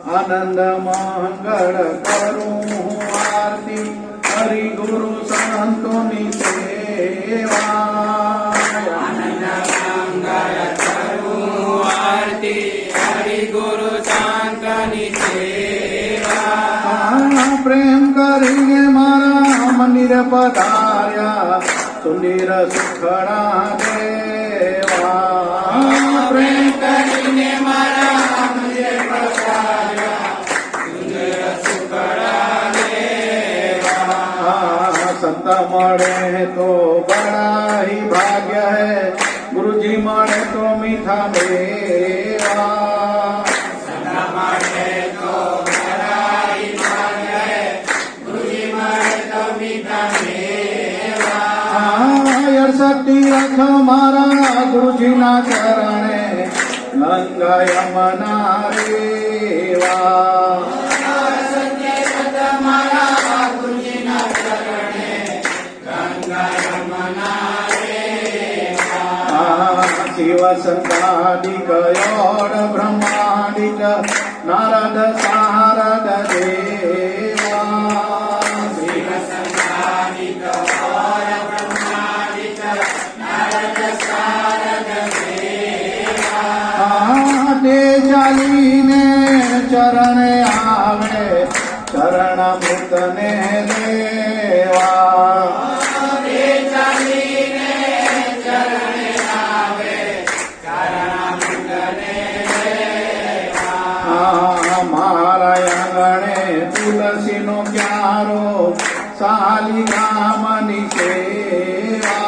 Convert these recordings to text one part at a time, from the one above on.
आनंद मंगल करूं आरती हरि गुरु संतों की सेवा। आनंद मंगल करूं आरती हरि गुरु संतों की सेवा। प्रेम करिए मारा मंदिर पधार्या सुंदर सुखड़ा देवा। प्रेम करिए मारा मंदिर पधार्या सुंदर सुखड़ा देवा। संत मळे तो बड़ा ही भाग्य है, गुरुजी मळे तो मीठा मेवा। संत मळे तो बड़ा ही भाग्य है, गुरुजी मळे तो मीठा मेवा। शक्ति रख मारा गुरुजी ना चरणे गंगा यमुना रेवा। शिव संतादिक योड ब्रह्मादिक नारद सारद देवा। शिव संतादिक योड ब्रह्मादिक नारद सारद देवा। ते चालीने चरण आवे चरण मृत ने देवा। तुलसी नो प्यारो साली रामनी सेवा।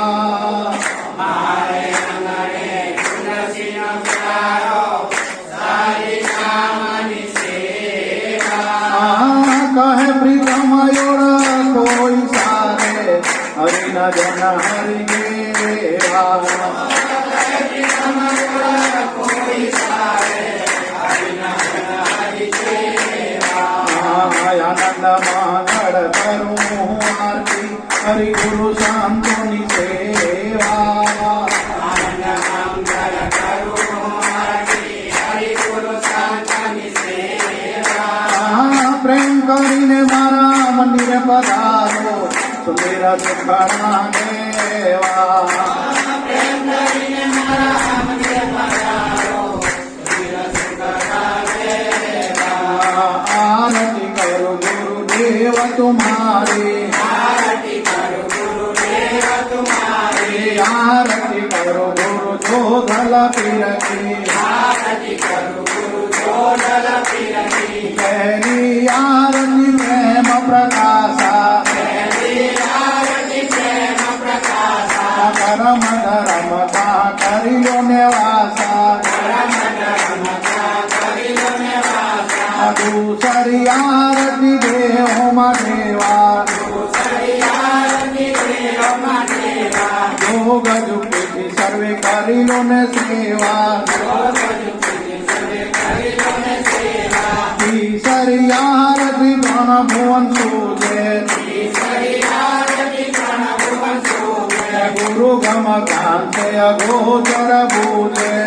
मारे अंगणे तुलसी नो प्यारो साली रामनी सेवा। कहे प्रीतम योड़ कोई सारे हरि न जन हरि देवा। कहे प्रीतम योड़ कोई सारे हरि न जन हरि देवा। आनंद मंगल करूं आरती हरि गुरु संतों की सेवा। आनंद मंगल करूं आरती हरि गुरु संतों की सेवा। प्रेम करीने मारा मंदिर पधारो सुंदर सुखड़ा देवा। प्रेम करीने मारा मंदिर पधारो सुंदर सुखड़ा देवा। आरती करो गुरुदेव तुम्हारी, आरती करो गुरुदेव तुम्हारी। आरती करो गुरु जोधल पीर की, आरती करो गुरु जोधल पीर की। पहली आरती प्रेम प्रकाशा, पहली आरती प्रेम प्रकाशा। करम धर्म का करियो निवासा। परम धर्म का करियो निवासा। दूसरी आरती देव देवा। दूसरी आरती देव देवा। योग जुक्ति सर्वे करियो ने सेवा। तीसरी आरती गण भुवन सूजे, गुरु गम कांत गोचर बूझे।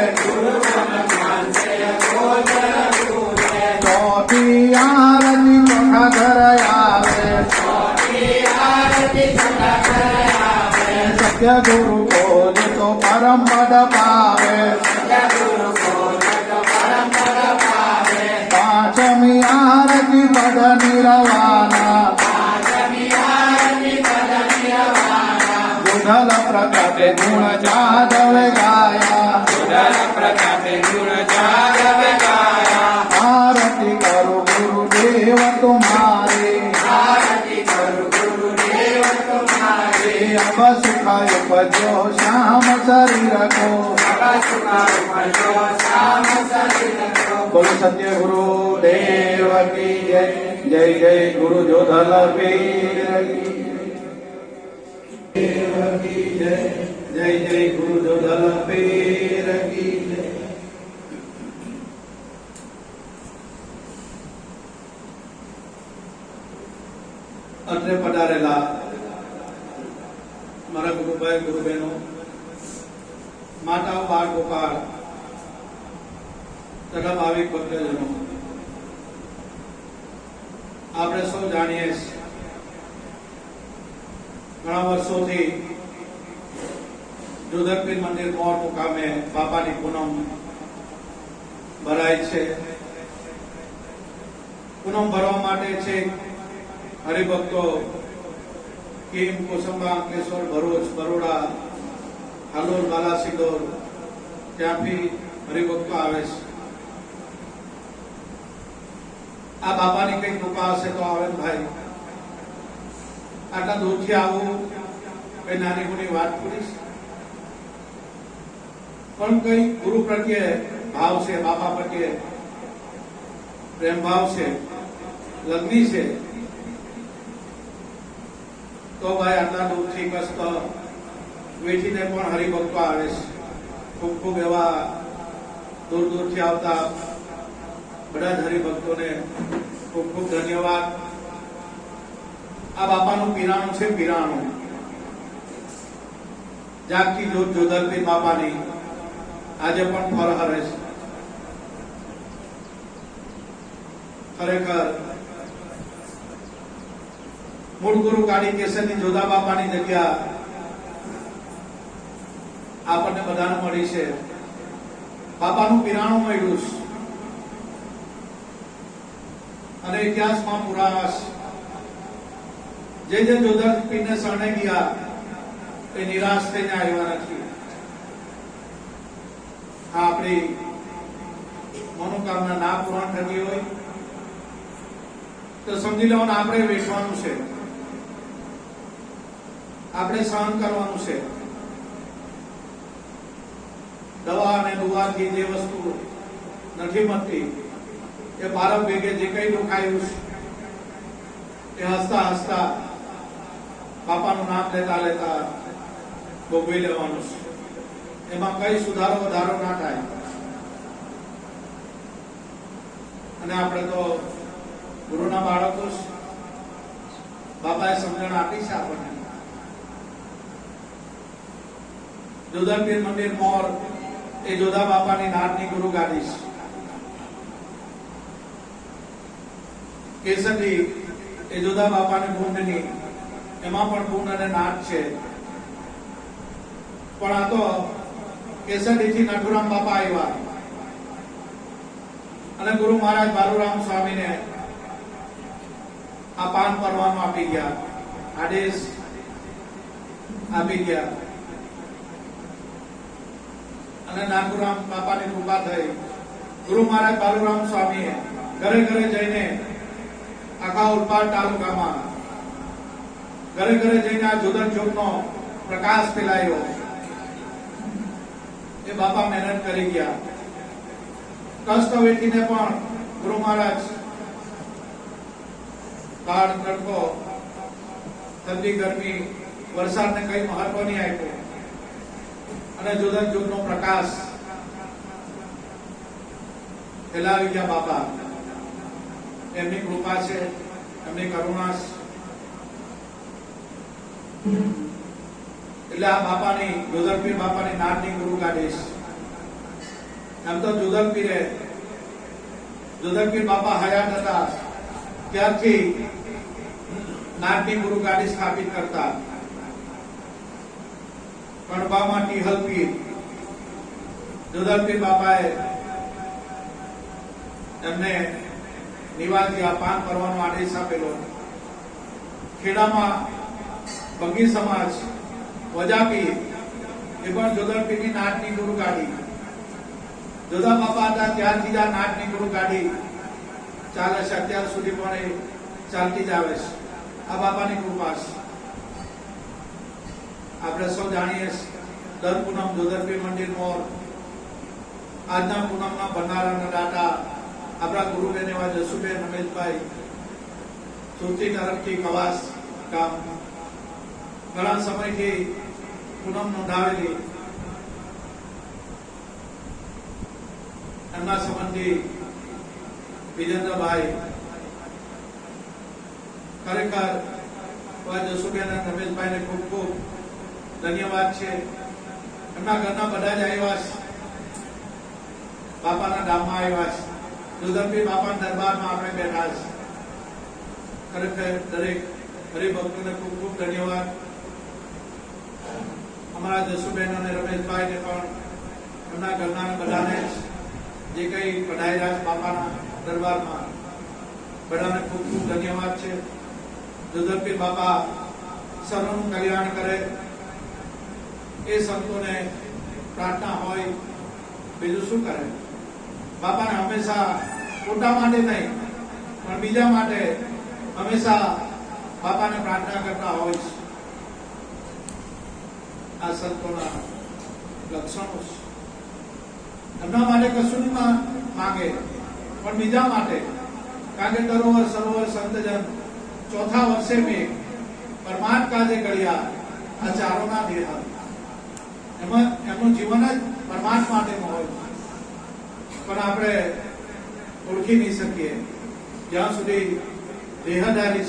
चौथी आरती चौथा घर आवे, सत्य गुरु को तो परम पद पावे। पांचमी आरती पद निरवाना, गुधल प्रताप गुण जादव गाया। आरती करो गुरुदेव तुम्हारे, अब सुख उपजो श्याम शरीर को। बोलो सत्य गुरु देव की जय। जय जय गुरु जोधल पीर की देव की जय। जय जय गुरु जोधल पीर की जय। અત્રે પધારેલા મારા ગુરુભાઈ ગુરુબહેનો, માતાઓ, બાળ ગોપાળ, તથા ભાવિક ભક્તજનો, આપણે સૌ જાણીએ છીએ ઘણા વર્ષોથી જોધરપીર મંદિર મોર મુકામે બાપાની પૂનમ ભરાય છે. પૂનમ ભરવા માટે છે હરિભક્તો કીમ, કોસંબા, અંકલેશ્વર, ભરૂચ, બરોડા, હાલોલ, બાલાસિનોર ત્યાંથી હરિભક્તો આવે છે. આ બાપાની કઈ કૃપા હશે તો આવે ને ભાઈ. આટલા દૂરથી આવું કઈ નાની મોટી વાત પૂરી, પણ કઈ ગુરુ પ્રત્યે ભાવ છે, બાપા પ્રત્યે પ્રેમ ભાવ છે, લગ્ની છે, તો ભાઈ આટલા દૂરથી કષ્ટ વેઠીને પણ હરિભક્તો આવે છે. ખૂબ ખૂબ એવા દૂર દૂરથી આવતા બધા જ હરિભક્તોને ખૂબ ખૂબ ધન્યવાદ. આ બાપાનું પીરાણું છે, પીરાણું જાગતી જ્યોત જોધરપીર બાપાની આજે પણ ફર હરે છે. ખરેખર મૂળ ગુરુ કાળી કેસરની જોધા બાપાની જગ્યા આપણને બધાને મળી છે. બાપાનું પીરાણું મળ્યું છે અને ઇતિહાસમાં પુરાવા જે જોધરપીરને શરણે ગયા એ નિરાશ થઈને આવ્યા નથી. આ આપણી મનોકામના ના પૂર્ણ થતી હોય તો સમજી લેવાનું આપણે વેચવાનું છે, આપણે સહન કરવાનું છે. દવા અને દુવાથી જે વસ્તુ નથી મળતી એ બાળક ભેગે જે કઈ દુખાયું એ હસતા હસતા બાપાનું નામ લેતા લેતા ભોગવી લેવાનું છે. એમાં કઈ સુધારો વધારો ના થાય. અને આપણે તો ગુરુના બાળકો છે, બાપાએ સમજણ આપી છે આપણને. જોધરપીર મંદિર મોર એ જોધા બાપાની નાદની ગુરુ ગાદી છે. કેસરી એ જોધા બાપાની ગુંડની, એમાં પણ ગુંડ અને નાદ છે. પણ આ તો કેસરીથી નટુરામ બાપા આવ્યા અને ગુરુ મહારાજ બાલુરામ સ્વામીને આ પાન પરવાનું આપી ગયા, આદેશ આપી ગયા. અને નાથુરામ બાપાની કૃપા થઈ. ગુરુ મહારાજ બાલુરામ સ્વામીએ ઘરે ઘરે જઈને આખા ઉલપાડ તાલુકામાં ઘરે ઘરે જઈને આ જોધર ચોકનો પ્રકાશ ફેલાયો. એ બાપા મહેનત કરી ગયા. કષ્ટ વેઠીને પણ ગુરુ મહારાજ કાળ, તડકો, ઠંડી, ગરમી, વરસાદને કઈ મહત્વ નહીં આપ્યો અને જોધર ચોકનો પ્રકાશ ફેલાવી ગયા બાપા. એમની કૃપા છે, એમની કરુણા છે. એટલે આ બાપાની જોધરપીર બાપાની નાદની ગુરુ ગાદી. એમ તો જોધરપીર બાપા હયાત હતા ત્યારથી નાદની ગુરુ ગાદી સ્થાપિત કરતા. કણબામાં ટીહલ પીર જોધરપીર બાપાએ એમને નિવાસી આ પાન કરવાનો આદેશ આપેલો. ખેડામાં બંગી સમાજ વજાપી એ પણ જોધરપીરની નાદની ગુરુ ગાદી. જોધા બાપા હતા ત્યારથી આ નાદની ગુરુ ગાદી ચાલે છે. અત્યાર સુધી પણ એ ચાલતી જ આવે છે. આ બાપાની કૃપા છે. આપણે સૌ જાણીએ દર પૂનમ જોધરપીર મંદિર મોર. આજના પૂનમના ભંડારાના દાતા આપણા ગુરુબેન એવા જસુબેન રમેશભાઈ સુરતી તરફથી કવાસ ગામ ઘણા સમયથી પૂનમ નોંધાવેલી. એમના સંબંધી વિજેન્દ્રભાઈ ખરેખર જસુબેન અને રમેશભાઈને ખૂબ ખૂબ ધન્યવાદ છે. એમના ઘરના બધા જ આવ્યા છે. બાપાના ધામમાં આવ્યા છે. દુર્ગંભી બાપાના દરબારમાં આપણે બેઠા છે. ખરેખર દરેક હરિભક્તોને ખૂબ ખૂબ ધન્યવાદ. અમારા જસુબેન અને રમેશભાઈને પણ એમના ઘરના બધાને જે કઈ પધાર્યા છે બાપાના દરબારમાં બધાને ખૂબ ખૂબ ધન્યવાદ છે. દુર્ગંભી બાપા સર્વનું કલ્યાણ કરે એ સંતોને પ્રાર્થના હોય. બીજું શું કરે? બાપાને હંમેશા પોતા માટે નહીં પણ બીજા માટે હંમેશા બાપાને પ્રાર્થના કરતા હોય છે. આ સંતોના લક્ષણો છે. એમના માટે કશું નહીં માંગે પણ બીજા માટે. કારણ કે તરોવર સરોવર સંતજન ચોથા વર્ષે મેં પરમાર્થ કાજે ઘડિયા આ ચારોના દેહ એમાં એમનું જીવન જ પરમાર્થ માટેનું હોય પણ આપણે ઓળખી નહીં શકીએ જ્યાં સુધી દેહધારી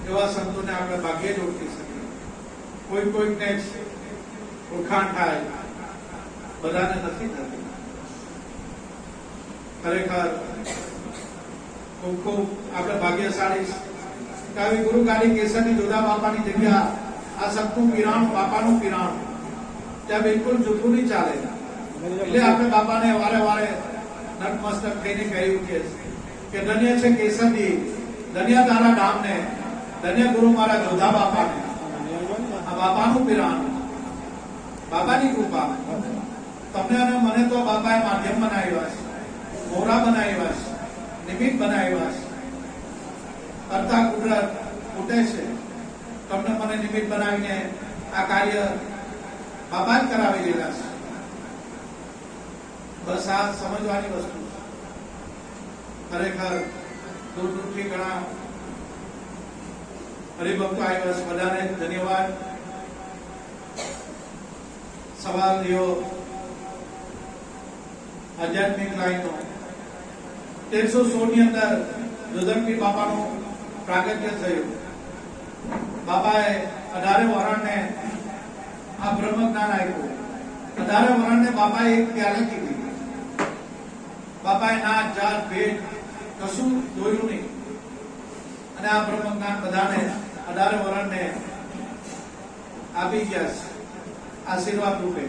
એવા સંતોને આપણે ભાગ્યે જ ઓળખી શકીએ. કોઈકને ઓળખાણ થાય, બધાને નથી થતી. ખરેખર ખૂબ ખૂબ આપણે ભાગ્યશાળી આવી ગુરુ ગાડી કેસરની જોધા બાપાની જગ્યા આ સતનું પીરાણું બાપાનું પીરાણું ત્યાં બિલકુલ જૂઠું નહીં ચાલે. એટલે આપણે બાપાને વારે વારે નતમસ્તક થઈને કહ્યું કે ધન્ય છે કેસરજી, ધન્ય તારા ધામને, ધન્ય ગુરુ મારા જોધા બાપાને. આ બાપાનું પીરાણું, બાપાની કૃપા. તમને અને મને તો બાપાએ માધ્યમ બનાવ્યા છે, મોરા બનાવ્યા છે, નિમિત્ત બનાવ્યા છે. કરતા કુદરત ફૂટે છે. તમને મને નિમિત્ત બનાવીને આ કાર્ય બાપા જ કરાવી દેલા છે. બસ આ સમજવાની વસ્તુ છે. ખરેખર દૂર દૂરથી ઘણા હરિભક્તો આવ્યા છે. બધાને ધન્યવાદ. સવાલ થયો આધ્યાત્મિક લાઈનનો 1316 ની અંદર દુર્ગંભી બાપાનું પ્રાગટ્ય થયું. બાપાએ 18 વરણને આ બ્રહ્મ જ્ઞાન આપ્યું. 18 વરણને બાપાએ એક પ્યાલે કીધી. બાપાએ નાત જાત ભેદ કશું જોયું નહીં અને આ બ્રહ્મ જ્ઞાન બધાને 18 વરણને આપી ગયા છે આશીર્વાદ રૂપે.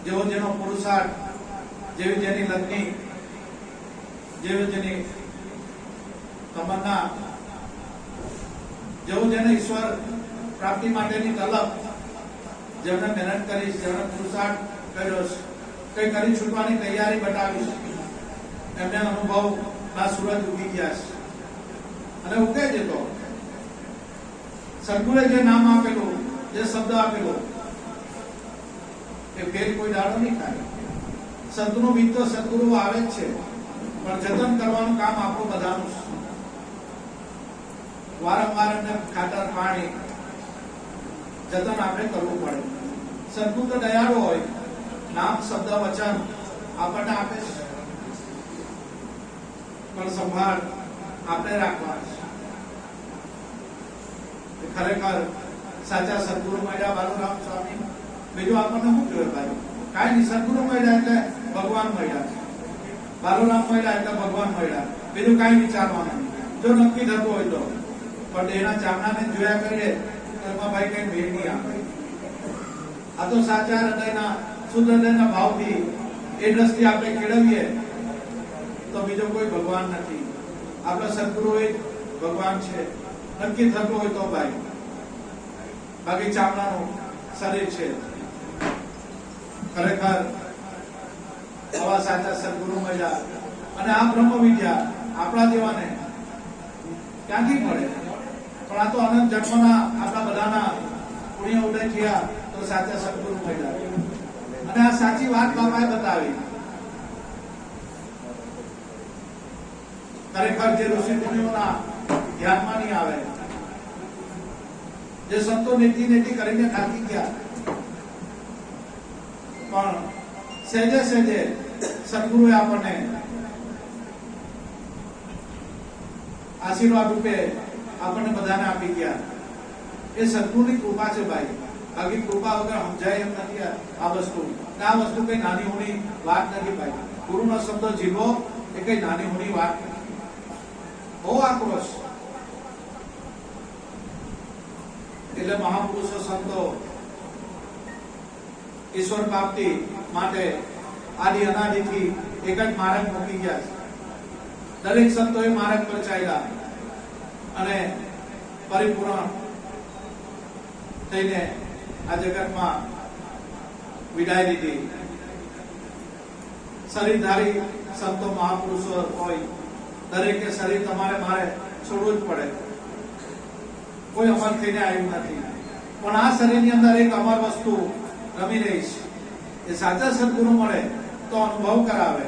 જેવો જેનો પુરુષાર્થ, જેવી જેની લગ્ની, જેવી જેની તમન્ના, જેવું જેને ઈશ્વર પ્રાપ્તિ માટેની તલબ, જેમને મહેનત કરી, જેમને પુરુષાર્થ કર્યો છે, કઈ કરી છૂટવાની તૈયારી બતાવી છે, એમને અનુભવ ના સૂરજ ઉગી ગયા છે અને ઉગે છે. તો સદગુરુએ જે નામ આપેલું, જે શબ્દ આપેલો એ ફેર કોઈ દાડો નહીં થાય. સંતનું બીજ તો સદગુરુ આવે જ છે પણ જતન કરવાનું કામ આપણું બધાનું છે. વારંવાર એમને ખાતર પાણી જતન આપણે કરવું પડે. સદગુરુ તો દયાળુ હોય, નામ શબ્દ વચન આપણને આપે છે પણ સંભાળ આપણે રાખવા છે. ખરેખર સાચા સદગુરુ મળ્યા બાલુરામ સ્વામી. બીજું આપણને શું જોયું ભાઈ? કાંઈ નહીં. સદગુરુ મળ્યા એટલે ભગવાન મળ્યા, બાલુરામ મળ્યા એટલે ભગવાન મળ્યા. બીજું કાંઈ વિચારવાનું નહીં. જો નક્કી થતું હોય તો. પણ એના ચામડાને જોયા કરીએ તો એમાં ભાઈ કઈ ભેદ નહીં આવે. આ તો સાચા હૃદયના શુદ્ધ હૃદયના ભાવથી એ દ્રષ્ટિ આપણે કેળવીએ તો બીજો કોઈ ભગવાન નથી. આપણા સદગુરુ એ ભગવાન છે. નક્કી થતું હોય તો ભાઈ, બાકી ચામડાનું શરીર છે. ખરેખર આવા સાચા સદગુરુ મળ્યા અને આ બ્રહ્મ વિદ્યા આપણા જેવાને ક્યાંથી મળે? પણ આ તો અનંત જન્મના આપણા બધાના પુણ્ય ઉદય થયા તો સાચા સદગુરુ મળ્યા અને આ સાચી વાત બાપાએ બતાવી. ખરેખર જે ઋષિ મુનિઓના ધ્યાનમાં નહીં આવે, જે સંતો નેતી નેતી કરીને થાકી ગયા પણ સહેજે સહેજે સદગુરુએ આપણને આશીર્વાદ રૂપે આપણને બધાને આપી ગયા. એ સદગુરુની કૃપા છે ભાઈ. બાકી કૃપા વગર સમજાય એમ નથી આ વસ્તુ. આ વસ્તુ કઈ નાની હોની વાત નથી ભાઈ. ગુરુનો શબ્દ જીવો એ કઈ નાની હોની વાત નથી. બહુ આક્રોશ. એટલે મહાપુરુષો સંતો ઈશ્વર પ્રાપ્તિ માટે આદિ અનાદિથી એક જ માર્ગ મૂકી ગયા છે. દરેક સંતોએ માર્ગ પર ચાલ્યા અને પરિપૂર્ણ થઈને આ જગતમાં વિદાય લીધી. શરીરધારી સંતો મહાપુરુષો હોય, દરેકે શરીર તમારે મારે છોડવું જ પડે. કોઈ અમર થઈને આવ્યું નથી, પણ આ શરીરની અંદર એક અમર વસ્તુ રમી રહી છે. એ સાચા સદગુરુ મળે તો અનુભવ કરાવે.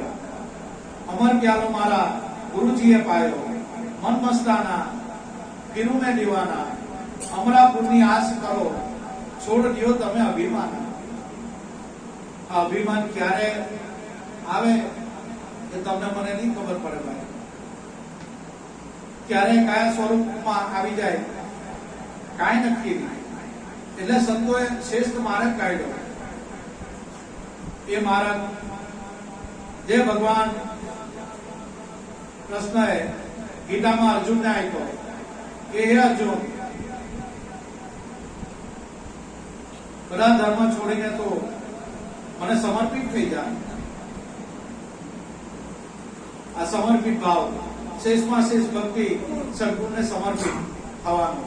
અમર પ્યાલો મારા ગુરુજીએ પાયો, મન મસ્તાના ફિરું મેં દીવાના, અમરાપુરની આસ કરો, છોડ દિયો તમે અભિમાન. આ અભિમાન ક્યારે આવે એ તમને મને નહીં ખબર પડે ભાઈ. ક્યારે કયા સ્વરૂપમાં આવી જાય કાંઈ નક્કી નહીં. એટલે સંતોએ શ્રેષ્ઠ માર્ગ કાઢ્યો. એ માર્ગ જે ભગવાન કૃષ્ણએ ગીતામાં અર્જુનને આપ્યો કે હે અર્જુન, બધા ધર્મ છોડીને તો મને સમર્પિત થઈ જાય. આ સમર્પિત ભાવ, શેષમાં શેષ ભક્તિ સદગુરુને સમર્પિત થવાનો.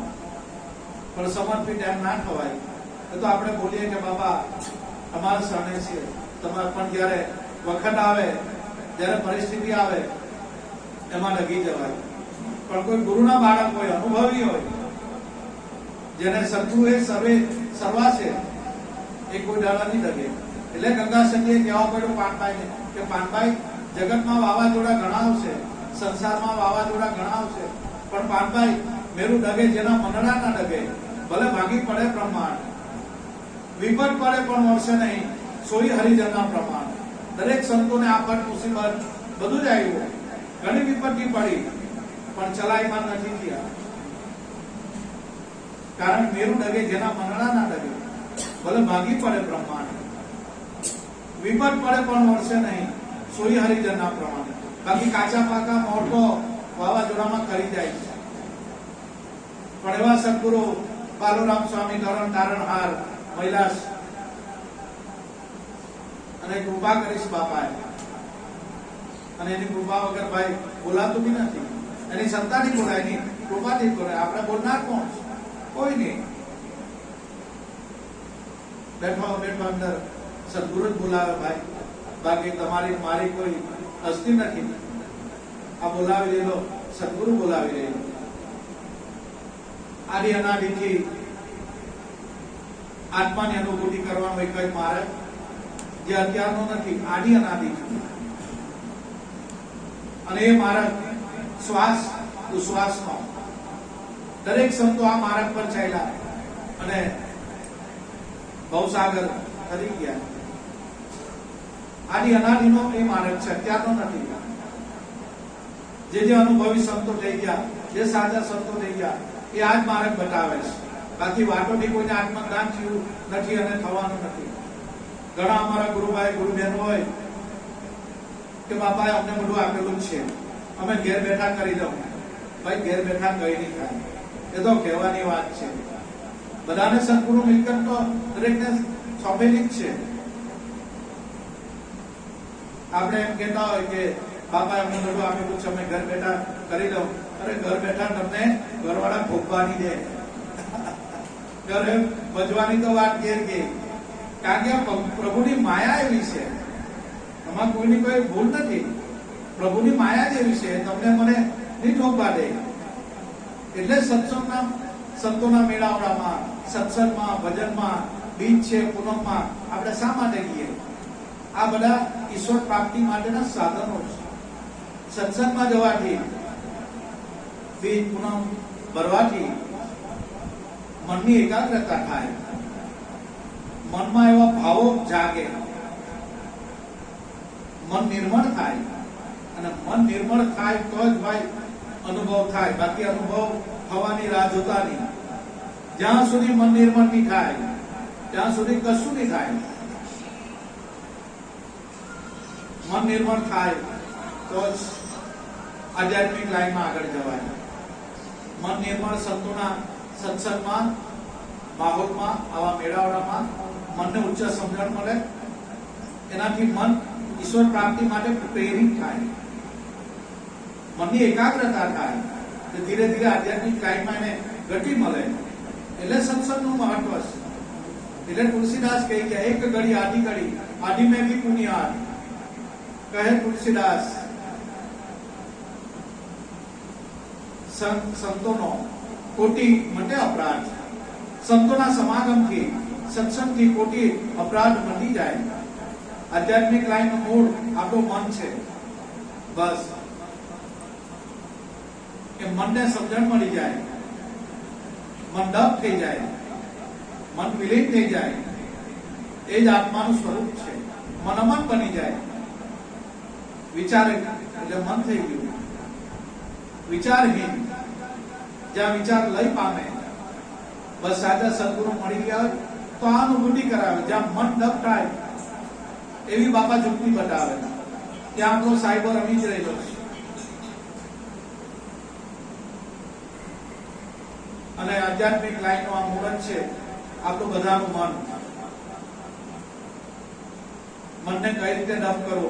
પણ સમર્પિત એમ ના થવાય. તો આપણે બોલીએ કે બાબા તમારા શરણે છે, તમારે પણ જયારે વખત આવે, જયારે પરિસ્થિતિ આવે એમાં લગી જવાય. પણ કોઈ ગુરુના બાળક હોય, અનુભવી હોય, જેને સદગુરુ એ સર્વા છે, એ કોઈ દાડા નહીં લગે. એટલે ગંગાસંજીએ કહેવા પડ્યું પાનભાઈને કે પાનભાઈ, જગતમાં વાવાઝોડા ઘણા આવશે, સંસારમાં વાવાઝોડા ઘણા આવશે, પણ પાનભાઈ મેરું ડગે જેના મંડળા ના ડગે. ભલે ભાગી પડે પ્રમાણ, વિપત પડે પણ વળશે નહીં, સોઈ હરિજનના પ્રમાણ. દરેક સંતોને આફત મુસીબત બધું જ આવ્યું, ઘણી વિપત્તિ પડી, પણ ચલાયમાન નથી થયા. કારણ મેરું ડગે જેના મંડળા ના ડગે. ભલે ભાગી પડે પ્રમાણ, વિપત પડે પણ વળશે નહીં, સોઈ હરિજનના પ્રમાણ. બાકી કાચા પાકા મોટો વાવાઝોડામાં કરી જાય છે. પણ એવા સદગુરુ બાલુરામ સ્વામી ધરણ તારણહાર મૈલાસ અને કૃપા કરીશ બાપાએ. અને એની કૃપા વગર ભાઈ બોલાતું બી નથી. એની સત્તાથી બોલાય, એની કૃપાથી બોલાય. આપણે બોલનાર કોણ? કોઈ નહીં. બેઠો અંદર સદગુરુ જ બોલાવે ભાઈ. બાકી તમારી મારી કોઈ હસ્તી નથી. આ બોલાવી લેલો સદગુરુ બોલાવી લેલો. આદિ અનાદિથી આત્માની અનુભૂતિ કરવાનો એક જ માર્ગ, જે અત્યારનો નથી, આદિ અનાદિ. અને એ માર્ગ શ્વાસ ઉશ્વાસનો. દરેક સંતો આ માર્ગ પર ચાલ્યા અને ભવસાગર તરી ગયા. આદિ અનાદિનો એ માર્ગ છે, અત્યારનો નથી. જે અનુભવી સંતો થઈ ગયા, જે સાચા સંતો થઈ ગયા, એ આ જ માર્ગ બતાવે છે. બાકી વાતોથી કોઈને આત્મજ્ઞાન થયું નથી અને થવાનું નથી. ઘણા અમારા ગુરુભાઈ ગુરુબેન હોય કે બાપાએ અમને બધું આપેલું જ છે, અમે ઘેર બેઠા કરી દઉં. ભાઈ ઘેર બેઠા કઈ નહીં થાય, એ તો કહેવાની વાત છે. બધાને સદગુરુ મિલકત તો દરેકને સોંપેલી જ છે. આપણે એમ કહેતા હોય કે બાપા અમને બધું આપેલું છે, અમે ઘર બેઠા કરી દઉં. અરે ઘર બેઠા તમને ઘરવાળા ભોગવાની દે, ઘરે ભજવાની તો વાત ઘેર ગઈ. કારણ કે પ્રભુની માયા એવી છે, એમાં કોઈની કોઈ ભૂલ નથી. પ્રભુની માયા જ એવી છે, તમને મને નહીં ઠોકવા દે. એટલે સત્સંગના સંતોના મેળાવડામાં, સત્સંગમાં, ભજનમાં, બીજ છે, પૂનમમાં આપણે શા માટે ગઈએ? આ બધા ઈશ્વર પ્રાપ્તિ માટેના સાધનો છે. સત્સંગમાં જવાથી, બીજ પૂનમ ભરવાથી મનની એકાગ્રતા થાય, મનમાં એવા ભાવો જાગે, મન નિર્મળ થાય. અને મન નિર્મળ થાય તો જ ભાઈ અનુભવ થાય. બાકી અનુભવ થવાની રાહ જોતા નહીં. જ્યાં સુધી મન નિર્મળ નહીં થાય ત્યાં સુધી કશું નહીં થાય. મન નિર્મળ થાય તો જ આધ્યાત્મિક લાઈનમાં આગળ જવાય. મન નિર્મળ સંતોના સત્સંગમાં, માહોલમાં, આવા મેળાવડામાં મનને ઉચ્ચ સમજણ મળે, એનાથી મન ઈશ્વર પ્રાપ્તિ માટે પ્રેરિત થાય, મનની એકાગ્રતા થાય, તો ધીરે ધીરે આધ્યાત્મિક લાઈનમાં એને ગતિ મળે. એટલે સત્સંગનું મહત્વ છે. એટલે તુલસીદાસ કહે કે એક ઘડી આધી મેં ભી પુનિયાદ, કહે તુલસીદાસ સંતોનો કોટી મટે અપરાધ. સંતોના સમાગમથી, સત્સંગથી કોટી અપરાધ મટી જાય. આધ્યાત્મિક લાઈનનું મૂળ આપણું મન છે. બસ એ મનને સમજણ મળી જાય, મન ડબ થઈ જાય, મન વિલીન થઈ જાય, એ જ આત્માનું સ્વરૂપ છે. મન અમન બની જાય. વિચાર એટલે મન થઈ ગયું. વિચારહીન, જ્યાં વિચાર લઈ પામે, બસ સાચા સદગુરુ મળી ગયા તો આ અનુભૂતિ કરાવે. જ્યાં મન ડબ થાય એવી બાપા જુક્તિ બતાવે, ત્યાં આપણો સાહેબો રમી જ રહેલો છે. અને આધ્યાત્મિક લાઈનનો આ મુહૂર્ત છે આપણું બધાનું મન. મનને કઈ રીતે ડબ કરવો,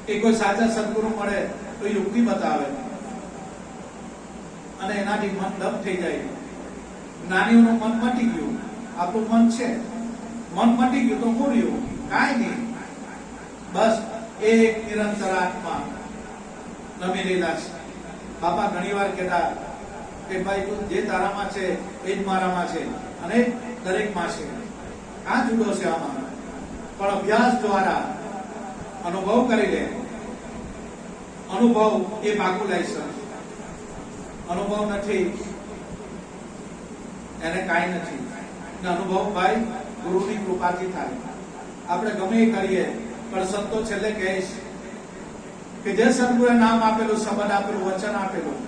એ કોઈ સાચા સદગુરુ મળે તો યુક્તિ બતાવે અને એનાથી મન ડબ થઈ જાય. જ્ઞાનીઓનું મન મટી ગયું, આપણું મન છે, મન મટી ગયું તો શું રહ્યું? કાંઈ નહીં, બસ એક નિરંતર આત્મા નમી રહેલા છે. બાપા ઘણી વાર કહેતા કે ભાઈ તું જે તારામાં છે એ જ મારામાં છે અને દરેકમાં છે. આ જુદો છે આમાં. પણ અભ્યાસ દ્વારા અનુભવ કરી લે. અનુભવ એ પાકું લાયસન્સ. અનુભવ નથી એને કાંઈ નથી. અનુભવ ભાઈ ગુરુની કૃપાથી થાય. આપણે ગમે એ કરીએ પણ સંતો છેલ્લે કહે છે કે જે સદગુરુએ નામ આપેલું, શબ્દ આપેલું, વચન આપેલું,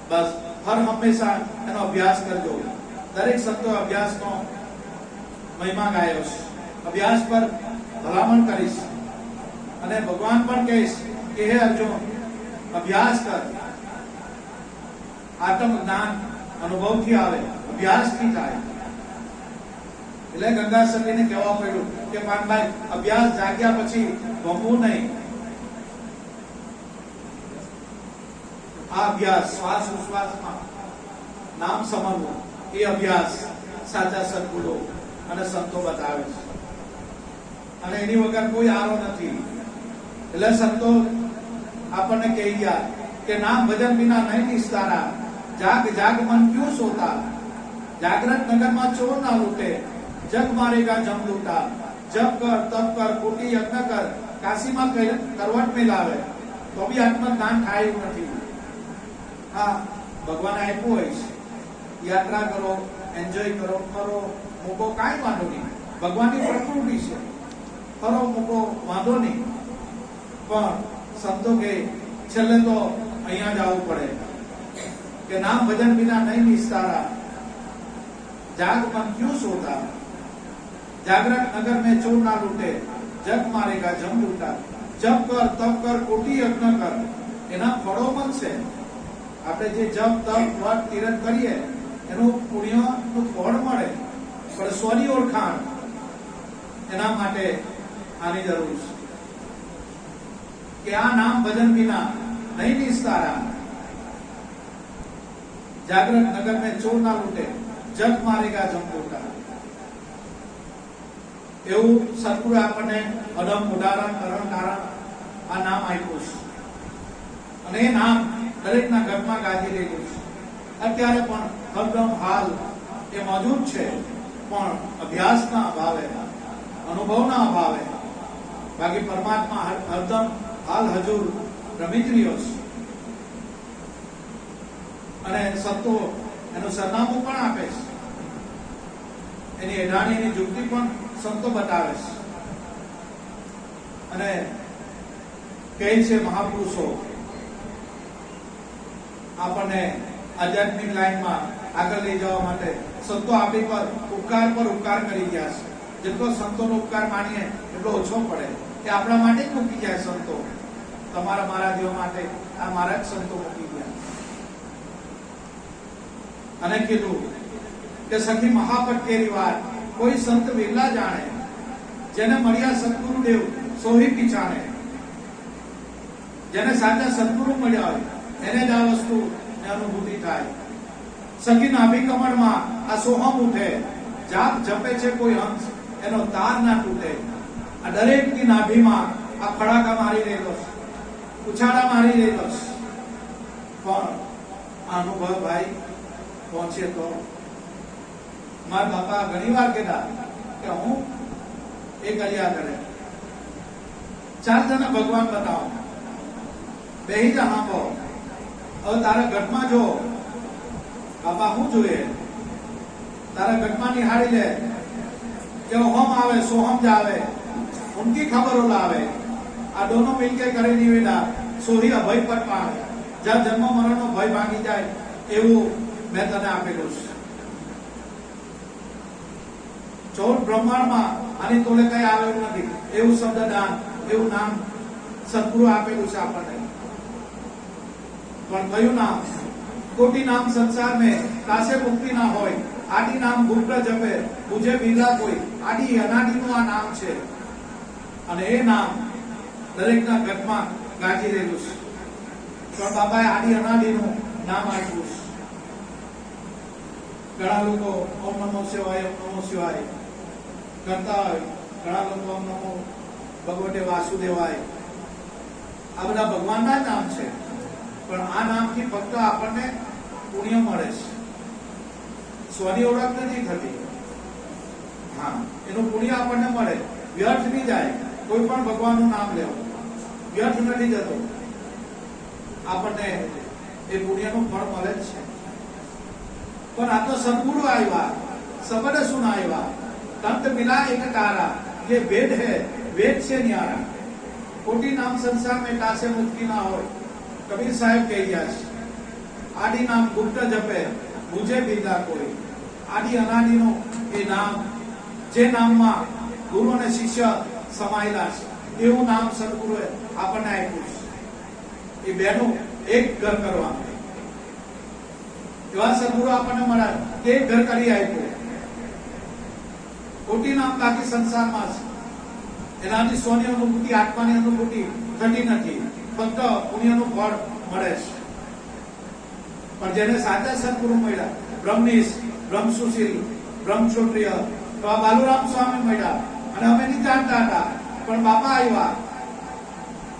બસ હર હંમેશા એનો અભ્યાસ કરજો. દરેક સંતો અભ્યાસનો મહિમા ગાયો છે. અભ્યાસ પર ભલામણ કરીશ અને ભગવાન પણ કહીશ કે હે અર્જુન, અભ્યાસ કર. આત્મ જ્ઞાન અનુભવથી આવે, અભ્યાસથી થાય. એટલે ગંગા સતીને કહેવા પડ્યું કે પાનભાઈ, અભ્યાસ જાગ્યા પછી ગમવું નહીં. આ અભ્યાસ શ્વાસ ઉશ્વાસમાં નામ સમરવું, એ અભ્યાસ સાચા સદગુરુ અને સંતો બતાવે છે. અને એની વગર કોઈ આરો નથી. એટલે સંતો આપણને કહી ગયા કે નામ ભજન વિના નહીં નિસ્તારા, જાગ જાગ મન ક્યું સોતા, જાગ્રત નગરમાં ચોર ના લૂટે, જગ મારેગા જમ લૂટા, જપ કર તપ કર કોટી યજ્ઞ કર, કાશીમાં કરવટ મેલાવે તો બી આત્મજ્ઞાન થાય એવું નથી. હા, ભગવાન આપ્યું હોય છે, યાત્રા કરો, એન્જોય કરો, કરો મૂકો, કાંઈ વાંધો નહીં. ભગવાનની પ્રકૃતિ છે, કરો મૂકો વાંધો નહીં. પણ સંતો કે છેલ્લે તો અહીંયા જ આવવું પડે કે નામ ભજન વિના નહીં નિસ્તારા, જાગ મન ક્યું સોતા, જાગૃત નગર में ચોર ના લૂટે, જગ મારેગા જમ લૂટા, જપ કર તપ કર કોટી યજ્ઞ કર, એના ફળો મળશે. આપણે જે જપ તપ વ્રત તીરથ કરીએ એનું પુણ્યનું ફળ મળે, પણ સ્વની ઓળખાણ એના માટે આની જરૂર છે કે આ નામ ભજન વિના નહીં નિસ્તારા, જાગૃત નગર में ચોર ના લૂટે, જગ મારેગા જમ લૂટા. એવું સદગુરુ આપણને અદમ ઉદાહરણ કરણ કારણ આ નામ આપ્યું છે. અને એ નામ દરેકના ઘરમાં ગાજી રહેલું છે. અત્યારે પણ હરદમ હાલ એ મોજૂદ છે, પણ અભ્યાસના અભાવે, અનુભવના અભાવે. બાકી પરમાત્મા હરદમ હાલ હજુર રમી જ રહ્યો છે. અને સંતો એનું સરનામું પણ આપે છે, એની એઢાણીની યુક્તિ પણ સંતો બતાવે છે. અને કહે છે મહાપુરુષો આપણને આધ્યાત્મિક લાઈનમાં આગળ લઈ જવા માટે સંતો આપણી પર ઉપકાર કરી ગયા છે. જેટલો સંતોનો ઉપકાર માનીએ એટલો ઓછો પડે. એ આપણા માટે જ મૂકી જાય સંતો. તમારા મારા જેવા માટે આ મારા જ સંતો મૂકી ગયા. અને કીધું કે સખી મહાપટકેરી વાત કોઈ સંત વેલા જાણે, જેને મળ્યા સદગુરુદેવ સોહી પીછાણે. જેને સાચા સદગુરુ મળ્યા હોય એને જ આ વસ્તુ અનુભૂતિ થાય. સખી નાભી કમળમાં આ સોહમ ઉઠે, જાપ જપે છે કોઈ હંસ એનો તાર ના તૂટે. આ દરેકની નાભીમાં આ ફડાકા મારી રહેલો, ઉછાળા મારી રહેલો. પણ આ અનુભવ ભાઈ પહોંચે તો. મારા બાપા ઘણી વાર કહેતા કે હું એ કર્યા કરે, 4 જણા ભગવાન બતાવો, બેહી જા હાંભો. હવે તારા ઘટમાં જો બાપા શું જોઈએ, તારા ઘટમાં નિહાળી લે કે હોમ આવે સોહમ જ આવે, ઉનકી ખબરો લાવે. આ દોનો મિલકે કરે નિવેદા સોહી અભય પર પામે. જ્યાં જન્મ મરણનો ભય ભાગી જાય એવું મેં તને આપેલું છે. 14 બ્રહ્માંડમાં આની તોલે કઈ આવેલું નથી એવું શબ્દદાન, એવું નામ સદગુરુ આપેલું છે આપણને. પણ કયું નામ? કોટી નામ સંસાર में કાશે મુક્તિ ના હોય, આડી નામ ગુપ્ત જપે પૂજે બિરલા કોઈ. આડી અનાડીનું આ નામ છે અને એ નામ દરેકના ઘટમાં ગાજી રહેલું છે. પણ બાપાએ આડી અનાડીનું નામ આપ્યું છે. ઘણા લોકો ઓમ નમો શિવાય ઓમ નમો શિવાય કરતા હોય, ઘણા લોકો ઓમ નમો ભગવતે વાસુદેવાય. આ બધા ભગવાનના જ નામ છે. પણ આ નામથી ફક્ત આપણને પુણ્ય મળે છે, સ્વની ઓળખ નથી થતી. હા, એનું પુણ્ય આપણને મળે, વ્યર્થ નહીં જાય. કોઈ પણ ભગવાનનું નામ લેવું વ્યર્થ નથી જતો, આપણને એ પુણ્યનું ફળ મળે જ છે. પણ આ તો સદગુરુ આવ્યા, સબદ સુનાવ્યા, તંત મિલા એક તારા. ये वेद है, वेद से न्यारा. कोटि नाम संसार में कासे मुक्ति ना હોય. કબીર સાહેબ કહી ગયા છે, આદિ નામ ગુપ્ત જપે બુજે બીજા કોઈ. આદિ અનાદિનો એ નામ, જે નામમાં ગુરુ અને શિષ્ય સમાયેલા છે, એવું નામ સદગુરુએ આપણને આપ્યું છે. એ બેનું એક ઘર કરવાનું. એવા સદગુરુ આપણને મળ્યા, એક ઘર કરી આપ્યું. કોટી નામ બાકી સંસારમાં છે, એનાથી સ્વની અનુભૂતિ, આત્માની અનુભૂતિ થતી નથી, ફક્ત પુણ્યનું ફળ મળે છે. પણ જેને સાચા સદગુરુ મળ્યા, બ્રહ્મનિશ, બ્રહ્મસુશીલ, બ્રહ્મક્ષોત્રિય, તો આ બાલુરામ સ્વામી મળ્યા. અને અમે નહીં જાણતા હતા, પણ બાપા આવ્યા.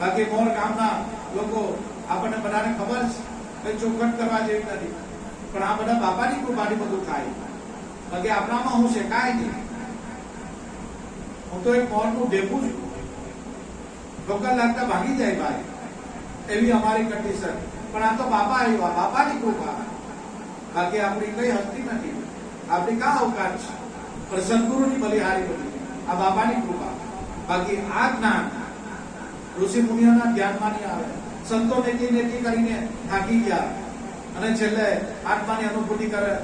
બાકી મોર ગામના લોકો આપણને બધાને ખબર છે કે ચોખટ કરવા જેવી નથી, પણ આ બધા બાપાની કૃપાથી બધું થાય. બાકી આપણામાં હું છે કાંઈ નહીં. હું તો એક મોરનું ઢેપું છું, ઠોકર લાગતા ભાગી જાય ભાઈ, એવી અમારી કન્ડિશન. પણ આ તો બાપા આવ્યા, બાપાની કૃપા. બાકી આપણી કઈ હસ્તી નથી, આપણી કાં અવકાશ છે. પણ સદગુરુની બલિહારી બની, આ બાપાની કૃપા. બાકી આ જ્ઞાન ઋષિ મુનિઓના ધ્યાનમાં નહીં આવે. સંતો નેતી નેતી કરીને થાકી ગયા અને છેલ્લે આત્માની અનુભૂતિ કરે.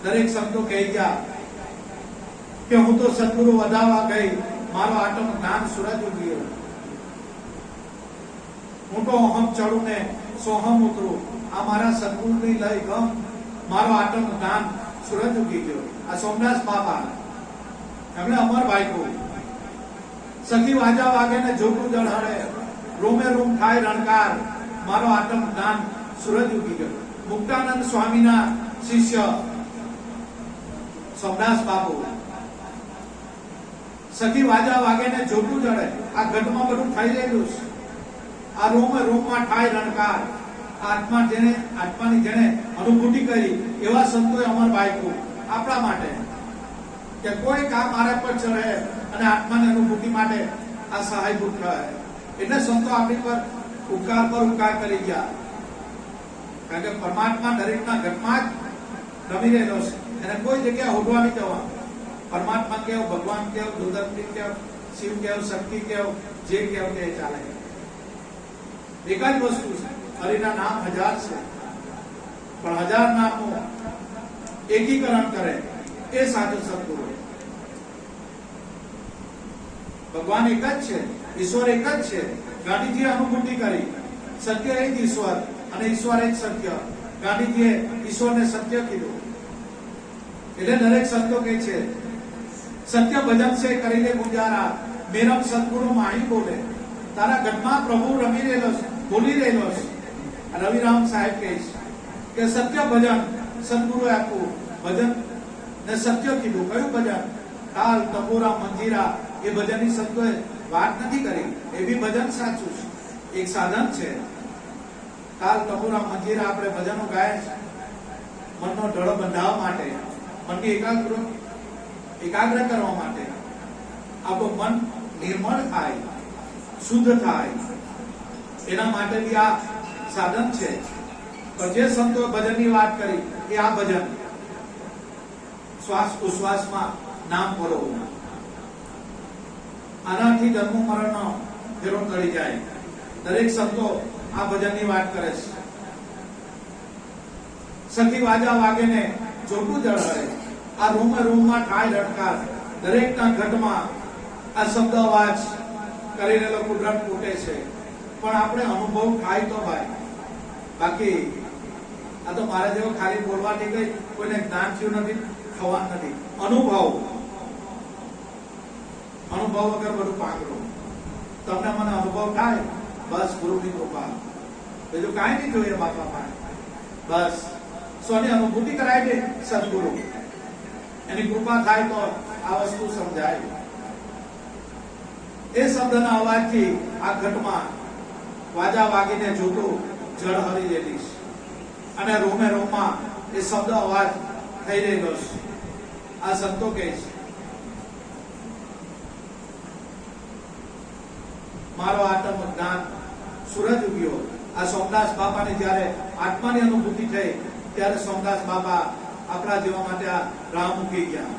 દરેક સંતો કહી ગયા કે હું તો સદગુરુ વધાવા ગઈ, મારો આત્મ જ્ઞાન સૂરજ ઉગ્યો. હું તો અહમ ચડું ને સોહમ ઉતરું, આ મારા સદગુરુની લઈ ગમ, મારો આત્મ જ્ઞાન સૂરજ ઉગી ગયો. આ સોમદાસ બાપા એમણે અમરભાઈ કહ્યું, સખી વાજા વાગે ને જોગું જળહળે, રોમે રોમ થાય રણકાર, મારો આત્મ જ્ઞાન સૂરજ ઉગી ગયો. મુક્તાનંદ સ્વામીના શિષ્ય સોમદાસ બાપુ, સખી વાજા વાગે ને જોગું જળે, આ ઘટમાં બધું થઈ રહેલું છે. આ રોમે રોમમાં થાય રણકાર. આત્માની જેને અનુભૂતિ કરી એવા સંતોએ અમરભાઈ કહ્યું આપણા માટે કે કોઈ કામ મારા પર ચડે અને આત્માની અનુભૂતિ માટે આ સહાયભૂત થાય. એટલે સંતો આપણી પર ઉપકાર કરી ગયા. કારણ કે પરમાત્મા દરેકના ઘરમાં જ રમી રહેલો છે, એને કોઈ જગ્યાએ હોડવા નહીં જવાનું. પરમાત્મા કેવો, ભગવાન કેવો, દુર્દર્શી કેવો, શિવ કેવો, શક્તિ કેવો, જે કેવો તે ચાલે. એક જ વસ્તુ છે, હરિના નામ 1000 છે, પણ 1000 નામનું એકીકરણ કરે એ સાચો સદગુરુ. ભગવાન એક જ છે, ઈશ્વર એક જ છે. ગાંધીજીએ અનુભૂતિ કરી સત્ય એ જ ઈશ્વર અને ઈશ્વર એ જ સત્ય. ગાંધીજીએ ઈશ્વરને સત્ય કીધું. એટલે દરેક સંતો કહે છે સત્ય ભજન છે કરી લે ગુજારા, મેરમ સદગુરુ માહી બોલે. તારા ઘટમાં પ્રભુ રમી રહેલો છે, બોલી રહેલો છે. રવિરામ સાહેબ કહે છે કે સત્ય ભજન સદગુરુ આપ્યું ભજન ને સત્ય કીધું. કયું ભજન? તાલ તંબુરા મંજીરા એ ભજનની સંતોએ વાત નથી કરી. એ બી ભજન સાચું છે, એક સાધન છે. તાલ તંબુરા મંજીરા આપણે ભજનો ગાય છે મનનો ઢળો બંધાવવા માટે, મનની એકાગ્ર કરવા માટે. આપણું મન નિર્મળ થાય, શુદ્ધ થાય, એના માટે બી આ સાધન છે. પણ જે સંતો ભજનની વાત કરી એ આ ભજન શ્વાસ ઉશ્વાસમાં નામ ભરો. આનાથી જન્મ મરણનો ફેરો કરી જાય. દરેક સંતો આ ભજનની વાત કરે છે. સખી વાજા વાગે ને જોટું જળ હરે, આ રૂમે રૂમમાં થાય રડકાર. દરેકના ઘટમાં આ શબ્દ અવાજ કરી રહેલો કુદરત ફૂટે છે. પણ આપણે અનુભવ થાય તો ભાઈ, બાકી આ તો મારા જેવો ખાલી બોલવાથી કઈ કોઈને જ્ઞાન થયું નથી, થવાનું નથી. અનુભવ વગર બધું પાંગરું. તમને મને અનુભવ થાય બસ ગુરુની કૃપા, બીજું કાંઈ નહીં જોઈએ બાપા પાસે. બસ સ્વની અનુભૂતિ કરાય છે સદગુરુ, એની કૃપા થાય તો આ વસ્તુ સમજાય. એ શબ્દના અવાજથી આ ઘટમાં વાજા વાગીને જોતું જળ હરી રહેલી છે અને રોમે રોમમાં એ શબ્દ અવાજ થઈ રહેલો છે. આ સંતો કહે છે મારો આત્મ જ્ઞાન સૂરજ ઉગ્યો. આ સોમદાસ બાપાને જ્યારે આત્માની અનુભૂતિ થઈ ત્યારે સોમદાસ બાપા આપણા જેવા માટે આ રાહ મૂકી ગયા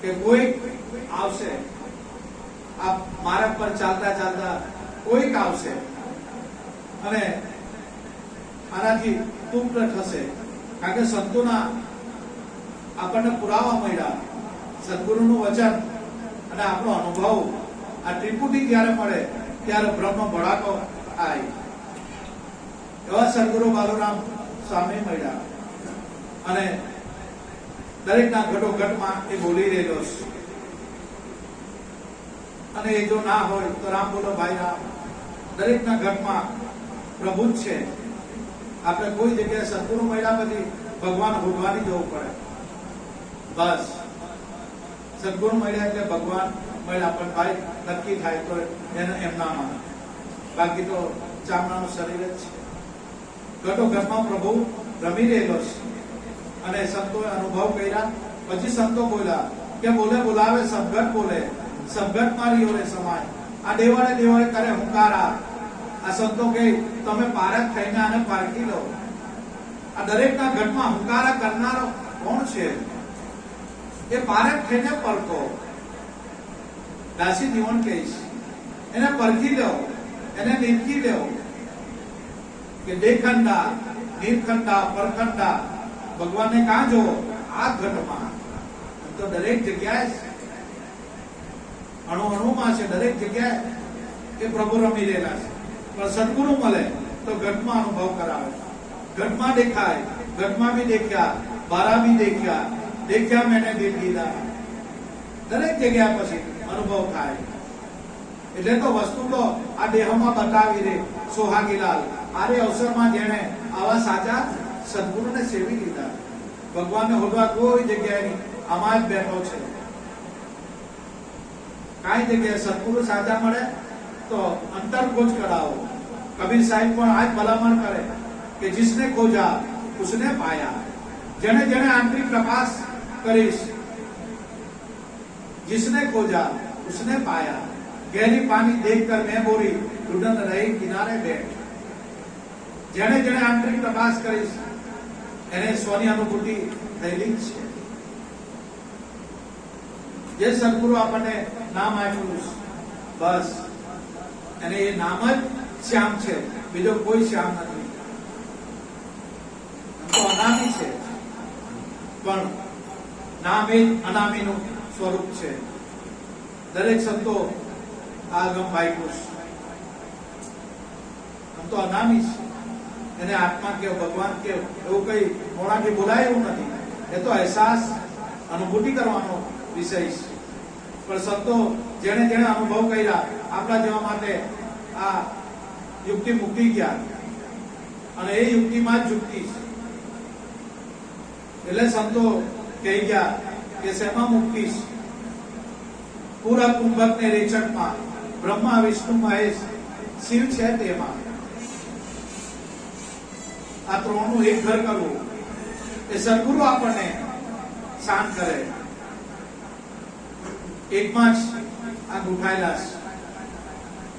કે કોઈ આવશે, આ માર્ગ પર ચાલતા ચાલતા કોઈક આવશે અને આનાથી તુપ્ત થશે. કારણ કે સંતોના આપણને પુરાવા મળ્યા, સદગુરુનું વચન અને આપણો અનુભવ, આ ત્રિપુટી જ્યારે મળે ત્યારે બ્રહ્મ ભડાકો થાય. એવા સદગુરુ બાલુરામ સ્વામી મળ્યા અને દરેકના ઘટોઘટમાં એ બોલી રહેલો છે. અને એ જો ના હોય તો રામ બોલો ભાઈ રામ. દરેકના ઘટમાં પ્રભુ જ છે. આપણે કોઈ જગ્યાએ સદગુરુ મળ્યા પછી ભગવાન ભોગવાની જવું પડે. બસ સદગુરુ મળ્યા એટલે ભગવાન મળ્યા. પણ ભાઈ નક્કી થાય તો એને એમનામાં, બાકી તો ચામડાનું શરીર જ છે. ઘટોઘટમાં પ્રભુ રમી રહેલો છે અને સંતોએ અનુભવ કર્યા. પછી સંતો બોલ્યા કે બોલે બોલાવે સબગટ બોલે, સબગટ મારી ઓરે સમાય. આ દેવાળે દેવાળે કરે હુંકારા. આ સંતો કહે તમે પારક થઈને આને પારખી લો. આ દરેકના ઘટમાં હુંકારા કરનારો કોણ છે? એ પારક થઈને પરખો. દાસી જીવન કહીશ એને પરખી લો, એને નિરખી લો કે દેખંડા નિરખંડા પરખંડા ભગવાનને કાં જોવો? આ ઘટમાં. તો દરેક જગ્યાએ અણુ અણુમાં છે, દરેક જગ્યાએ એ પ્રભુ રમી રહેલા છે. પણ સદગુરુ મળે તો ઘટમાં અનુભવ કરાવે. ઘટમાં દેખાય, ઘટમાં બી દેખ્યા, બારા બી દેખ્યા, દેખ્યા મેને દિલ દીધા. દરેક જગ્યા પછી અનુભવ થાય. એટલે તો વસ્તુ તો આ દેહમાં બતાવી દે સોહાગીલાલ. આરે અવસરમાં જેણે આવા સાચા સદગુરુને સેવી લીધા. ભગવાનને હોદવા કોઈ જગ્યાએ નહીં, આમાં જ બેઠો છે. કાંઈ જગ્યાએ સદગુરુ સાચા મળે તો અંતર ખોજ કરાવો. કબીર સાહેબ પણ આજ ભલામણ કરે કે जिसने खोजा उसने पाया. જેને જેને આંતરિક તપાસ કરીશ, जिसने खोजा उसने पाया. गहरी पानी देखकर मैं बोरी ढूंढन रही किनारे बैठ. જેને જેને આંતરિક તપાસ કરીશ એને સ્વની અનુભૂતિ થયેલી જ છે. જે સદગુરુ આપણને નામ આપ્યું બસ અને એ નામ જ શ્યામ છે, બીજો કોઈ શ્યામ નથી. તો અનામી છે પણ નામ એ અનામીનું સ્વરૂપ છે. દરેક સંતો આગમ ભાઈકુશ આમ તો અનામી છે, એને આત્મા કે ભગવાન કે એવું કઈ મોણાથી બોલાય એવું નથી. એ તો અહેસાસ અનુભૂતિ કરવાનો વિષય છે. પણ સંતો જેને જેને અનુભવ કર્યા આપણા જેવા માટે આ યુક્તિ મુક્તિ ગયા, અને એ યુક્તિમાં જ યુક્તિ છે. એટલે સંતો કહી ગયા કે શેમાં મુક્તિ છે? પૂરા કુંભક ને રેચકમાં બ્રહ્મા વિષ્ણુ મહેશ શિવ છે તેમાં. આ ત્રણનું એક ઘર કરવું એ સદગુરુ આપણને શાંત કરે. એકમાં જ આ ગુઠાયેલા છે.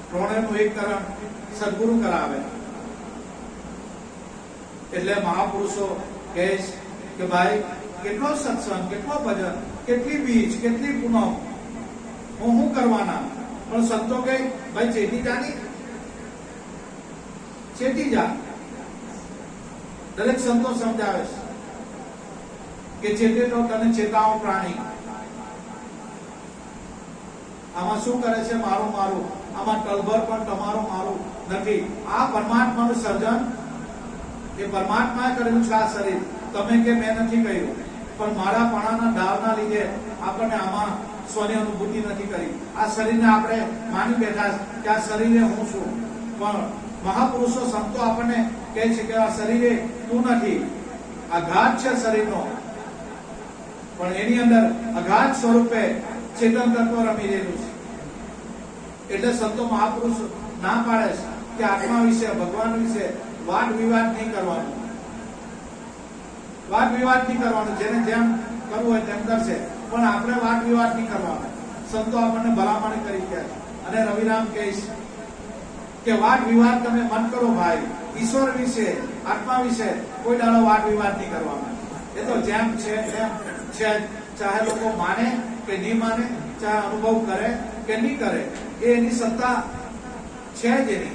ત્રણેયનું એક કરણ સદગુરુ કરાવે. એટલે મહાપુરુષો કહે કે ભાઈ કેટલો સત્સંગ, કેટલો ભજન, કેટલી બીજ, કેટલી પૂનમ હું કરવાના. પણ સંતો કહે ભાઈ ચેતી જાની, ચેતી જા. દરેક સંતો સમજાવે છે કે ચેતે તો તને ચેતાઓ પ્રાણી. આમાં શું કરે છે? મારું મારું. આમાં તલભર પણ તમારું મારું નથી. આ પરમાત્માનું સર્જન એ પરમાત્માએ કરેલું છે. આ શરીર તમે કે મેં નથી કર્યું, પણ મારા પણાના ડાળના લીધે આપણને આમાં સ્વની અનુભૂતિ નથી કરી. આ શરીરને આપણે માની બેઠા કે આ શરીરે હું છું. પણ મહાપુરુષો સંતો આપણને કહે છે કે આ શરીરે તું નથી. આઘાત છે શરીરનો, પણ એની અંદર અગાધ સ્વરૂપે ચેતન તત્વ રમી રહેલું છે. એટલે સંતો મહાપુરુષ ના પાડે છે કે આત્મા વિશે, ભગવાન વિશે વાદ વિવાદ નહીં કરવાનો. વાદ વિવાદ નહીં કરવાનો. જેને જેમ કરવું હોય તેમ કરશે, પણ આપણે વાદ વિવાદ નહીં કરવાનો. સંતો આપણને ભલામણ કરી ગયા છે. અને રવિરામ કહે છે કે વાદ વિવાદ તમે મત કરો ભાઈ. ઈશ્વર વિશે, આત્મા વિશે કોઈ દાડો વાદ વિવાદ નહીં કરવાનો. એ તો જેમ છે એમ છે. ચાહે લોકો માને કે નહીં માને, ચાહે અનુભવ કરે કે નહીં કરે, એ એની સત્તા છે જ એની.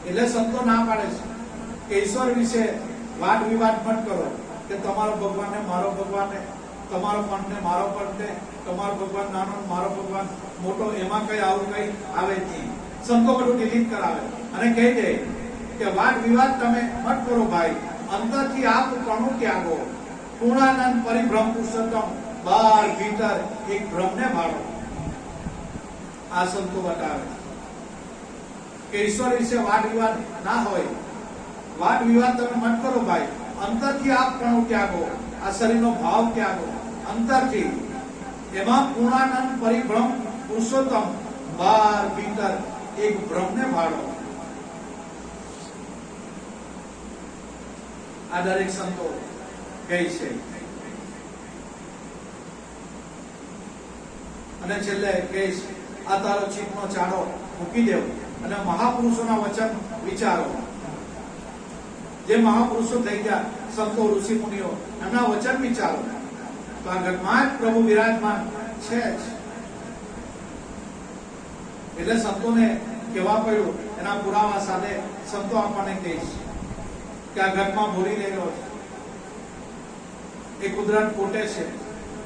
એટલે સંતો ના પાડે છે કે ઈશ્વર વિશે વાદ વિવાદ મત કરો. કે તમારો ભગવાન ને મારો ભગવાન ને, તમારો પંથ ને મારો પંથ ને, તમારો ભગવાન નાનો મારો ભગવાન મોટો, એમાં કઈ આવું કઈ આવે જ નહીં. સંતો બધું ડિલીટ કરાવે અને કહી દે કે વાદ વિવાદ તમે મત કરો ભાઈ. અંતરથી આપ કણું ત્યાગો. પૂર્ણાનંદ પરિભ્રમ પુરુષોત્તમ બહાર ભીતર એક ભ્રમને ભાળો. આ સંતો બતાવે કે ઈશ્વર વિશે વાદ વિવાદ ના હોય. વાદ વિવાદ તમે મત કરો ભાઈ. અંતરથી આપ કણું ત્યાગો. આ શરીરનો ભાવ ત્યાગો અંતરથી. એમાં પૂર્ણાનંદ પરિભ્રમ પુરુષોત્તમ બહાર ભીતર એક ભ્રમને ભાળો. આ દરેક સંતો કહે છે. અને છેલ્લે કહે છે આ તારો ચિત્તનો ચાડો મૂકી દેવો અને મહાપુરુષોના વચન વિચારો. જે મહાપુરુષો થઈ ગયા, સંતો ઋષિ મુનિઓ, એમના વચન વિચારો. તો આ ઘટમાં જ પ્રભુ વિરાજમાન છે જ. એટલે સંતોને કહેવા પડ્યું, એના પુરાવા સાથે સંતો આપણને કહે છે કે આ ઘટમાં ભૂલી રહેલો છે. એ કુદરત પોતે છે.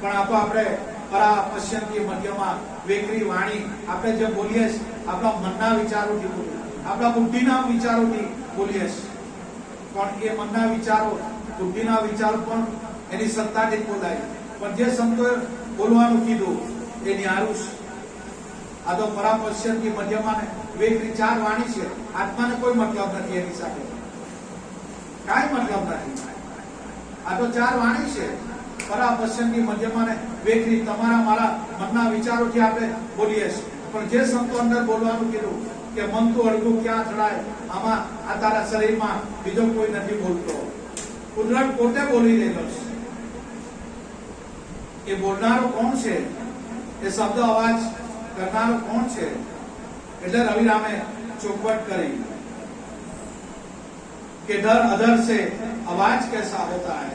પણ આ તો આપણે પરા પશ્ચિમથી મધ્યમાં વેકરી વાણી આપણે જે બોલીએ છીએ, આપણા મનના વિચારોથી બોલીએ, આપણા બુદ્ધિના વિચારોથી બોલીએ છીએ. પણ એ મનના વિચારો, બુદ્ધિના વિચારો પણ એની સત્તાથી જ બોલાય. પણ જે સંતોએ બોલવાનું કીધું એ ન્યારું છે. આ તો પરા પશ્ચિમથી મધ્યમાં વેકરી ચાર વાણી છે. આત્માને કોઈ મતલબ નથી એની સાથે, કાંઈ મતલબ નથી. આ તો ચાર વાણી છે. પરા પશ્ચિમથી મધ્યમાં વેકરી તમારા મારા મનના વિચારોથી આપણે બોલીએ છીએ. પણ જે સંતો અંદર બોલવાનું કીધું કે મન તો અડધું ક્યાં ચડાય, આમાં આ તારા શરીરમાં બીજો કોઈ નથી બોલતો. કુદરત પોતે બોલી રહેલો છે. એ બોલનારો કોણ છે? એ શબ્દ અવાજ કરનારો કોણ છે? એટલે રવિરામે ચોખવટ કરી કે धर अधर से आवाज कैसा होता है,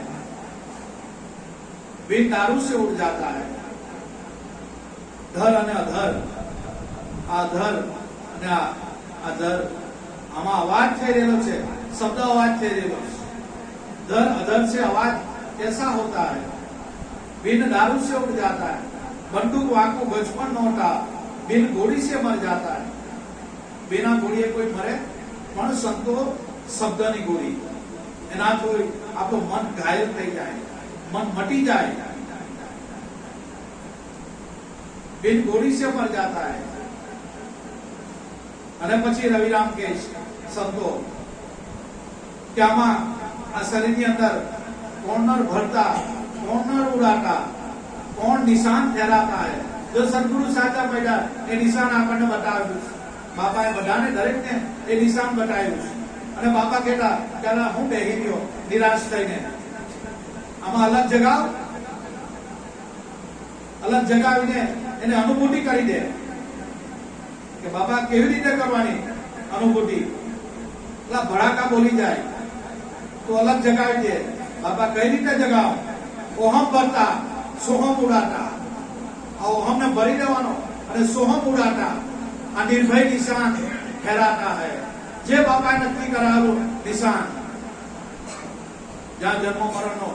बिन दारू से उड़ जाता है. धर અને અધર, આ ધર અને આ અધર, આમાં અવાજ થઈ રહેલો છે, શબ્દ અવાજ થઈ રહેલો છે. धर अधर से आवाज कैसा होता है, बिन दारू से उड़ जाता है. बंदूक वाकू बचपन नोटा, बिन गोड़ी से मर जाता है। बिना गोड़ीए कोई मरे पण संतो शब्दनी गोड़ी एनाथी आपणो मन घायल थई जाए, मन मटी जाए। बिन गोड़ी से मर जाता है। અને પછી રવિરામ કહે છે સંતો કે આમાં આ શરીરની અંદર કોણ નર ભરતા, કોણ નર ઉડાતા, કોણ નિશાન ફેરાતા है। जो सदगुरु साचा પડ્યા એ નિશાન આપણને બતાવ્યું છે। બાપાએ બધાને દરેકને એ નિશાન બતાવ્યું છે। અને બાપા કહેતા ત્યારે હું બેહી ગયો નિરાશ થઈને, આમાં અલગ જગાવીને એને અનુભૂતિ કરી દે કે બાપા કેવી રીતે કરવાની અનુભૂતિ। એટલે ભડાકા બોલી જાય તો અલગ જગાવી દે। બાપા કઈ રીતે જગાવ? ઓહમ ભરતા સોહમ ઉડાતા। આ ઓહમ ને ભરી દેવાનો અને સોહમ ઉડાતા। આ નિર્ભય નિશાન ફેરાતા है। જે બાપાએ નક્કી કરાવેલું નિશાન, જ્યાં જન્મ મરણનો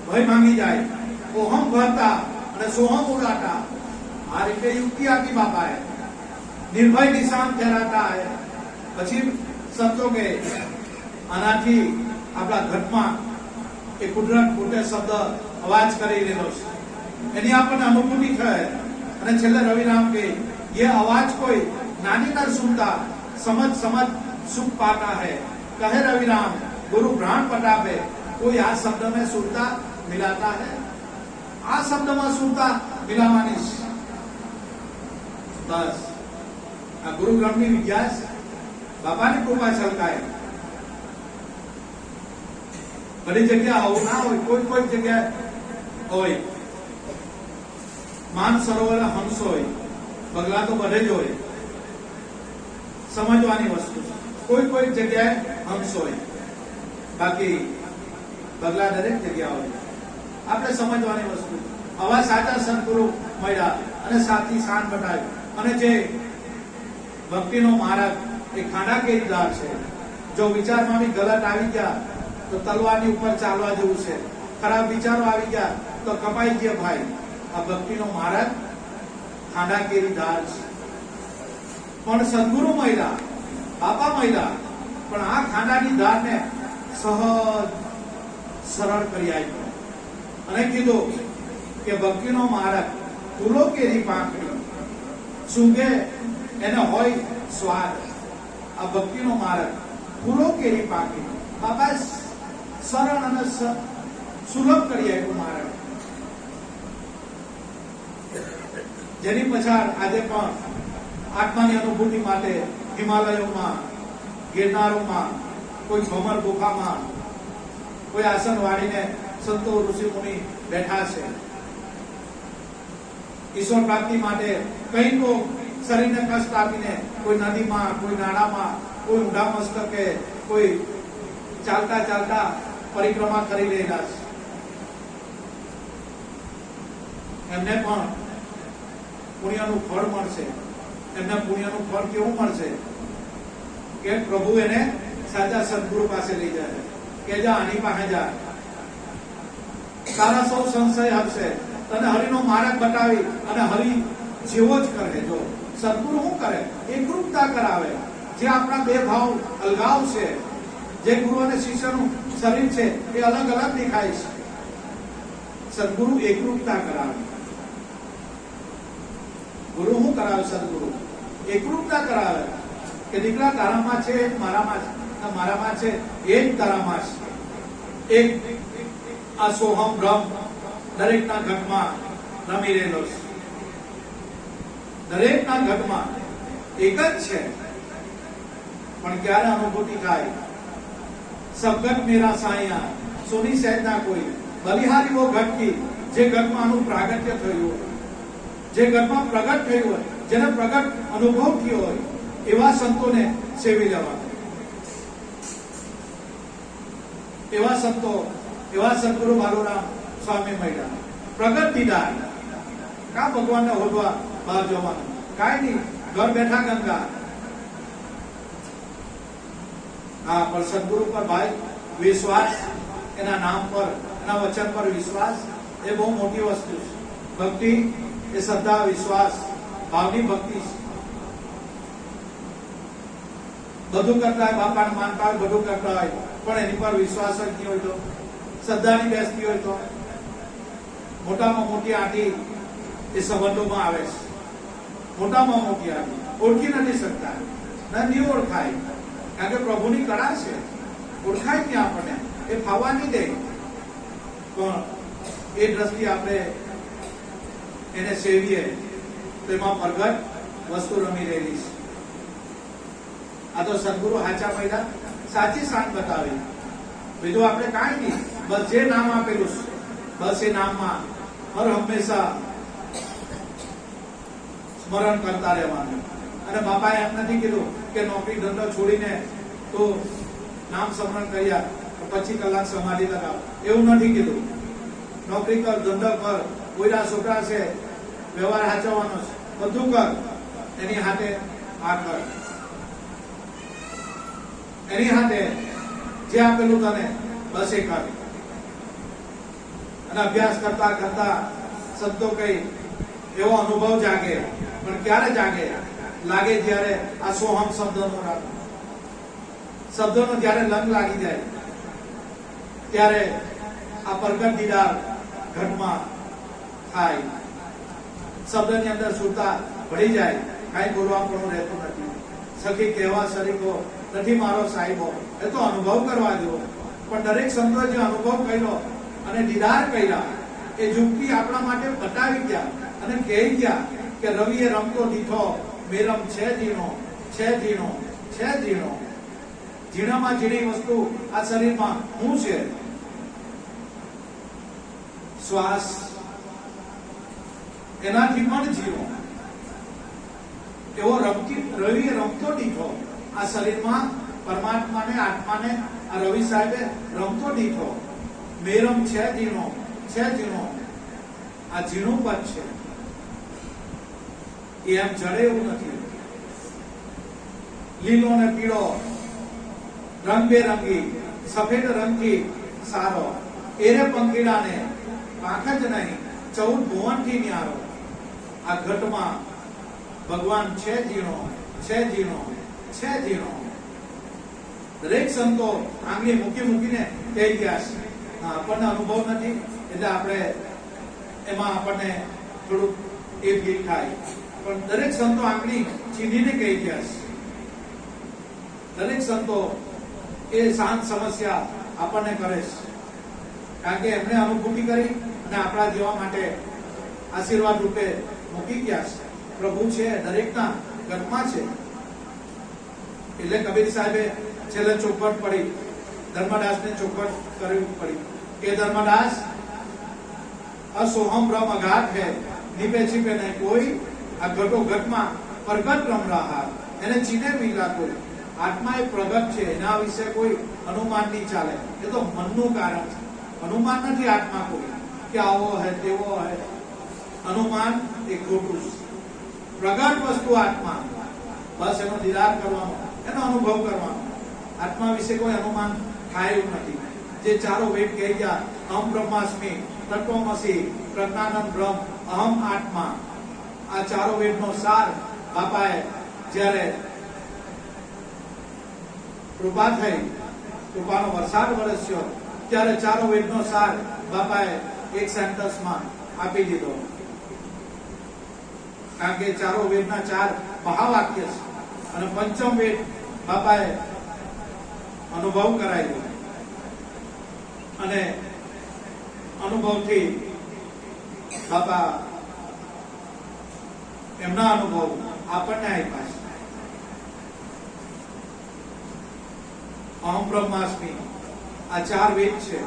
ભય ભાંગી જાય, ઓહમ ભરતા અને સોહમ ઉડાતા। આ રીતે યુક્તિ આપી બાપાએ, निर्भय निशान फहराता है। પછી સંતો કે આનાથી આપણા ઘટમાં એ કુદરત પોતે શબ્દ અવાજ કરી રહ્યો છે, એની આપણને અનુભૂતિ થાય। અને છેલ્લે રવિરામ કે ये आवाज कोई नानी कर सुनता, समझ सुख पाता है। कहे रविराम गुरु प्राण पटापे, कोई आ शब्द में सुरता मिलाता है। आ शब्द में सुरता मिलावानी बस आ गुरु ग्रंथनी विद्या बापानी कृपा छलकाय। बड़ी जगह हो ना हो, कोई जगह हो मान सरोवर हंस हो, बगला तो बढ़े जो है समझवानी वस्तु। कोई जगह हंस हो, बाकी बगला दरेक जगह हो आपने समझवानी वस्तु। आवा साचा सद्गुरु મળ્યા અને સાથી શાન બતાવ્યું। અને જે ભક્તિનો માર્ગ એ ખાડા કેરીદાર છે। જો વિચારમાં બી ગલત આવી ગયા તો તલવારની ઉપર ચાલવા જેવું છે। ખરાબ વિચારો આવી ગયા તો કપાઈ ગયા ભાઈ। આ ભક્તિનો માર્ગ ખાડા કેરીદાર છે। પણ સદગુરુ મહિલા, બાપા મહિલા પણ આ ખાડાની ધારને સહજ સરળ કરી આપ્યો અને કીધું કે ભક્તિનો માર્ગ ફૂલો કેરી પાંખડી સૂંઘે એને હોય સ્વાદ। આ ભક્તિનો માર્ગ ફૂલો કેરી પાંખડી બાપા સરળ અને સુલભ કરી આપ્યું માર્ગ, જેની પછાડ આજે પણ આત્માની અનુભૂતિ માટે હિમાલયોમાં, ગિરનારોમાં, કોઈ ભમર ગુફામાં, કોઈ આસન વાળીને સંતો ઋષિ મુનિ બેઠા છે। ઈશ્વર પ્રાપ્તિ માટે કઈ તો શરીરને કષ્ટ આપીને કોઈ નદીમાં, કોઈ નાળામાં, કોઈ ઊંડા મસ્તકે, કોઈ ચાલતા ચાલતા પરિક્રમા કરી રહેલા છે। એમને પણ પુણ્યનું ફળ મળશે। એમને પુણ્યનું ફળ કેવું મળશે કે પ્રભુ એને સાચા સદગુરુ પાસે લઈ જાય કે જા આની પાસે જા, તારા સૌ સંશય હશે, તને હરિનો માર્ગ બતાવી અને હરિ જેવો જ કરે। જો સદગુરુ શું કરે? એકરૂપતા કરાવે। જે આપણા બે ભાવ અલગાવ છે, જે ગુરુ અને શિષ્યનું શરીર છે એ અલગ અલગ દેખાય છે, સદગુરુ એકરૂપતા કરાવે। ગુરુ શું કરાવે? સદગુરુ એકરૂપતા કરાવે કે દીકરા તારામાં છે એક મારામાં છે, મારામાં છે એક તારામાં છે। એક આ સોહમ બ્રહ્મ દરેકના ઘટમાં રમી રહેલો છે। દરેકના ઘટમાં એક જ છે, પણ ક્યારે અનુભૂતિ થાય? સબગત મેરા સાયા સોની સહેજના કોઈ, બલિહારી वो घट की જે ઘટમાં આનું પ્રાગટ્ય થયું હોય, જે ઘટમાં પ્રગટ થયું હોય, જેને પ્રગટ અનુભવ થયો હોય એવા સંતોને સેવી લેવા। એવા સંતો, એવા સદગુરુ બાલુરામ સ્વામી મળ્યા। પ્રગટ દીદાર કા ભગવાનને હોદવા બહાર જવાનું કાંઈ નહીં, ઘર બેઠા ગંગા। हाँ, पर सदगुरु पर भाई विश्वास, एना नाम पर, एना वचन पर विश्वास ये बहुत मोटी वस्तु है। भक्ति ये श्रद्धा, विश्वास, भावनी भक्ति। બધું કરતા હોય, બાપાને માનતા હોય, બધું કરતા હોય, પણ એની પર વિશ્વાસ જ નહીં હોય તો, શ્રદ્ધા નહીં બેસતી હોય તો, મોટામાં મોટી આંટી એ સંબંધોમાં આવે છે. મોટામાં મોટી આંટી ઓળખી નથી શકતા, નહીં ઓળખાય, કારણ કે પ્રભુની કળા છે. ઓળખાય ત્યાં આપણને, એ ફાવવા નહીં દે, પણ એ દ્રષ્ટિ આપણે એને સેવીએ તો એમાં પ્રગટ વસ્તુ રમી રહેલી છે. આ તો સદગુરુ હાચા મહિલા સાચી શાન બતાવી. બીજું આપણે કાંઈ નહીં, બસ જે નામ આપેલું છે બસ એ નામમાં હર હંમેશા સ્મરણ કરતા રહેવાનું. અને બાપાએ એમ નથી કીધું કે નોકરી ધંધો છોડીને તો નામ સ્મરણ કર્યા 25 કલાક સમાધિ લગાવ, એવું નથી કીધું. નોકરી કર, ધંધો કર, કોઈના છોકરા છે, વ્યવહાર સાચવવાનો છે, બધું કર, એની હાથે આ કર, એની હાથે જે આપેલું તને બસ એ કર. અને અભ્યાસ કરતા કરતા શબ્દો કઈ એવો અનુભવ જાગે, પણ ક્યારે જાગે? લાગે જ્યારે આ સોહમ શબ્દોનો જ્યારે લંગ લાગી જાય, ત્યારે આ પ્રગટ દીદાર ઘટમાં થાય. શબ્દની અંદર સુરતા ભળી જાય, કાંઈ બોલવાનું રહેતું નથી. સખી કહેવા શરીકો નથી મારો સાહેબો, એ તો અનુભવ કરવા જેવો. પણ દરેક સંતો જે અનુભવ કર્યો અને દીદાર કર્યા, એ યુક્તિ આપણા માટે બતાવી ગયા અને કહી ગયા કે રવિએ રમતો દીઠો, મેરમ છે ઝીણો, છે ઝીણો, છે ઝીણો. ઝીણામાં ઝીણી વસ્તુ આ શરીરમાં શું છે? શ્વાસ, એનાથી પણ ઝીણો. એવો રવિએ રમતો દીઠો આ શરીરમાં પરમાત્માને, આત્માને આ રવિ સાહેબે રમતો દીઠો. મેરમ છે ઝીણો, છે ઝીણો. આ ઝીણું પદ છે, એમ જડે એવું નથી. લીલો ને પીળો, રંગબેરંગી, સફેદ રંગથી સારો, એરે પંખીડાને પાંખ જ નહીં, 14 ભુવનથી ન્યારો. આ ઘટમાં ભગવાન છે ઝીણો, છે ઝીણો, છે ઝીણો. દરેક સંતો આંગળી મૂકીને કહી ગયા છે. આપણને અનુભવ નથી એટલે આપણે એમાં આપણને થોડુંક એ ફીલ થાય, પણ દરેક સંતો આંગળી ચીંધીને કહી ગયા છે. દરેક સંતો એ શાંત સમસ્યા આપણને કરે છે, કારણ કે એમણે અનુભૂતિ કરી અને આપણા જેવા માટે આશીર્વાદ રૂપે મૂકી ગયા છે. પ્રભુ છે દરેકના ઘરમાં છે. એટલે કબીર સાહેબે છેલ્લે ચોખવટ પડી, ધર્મદાસને ચોખવટ કરવી પડી કે ધર્મદાસ, असोहम ब्रह्म अघात है, निपे छिपे नहीं कोई, आ घटो घटમાં પ્રગટ રમ રહા, એને ચીને મિલા કોઈ. આત્મા એ પ્રગટ છે, એના વિશે કોઈ અનુમાન નહીં ચાલે. એ તો મનનું કારણ છે, અનુમાન નથી આત્મા કોઈ કે આવો હે તેવો હે. અનુમાન એ ખોટું છે. પ્રગટ વસ્તુ આત્મા, બસ એનો દીદાર કરવાનો, એનો અનુભવ કરવાનો. આત્મા વિશે કોઈ અનુમાન થાય એવું નથી. જે ચારો વેદ કહી ગયા, અહમ બ્રહ્માસ્મિ, તત્વમસી, પ્રજ્ઞાનંદ બ્રહ્મ, અહમ આત્મા. આ ચારો વેદનો સાર બાપાએ જ્યારે કૃપા થઈ, કૃપાનો વરસાદ વરસ્યો, ત્યારે ચારો વેદનો સાર બાપાએ એક સેન્ટેન્સમાં આપી દીધો. કારણ કે ચારો વેદના 4 મહાવાક્ય છે અને પંચમ વેદ બાપાએ અનુભવ કરાવ્યો અને અનુભવથી બાપા એમના અનુભવ આપણને આપ્યા છે. અહમ બ્રહ્માસ્મિ, આ 4 વેદ છે.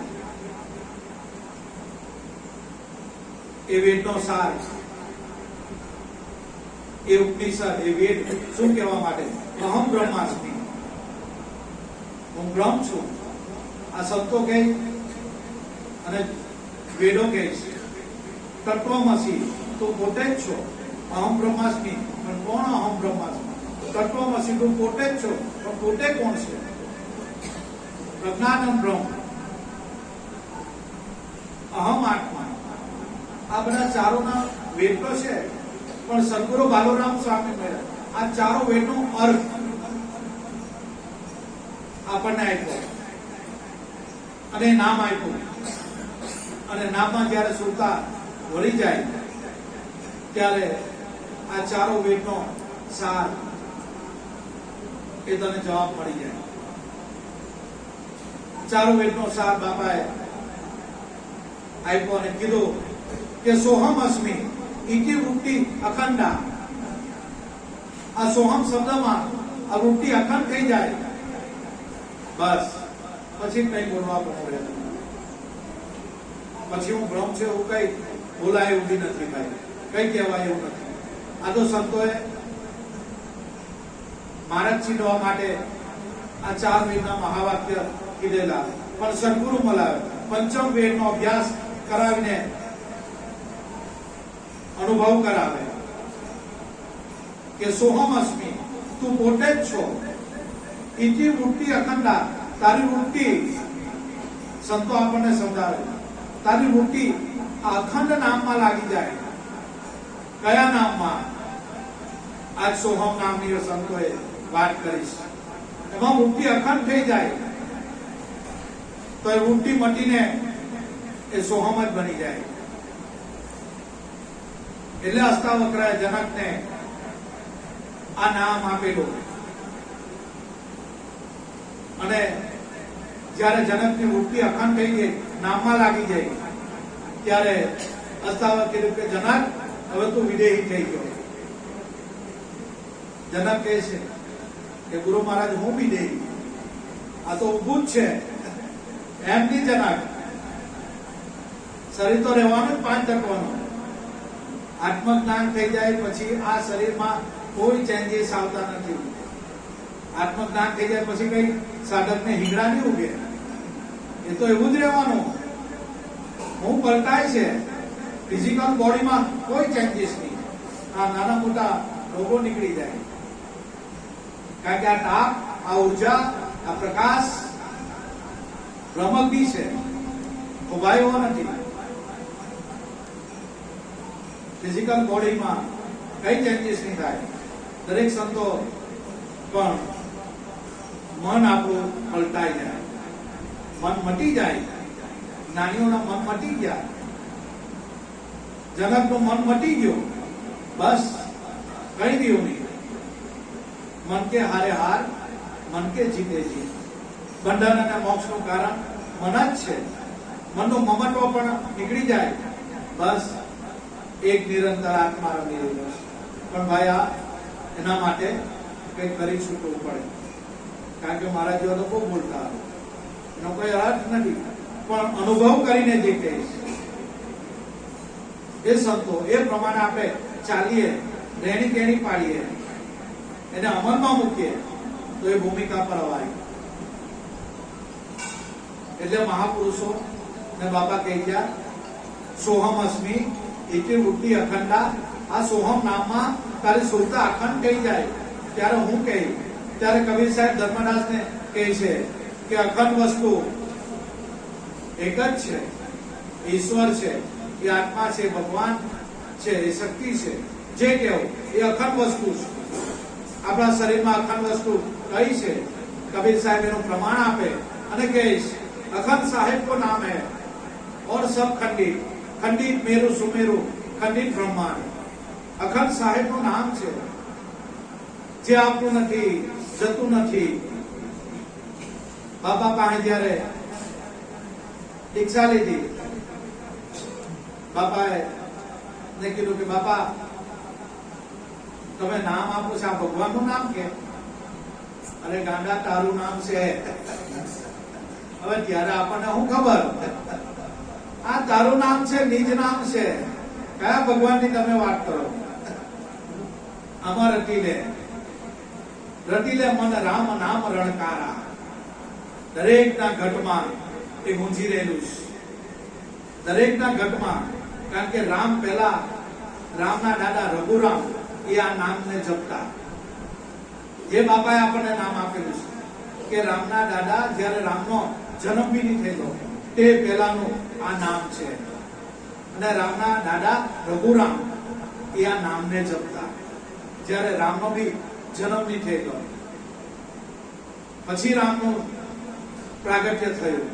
એ વેદનો સાર, એ ઉપનિષદ, એ વેદ શું કહેવા માટે? અહમ બ્રહ્માસ્મિ, હું બ્રહ્મ છું. આ સંતો કહે અને વેદો કહે છે. તત્વમસી, તો પોતે જ છો. અહમ બ્રહ્માસ્મિ, પણ કોણ અહમ બ્રહ્માસ્મિ? તત્વમસી, તું પોતે જ છો, પણ પોતે કોણ છે? પ્રજ્ઞાનંદ બ્રહ્મ, અહમ આત્મા. આ બધા ચારોના વેદ તો છે, પણ સદગુરુ બાલુરામ સ્વામી મળ્યા આ ચારો વેદનો અર્થ આપણને આપ્યો અને નામ આપ્યું, અને નામમાં જ્યારે સુરતા વળી જાય ત્યારે આ ચારો વેદનો સાર એ તને જવાબ મળી જાય. ચારો વેદનો સાર બાપાએ આપ્યો અને કીધું કે સોહમ અસ્મિ ઇતિ વૃત્તિ અખંડા. આ સોહમ શબ્દમાં આ વૃત્તિ અખંડ થઈ જાય બસ પછી કઈ બોલવા પડે. પછી હું બ્રહ્મ છે એવું કઈ બોલાય એવું બી નથી ભાઈ, કઈ કહેવાય એવું નથી. આ તો સંતોએ માર્ગ છીનવા માટે આ ચાર વેદના મહાવાક્ય કીધેલા, પણ સદગુરુ મલાવે પંચમ વેદનો અભ્યાસ કરાવીને અનુભવ કરાવે કે સોહમ અસ્મિ, તું પોતે જ છો. ઇતિ વૃત્તિ અખંડા, તારી વૃત્તિ, સંતો આપણને સમજાવે, તારી વૃત્તિ આ અખંડ નામમાં લાગી જાય. કયા નામમાં? આજ સોહમ નામની સંતોએ વાત કરીશ. એમાં વૃત્તિ અખંડ થઈ જાય તો એ વૃત્તિ મટીને એ સોહમ જ બની જાય. એટલે અષ્ટાવક્રએ જનકને આ નામ આપેલું. અને જ્યારે જનકની વૃત્તિ અખંડ થઈ ગઈ, નામમાં લાગી જાય, ત્યારે અષ્ટાવક્ર કીધું કે જનક હવે તું વિદેહી થઈ ગયો. જનક કહે છે કે ગુરુ મહારાજ હું વિદેહી? આ તો ઊભું જ છે. એમ નહીં જનક, શરીર તો રહેવાનું જ 5 તત્વનું. આત્મજ્ઞાન થઈ જાય પછી આ શરીરમાં કોઈ ચેન્જીસ આવતા નથી. આત્મજ્ઞાન થઈ જાય પછી કઈ સાધકને હિંગડા નહીં ઉગે. એ તો એવું જ રહેવાનું. હું પલટાય છે, ફિઝિકલ બોડીમાં કોઈ ચેન્જીસ નહીં. આ નાના મોટા રોગો નીકળી જાય, કારણ કે આ તાપ, આ ઉર્જા, આ પ્રકાશ ભ્રમક છે, ઉભાયો નથી. ફિઝિકલ બોડીમાં કઈ ચેન્જીસ નહીં થાય. દરેક સંતો પણ મન આપણું પલટાઈ જાય, મન મટી જાય. જ્ઞાનીઓના મન મટી ગયા, જનકનું મન મટી ગયું, બસ કઈ ગયું નહીં. મન કે હારે હાર, મન કે જીતે જીત. બંધન અને મોક્ષનું કારણ મન જ છે. મનનું મમત્વ પણ નીકળી જાય, બસ એક નિરંતર આત્મા રમી રહ્યો છે. પણ ભાઈ આ એના માટે કંઈક કરી છૂટવું પડે, કારણ કે મારા જેવા તો બહુ બોલતા આવે, એનો કોઈ અર્થ નથી. પણ અનુભવ કરીને જે કહીશ એ સંતો એ પ્રમાણે આપણે ચાલીએ, રહેણી કેણી પાડીએ, એને અમલમાં મૂકીએ તો એ ભૂમિકા પર અવાય. એટલે મહાપુરુષો ને બાપા કહી ગયા સોહમ અસ્મિ ઇતિ વૃત્તિ અખંડા. આ સોહમ નામમાં તારી સુરતા અખંડ થઈ જાય ત્યારે હું કહી, ત્યારે કબીર સાહેબ ધર્મદાસને કહે છે કે અખંડ વસ્તુ એક જ છે, ઈશ્વર છે, એ આત્મા છે, ભગવાન છે, એ શક્તિ છે. જે કહેવું એ અખંડ વસ્તુ છે. આપણા શરીરમાં અખંડ વસ્તુ કઈ છે? કબીર સાહેબ એનું પ્રમાણ આપે અને કહીશ अखंड साहिब को नाम है और सब खंडित, खंडित मेरु सुमेरु, खंडित ब्रह्मांड. अखंड साहिब નું નામ છે, જે આપનું નથી, જતું નથી. બાપા પાસે જયારે દીક્ષા લીધી, બાપાએ ને કીધું કે બાપા તમે નામ આપો છો, આ ભગવાનનું નામ કે? અરે ગાંડા તારું નામ છે. હવે ત્યારે આપણને શું ખબર, આ તારું નામ છે, નિજ નામ છે, કયા ભગવાનની તમે વાત કરો? આમાં રટી લે મન રામ નામ રણકારા. દરેકના ઘટમાં એ ગુંજી રહેલું છે, દરેકના ઘટમાં. કારણ કે રામ પહેલા, રામના દાદા રઘુરામ એ આ નામને જપતા. જે બાપાએ આપણને નામ આપેલું છે કે રામના દાદા જ્યારે રામનો જન્મ બી નહીં થયેલો તે પહેલાનું આ નામ છે. અને રામના દાદા રઘુરામ એ આ નામને જપતા, જ્યારે રામનો બી જન્મ નહીં થયેલો. પછી રામનું પ્રાગટ્ય થયું.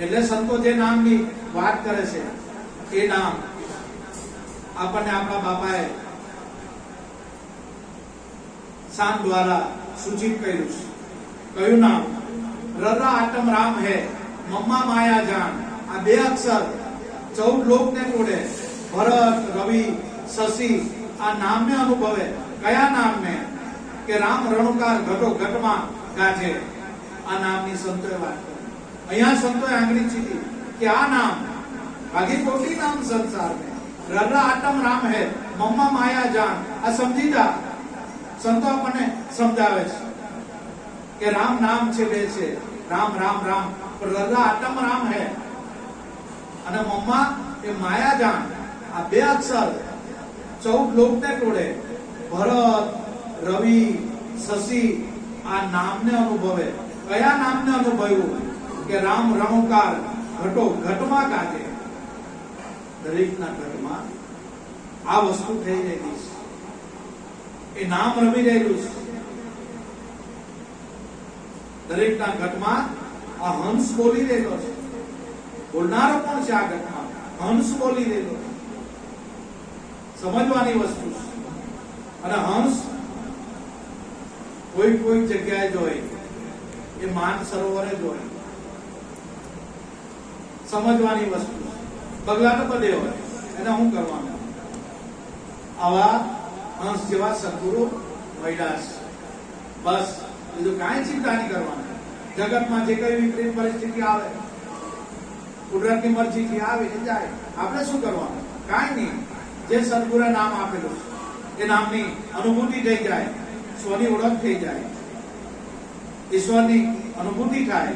એટલે સંતો જે નામની વાત કરે છે એ નામ આપણને આપણા બાપાએ શાન દ્વારા સૂચિત કર્યું છે. કયું નામ? રરા આટમ રામ હે મમ્મા માયા જાન. આ બે અક્ષર 14 લોકને તોડે. ભરત, રવિ, શશી આ નામને અનુભવે. કયા નામને? કે રામ રણુકાર ઘટો ઘટમાં ગાજે. આ નામની સંતોએ વાત કરી. અહીંયા સંતોએ આંગળી ચીધી કે આ નામ બાકી કોટી નામ સંસાર में ररा आटम राम है मम्मा माया जान. આ સમજી જા. સંતો આપણને સમજાવે છે કે રામ નામ છે બે છે. રામ રામ રામ પણ રરા આટમ રામ હે અને મમ્મા એ માયા જાન. આ બે અક્ષર 14 લોકને તોડે. ભરત, રવિ, શશી આ નામને અનુભવે. કયા નામને અનુભવ્યું? કે રામ રણુકાર ઘટો ઘટમાં ગાજે. દરેકના ઘટમાં આ વસ્તુ થઈ રહેલી છે. એ નામ રમી રહેલું છે. દરેકના ઘટમાં આ હંસ બોલી રહેલો છે. બોલનારો કોણ છે? આ ઘટમાં હંસ બોલી રહેલો છે. સમજવાની વસ્તુ છે. અને હંસ કોઈ જગ્યાએ જોઈ એ માન સરોવરે જોઈ. સમજવાની વસ્તુ છે. બગલા તો બધે હોય એને શું કરવાનું? આવા હંસ જેવા સદગુરુ મળ્યા છે. બસ બીજું કાંઈ ચિંતા નહીં કરવાની. જગતમાં જે કઈ વિપરીત પરિસ્થિતિ આવે, કુદરતની મરજીથી આવે એ જાય. આપણે શું કરવાનું? કાંઈ નહીં. જે સદગુરુએ નામ આપેલું છે એ નામની અનુભૂતિ થઈ જાય. સ્વની ઓળખ થઈ જાય. ઈશ્વરની અનુભૂતિ થાય.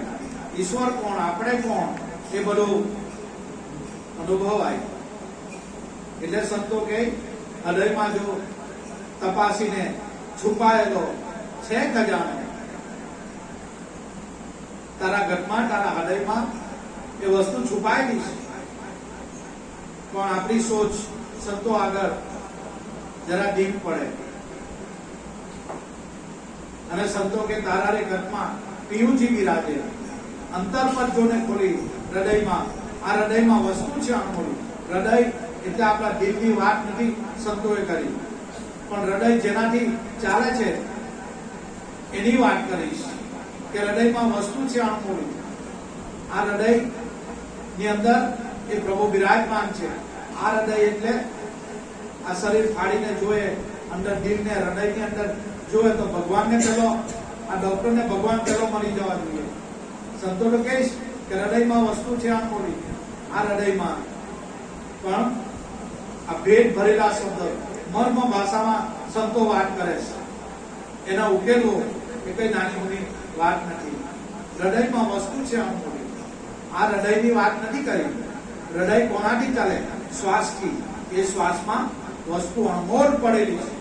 ઈશ્વર કોણ, આપણે કોણ એ બધું અનુભવાય. એટલે સંતો કે હૃદયમાં જો તપાસીને છુપાયેલો છે ખજાનો, તારા ઘટમાં તારા હૃદયમાં એ વસ્તુ છુપાયેલી છે. પણ આપણી સોચ સંતો આગળ જરા ડીમ પડે. અને સંતો કે તારા રે ઘટમાં પિયુજી બિરાજે. અંતર પર જોને ખોલી હૃદયમાં. આ હૃદયમાં વસ્તુ છે અણમોલી. હૃદય એટલે આપણા દિલની વાત નથી સંતોએ કરી, પણ હૃદય જેનાથી ચાલે છે એની વાત કરીશ. કે હૃદયમાં વસ્તુ છે અણમોલી. આ હૃદય ની અંદર એ પ્રભુ બિરાજમાન છે. આ હૃદય એટલે આ શરીર ફાડીને જોઈએ, અંદર દિલને હૃદયની અંદર જોઈએ તો ભગવાનને પેલો, આ ડોક્ટરને ભગવાન પેલો મળી જવા જોઈએ. સંતો તો કહીશ કે હૃદયમાં વસ્તુ છે અણમોલી. આ હૃદયમાં પણ આ ભેદ ભરેલા શબ્દ મર્મ ભાષામાં સંતો વાત કરે છે. એના ઉકેલો એ કઈ નાની મોટી વાત નથી. હૃદયમાં વસ્તુ છે અણમોલી. આ હૃદયની વાત નથી કરી. હૃદય કોનાથી ચાલે? શ્વાસથી. એ શ્વાસમાં વસ્તુ અણમોલ પડેલી છે,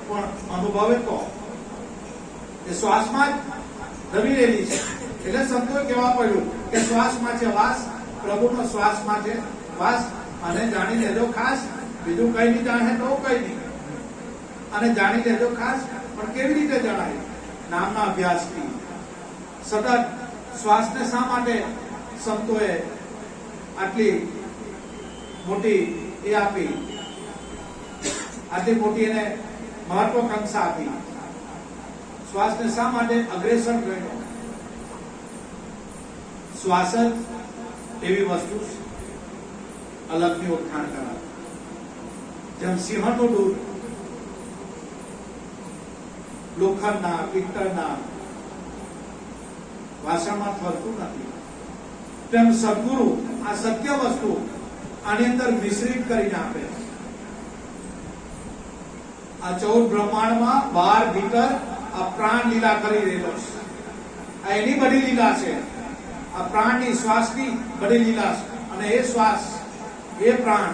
પણ અનુભવે તો એ શ્વાસમાં જ રમી રહેલી છે. એટલે સંતોએ કહેવા પડ્યું કે શ્વાસમાં છે વાસ, પ્રભુનો શ્વાસમાં છે વાસ. અને જાણી લેજો ખાસ. બીજું કઈ નહીં જાણે તો કઈ નહીં. અને જાણી લેજો ખાસ. પણ કેવી રીતે જણાય? નામના અભ્યાસથી. સતત શ્વાસને શા માટે સંતોએ આટલી મોટી એ આપી, આટલી મોટી એને મહત્વકાંક્ષા આપી? શ્વાસને શા માટે અગ્રેસર ગણ્યો? શ્વાસ જ એવી વસ્તુ અલગની ઓળખાણ કરાવે. જેમ સિંહણનું દૂધ લોખંડના પિત્તળના વાસણમાં ફરતું નથી, તેમ સદગુરુ આ સત્ય વસ્તુ આની અંદર મિશ્રિત કરીને આપે. આ 14 બ્રહ્માંડમાં બહાર ભીતર આ પ્રાણ લીલા કરી રહેલો છે. આ એની બધી લીલા છે. આ પ્રાણની શ્વાસની બધી લીલા છે. અને એ શ્વાસ, એ પ્રાણ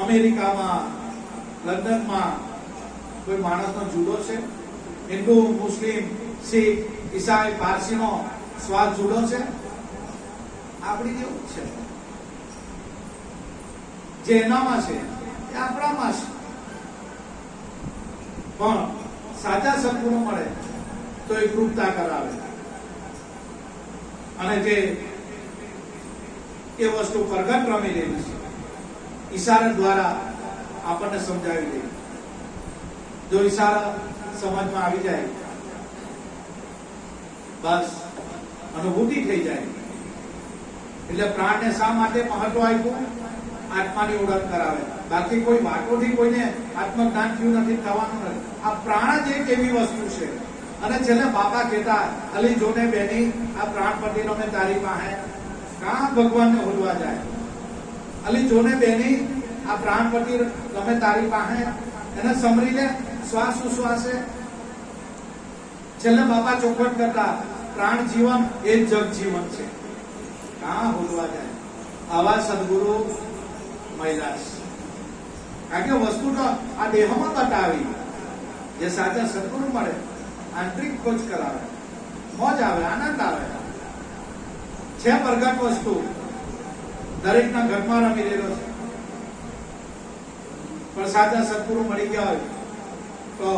અમેરિકામાં, લંડનમાં કોઈ માણસનો જુદો છે? હિન્દુ, મુસ્લિમ, શીખ, ઈસાઈ, પારસીનો શ્વાસ જુદો છે? આપણી જેવું છે. જે એનામાં છે એ આપણામાં છે. પણ સાચા સદગુણો મળે તો એકરૂપતા કરાવે અને જે એ વસ્તુ પ્રગટ રમી લેવી છે ઈશારા દ્વારા આપણને સમજાવી દે. જો ઈશારા સમજમાં આવી જાય બસ અનુભૂતિ થઈ જાય. એટલે પ્રાણને શા માટે મહત્વ આપ્યું? આત્માની ઓળખ કરાવે. બાકી કોઈ વાતોથી કોઈને આત્મજ્ઞાન થયું નથી, થવાનું નથી. આ પ્રાણ જ એક એવી વસ્તુ છે. અને છેલ્લે બાપા કહેતા અલી જોને બેની આ પ્રાણપતિનો મેં તારી પાસે કાં ભગવાનને હોલવા જાય. અલી જોને બેની આ પ્રાણપતિ તમે તારી પાસે એને સમરી લે શ્વાસ ઉશ્વાસે. છેલ્લે બાપા ચોખવટ કરતા પ્રાણ જીવન એ જ જગ જીવન છે, કાં હોલવા જાય. આવા સદગુરુ મહિલા કારણ કે વસ્તુ તો આ દેહમાં બતાવી. જે સાચા સદગુરુ મળે આંતરિક ખોજ કરાવે, મોજ આવે, આનંદ આવે. છે પ્રગટ વસ્તુ દરેકના ઘરમાં રમી રહેલો છે. પણ સાચા સદગુરુ મળી ગયા હોય તો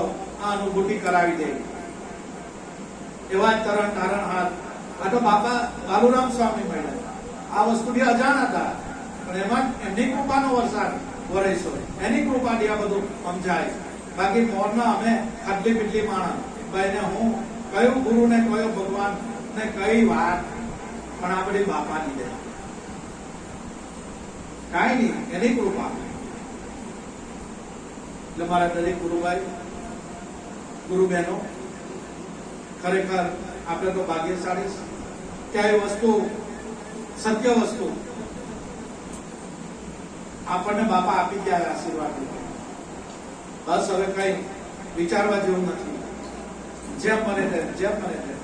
આ અનુભૂતિ કરાવી દે. એવા તરણ તારણ હાથ. આ તો બાપા બાલુરામ સ્વામી મળ્યા. આ વસ્તુથી અજાણ હતા પણ એમાં એમની કૃપાનો વરસાદ વરસ્યો. એની કૃપાથી આ બધું સમજાય. બાકી મોરના અમે આટલી પીટલી માણસ ભાઈને હું કયું ગુરુ ને કયો ભગવાન ને કઈ વાત પણ આપણી બાપાની દે કાંઈ નહીં, એની કૃપા. એટલે મારા દરેક ગુરુભાઈ ગુરુ બહેનો ખરેખર આપણે તો ભાગ્યશાળી છે કે એ વસ્તુ સત્ય વસ્તુ આપણને બાપા આપી ગયા આશીર્વાદ. બસ હવે કઈ વિચારવા જેવું નથી. જેમ બને તેમ, જેમ બને તેમ.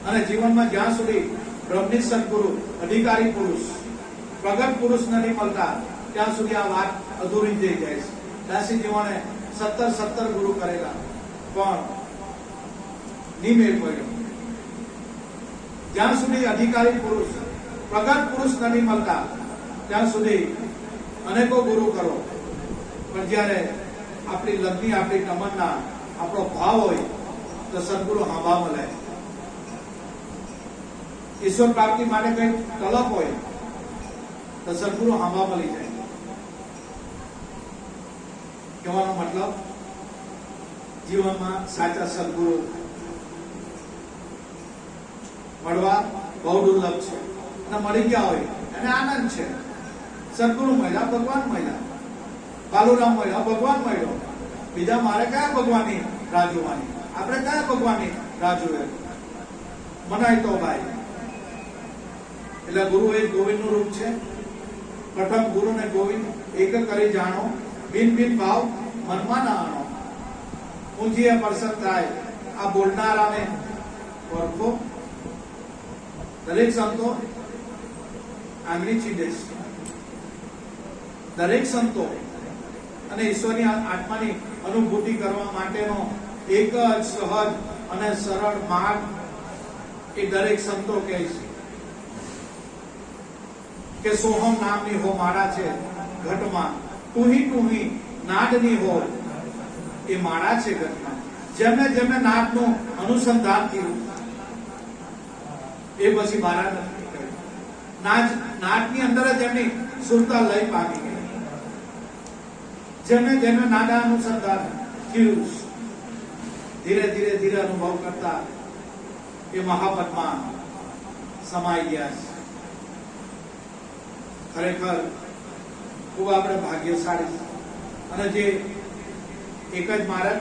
અને જીવનમાં જ્યાં સુધી બ્રહ્મનિષ્ઠ સદગુરુ અધિકારી પુરુષ પ્રગટ પુરુષ નથી મળતા ત્યાં સુધી આ વાત અધૂરી થઈ જાય છે. દાસી જીવને 17 ગુરુ કરેલા પણ નિમેળ પડ્યો. જ્યાં સુધી અધિકારી પુરુષ પ્રગટ પુરુષ નથી મળતા ત્યાં સુધી અનેકો ગુરુ કરો પણ જ્યારે આપણી લગ્ની, આપણી તમન્ના, આપણો ભાવ હોય તો સદગુરુ હાંભા મળે. ઈશ્વર પ્રાપ્તિ માટે કઈ તલબ હોય તો સદગુરુ હાંભા મળી જાય. કહેવાનો મતલબ જીવનમાં સાચા સદગુરુ મળવા બહુ દુર્લભ છે. અને મળી ગયા હોય એને આનંદ છે. સદગુરુ મળ્યા, ભગવાન મળ્યા, બાલુરામ મળ્યા, ભગવાન મળ્યો. બીજા મારે કયા ભગવાનની રાહ જોવાની? આપણે કયા ભગવાનની રાહ જોઈએ? મનાય તો ભાઈ. એટલે ગુરુ એ ગોવિંદનું રૂપ છે. પ્રથમ ગુરુ ને ગોવિંદ એક કરી જાણો, બિન બિન ભાવ મનમાં ના આણો. ઊંચી પ્રસન્ન થાય આ બોલનારાને ઓળખો. દરેક સંતો આંગળી ચીંધે છે. દરેક સંતો અને ઈશ્વરની આત્માની અનુભૂતિ કરવા માટેનો એક જ સહજ અને સરળ માર્ગ એ દરેક સંતો કહે છે કે સોહમ નામની હો માળા છે ઘટમાં, ટુહી નાદની હો એ માળા છે ઘટમાં. જેમને નાદનું અનુસંધાન થયું એ પછી મારા નથી કહ્યું. નાદની અંદર જ એમની સુરતા લઈ પામી ગઈ. જેમને નાદા અનુસંધાન થયું ધીરે ધીરે અનુભવ કરતા એ મહાપદમાં સમાઈ ગયા છે. ખરેખર ખૂબ આપણે ભાગ્યશાળી. અને જે એક જ માર્ગ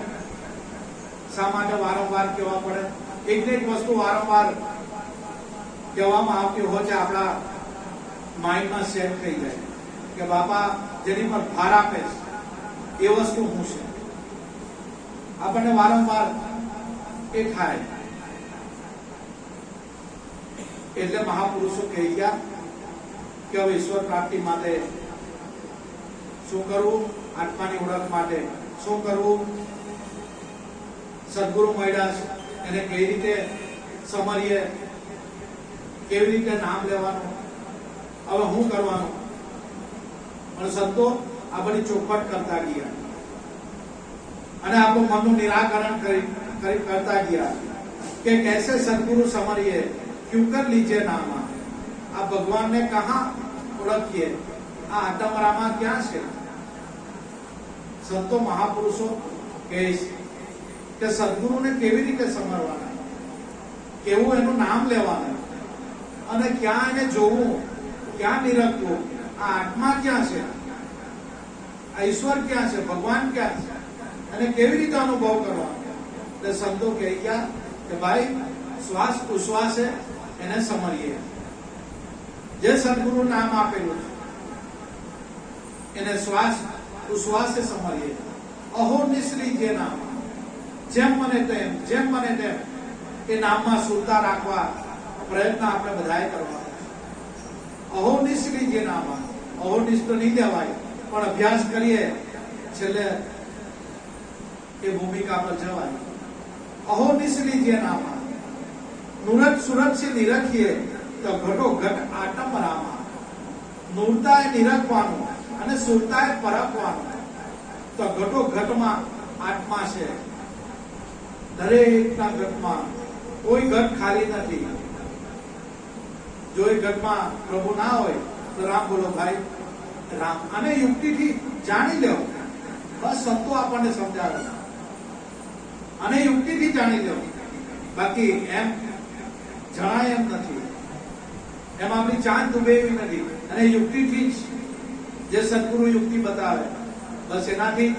શા માટે વારંવાર કહેવા પડે? એક ને એક વસ્તુ વારંવાર કહેવામાં આવતી હોય છે આપણા માઇન્ડમાં સેટ થઈ જાય કે બાપા જેની પર ભાર આપે છે એ વસ્તુ શું છે. આપણને વારંવાર એ થાય. એટલે મહાપુરુષો કહી ગયા કે હવે ઈશ્વર પ્રાપ્તિ માટે શું કરવું? આત્માની ઓળખ માટે શું કરવું? સદગુરુ મળ્યા એને કઈ રીતે સમરીએ, કેવી રીતે નામ લેવાનું, હવે શું કરવાનું? પણ સંતો આ બધી ચોખવટ કરતા ગયા અને આપણું મનનું નિરાકરણ કરતા ગયા कि कैसे सदगुरु समरिए क्यों कर लीजिए नामा। आप भगवान ने कहा ओळखिए आ आत्मरामा क्या है। संतो महापुरुषो के सदगुरु ने केवी रीते समरवाना, केवुं एनुं नाम लेवानुं अने क्या एने जोवुं, क्या निरखवुं, आ आत्मा क्या है, ईश्वर क्या है, भगवान क्या है अने केवी रीते अनुभव करवानो। એટલે સંતો કહે કે ભાઈ શ્વાસ ઉશ્વાસ છે એને સમરીએ। જે સદગુરુ નામ આપેલું છે એને શ્વાસ ઉશ્વાસ સમરીએ। અહો નિશ્રી જે નામ જેમ મને તેમ એ નામમાં સુરતા રાખવા પ્રયત્ન આપણે બધાએ કરવા। અહો નિશ્રી જે નામ અહો નિષ્ઠ નહીં દેવાય પણ અભ્યાસ કરીએ છેલ્લે એ ભૂમિકા પર જવાય। અહો નિશ્રી જે નામ નુરત સુરત से નિરખીએ તો ઘટો ઘટ આટમ રામા। નૂરતાએ નિરખવાનું અને સુરતાએ પરખવાનું તો ઘટો ઘટમાં આત્મા છે। દરેકના ઘટમાં કોઈ ઘટ ખાલી નથી। જો એ ઘટમાં પ્રભુ ના હોય તો રામ બોલો ભાઈ રામ અને યુક્તિથી જાણી લેવું। બસ સંતો આપણને સમજાવે અને યુક્તિથી જાણી લેવું। બાકી એમ જણાય એમ નથી, એમ આપણી ચાંદ ડૂબે એવી નથી। અને યુક્તિથી જ જે સદગુરુ યુક્તિ બતાવે બસ એનાથી,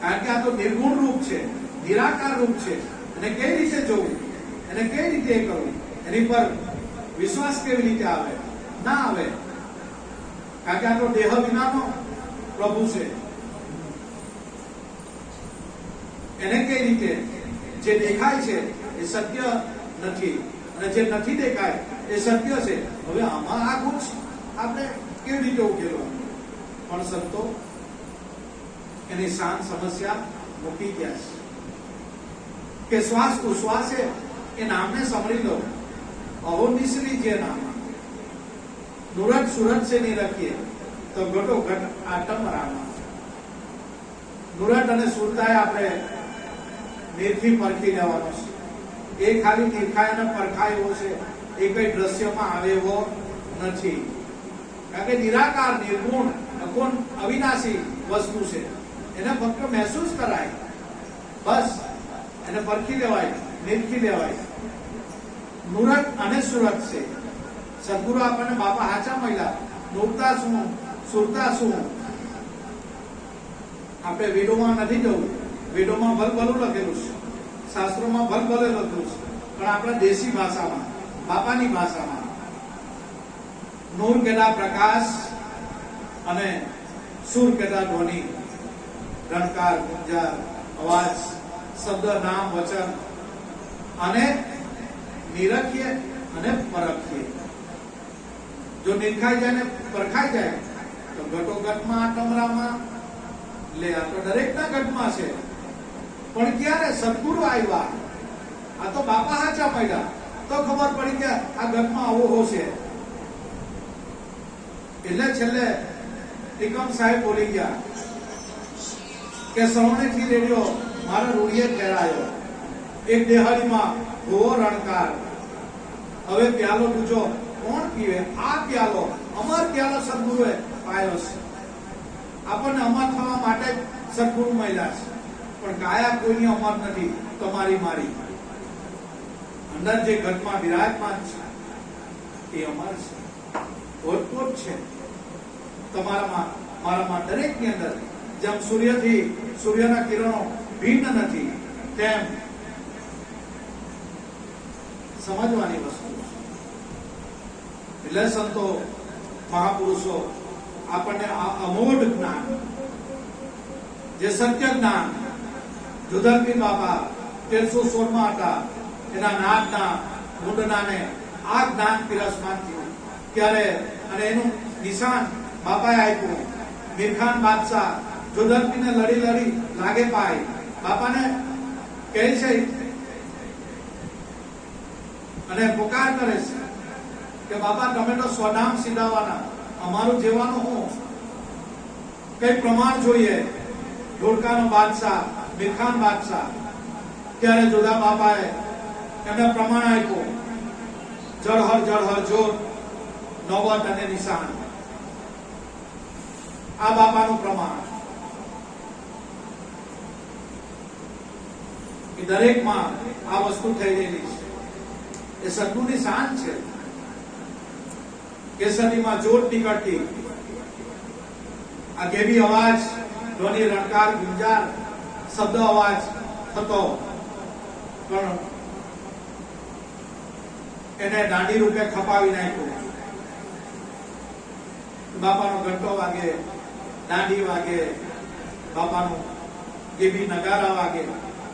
કારણ કે આ તો નિર્ગુણ રૂપ છે, નિરાકાર રૂપ છે અને કઈ રીતે જોવું, એને કઈ રીતે કરવું, એની પર વિશ્વાસ કેવી રીતે આવે, ના આવે। કારણ કે આ તો દેહ વિનાનો પ્રભુ છે। એને કઈ રીતે જે દેખાય છે એ સત્ય નથી અને જે નથી દેખાય એ સત્ય છે। હવે આમાં આ ગુચ્છ આપણે કેવી રીતે ઉકેલવાનું? પણ સંતો એની શાંત સમસ્યા મૂકી ગયા છે કે શ્વાસ ઉશ્વાસે એ નામને સમરી લો। અહો નિશ્રી જે નામ નુરત સુરત से नहीं रखिए तो घटो घट आटम रामा। નુરત અને સુરતાએ આપણે નિરખી પરખી લેવાનો છે। એ ખાલી નિરખાય અને પરખાય એવો છે, એ કઈ દ્રશ્યમાં આવે એવો નથી। કારણ કે નિરાકાર નિર્ગુણ અકોણ અવિનાશી વસ્તુ છે, એને ફક્ત મહેસૂસ કરાય, બસ એને પરખી લેવાય, નિરખી લેવાય। નુરત અને સુરત છે સદગુરુ આપણને બાપા હાચા મળ્યા। નુરતા શું, સુરતા શું આપણે વેદોમાં નથી જવું। વેદોમાં ભલભલું લખેલું છે, શાસ્ત્રોમાં ભલભલે લખેલું છે, પણ આપણા દેશી ભાષામાં, બાપાની ભાષામાં નૂર કેતા પ્રકાશ અને સુર કેતા ધ્વનિ, રણકાર, ગુંજાર, અવાજ, શબ્દ, નામ, વચન અને નિરખીએ અને પરખીએ। જો નિરખાઈ જાય ને પરખાઈ જાય તો ઘટોઘટમાં આટમરામાં લે। આ તો દરેકના ઘટમાં છે, પણ ક્યારે સદગુરુ આવ્યા, આ તો બાપા હાચા પડ્યા તો ખબર પડી કે આ ઘટમાં આવો હોશે। એટલે છેલ્લે ટીકમ સાહેબ બોલી ગયા કે સવણેથી રેડિયો મારા રૂડિયે ફેરાયો, એક દેહાડીમાં ભૂવો રણકાર, હવે પ્યાલો દૂજો કોણ પીવે, આ પ્યાલો અમર પ્યાલો સદગુરુએ પાયો છે। આપણને અમર થવા માટે સદગુરુ મળ્યા છે, પણ કાયા કોઈની અમર નથી, તમારી મારી અંદર જે ઘટમાં વિરાજમાન છે એ અમર છે, ઓતપ્રોત છે। તમારામાં મારામાં દરેકની અંદર જેમ સૂર્યથી સૂર્યના કિરણો ભિન્ન નથી તેમ સમજવાની વસ્તુ છે। એટલે સંતો મહાપુરુષો આપણને આ અમોઢ જ્ઞાન, જે સત્ય જ્ઞાન જુદરપી બાપા 1316 હતા એના નાદના મુંડનાને આ જ્ઞાન પીરસમાન થયું ત્યારે, અને એનું નિશાન બાપાએ આપ્યું। મીરખાન બાદશાહ જુદરપીને લડી લડી લાગે પાય, બાપાને કહે છે અને પુકાર કરે છે કે બાપા તમે તો સ્વનામ સીધાવાના, અમારું જેવાનું હું, કઈ પ્રમાણ જોઈએ। ઢોલકાનો બાદશાહ મીરખાન બાદશાહ, ત્યારે જોધા બાપાએ એમને પ્રમાણ આપ્યું, જળહર જળહર જોત, નોબત અને નિશાન. આ બાપાનું પ્રમાણ એ દરેકમાં આ વસ્તુ થઈ રહેલી છે. એ સદગુણની શાન છે. કેસરીમાં જોત નીકળતી, આ ગેબી અવાજ, ધ્વનિ, રણકાર, ગુંજાર, શબ્દ અવાજ થતો, પણ એને દાંડી રૂપે ખપાવી નાખ્યું. બાપાનો ઘંટો વાગે, દાંડી વાગે, બાપાનું ગેબી નગારા વાગે,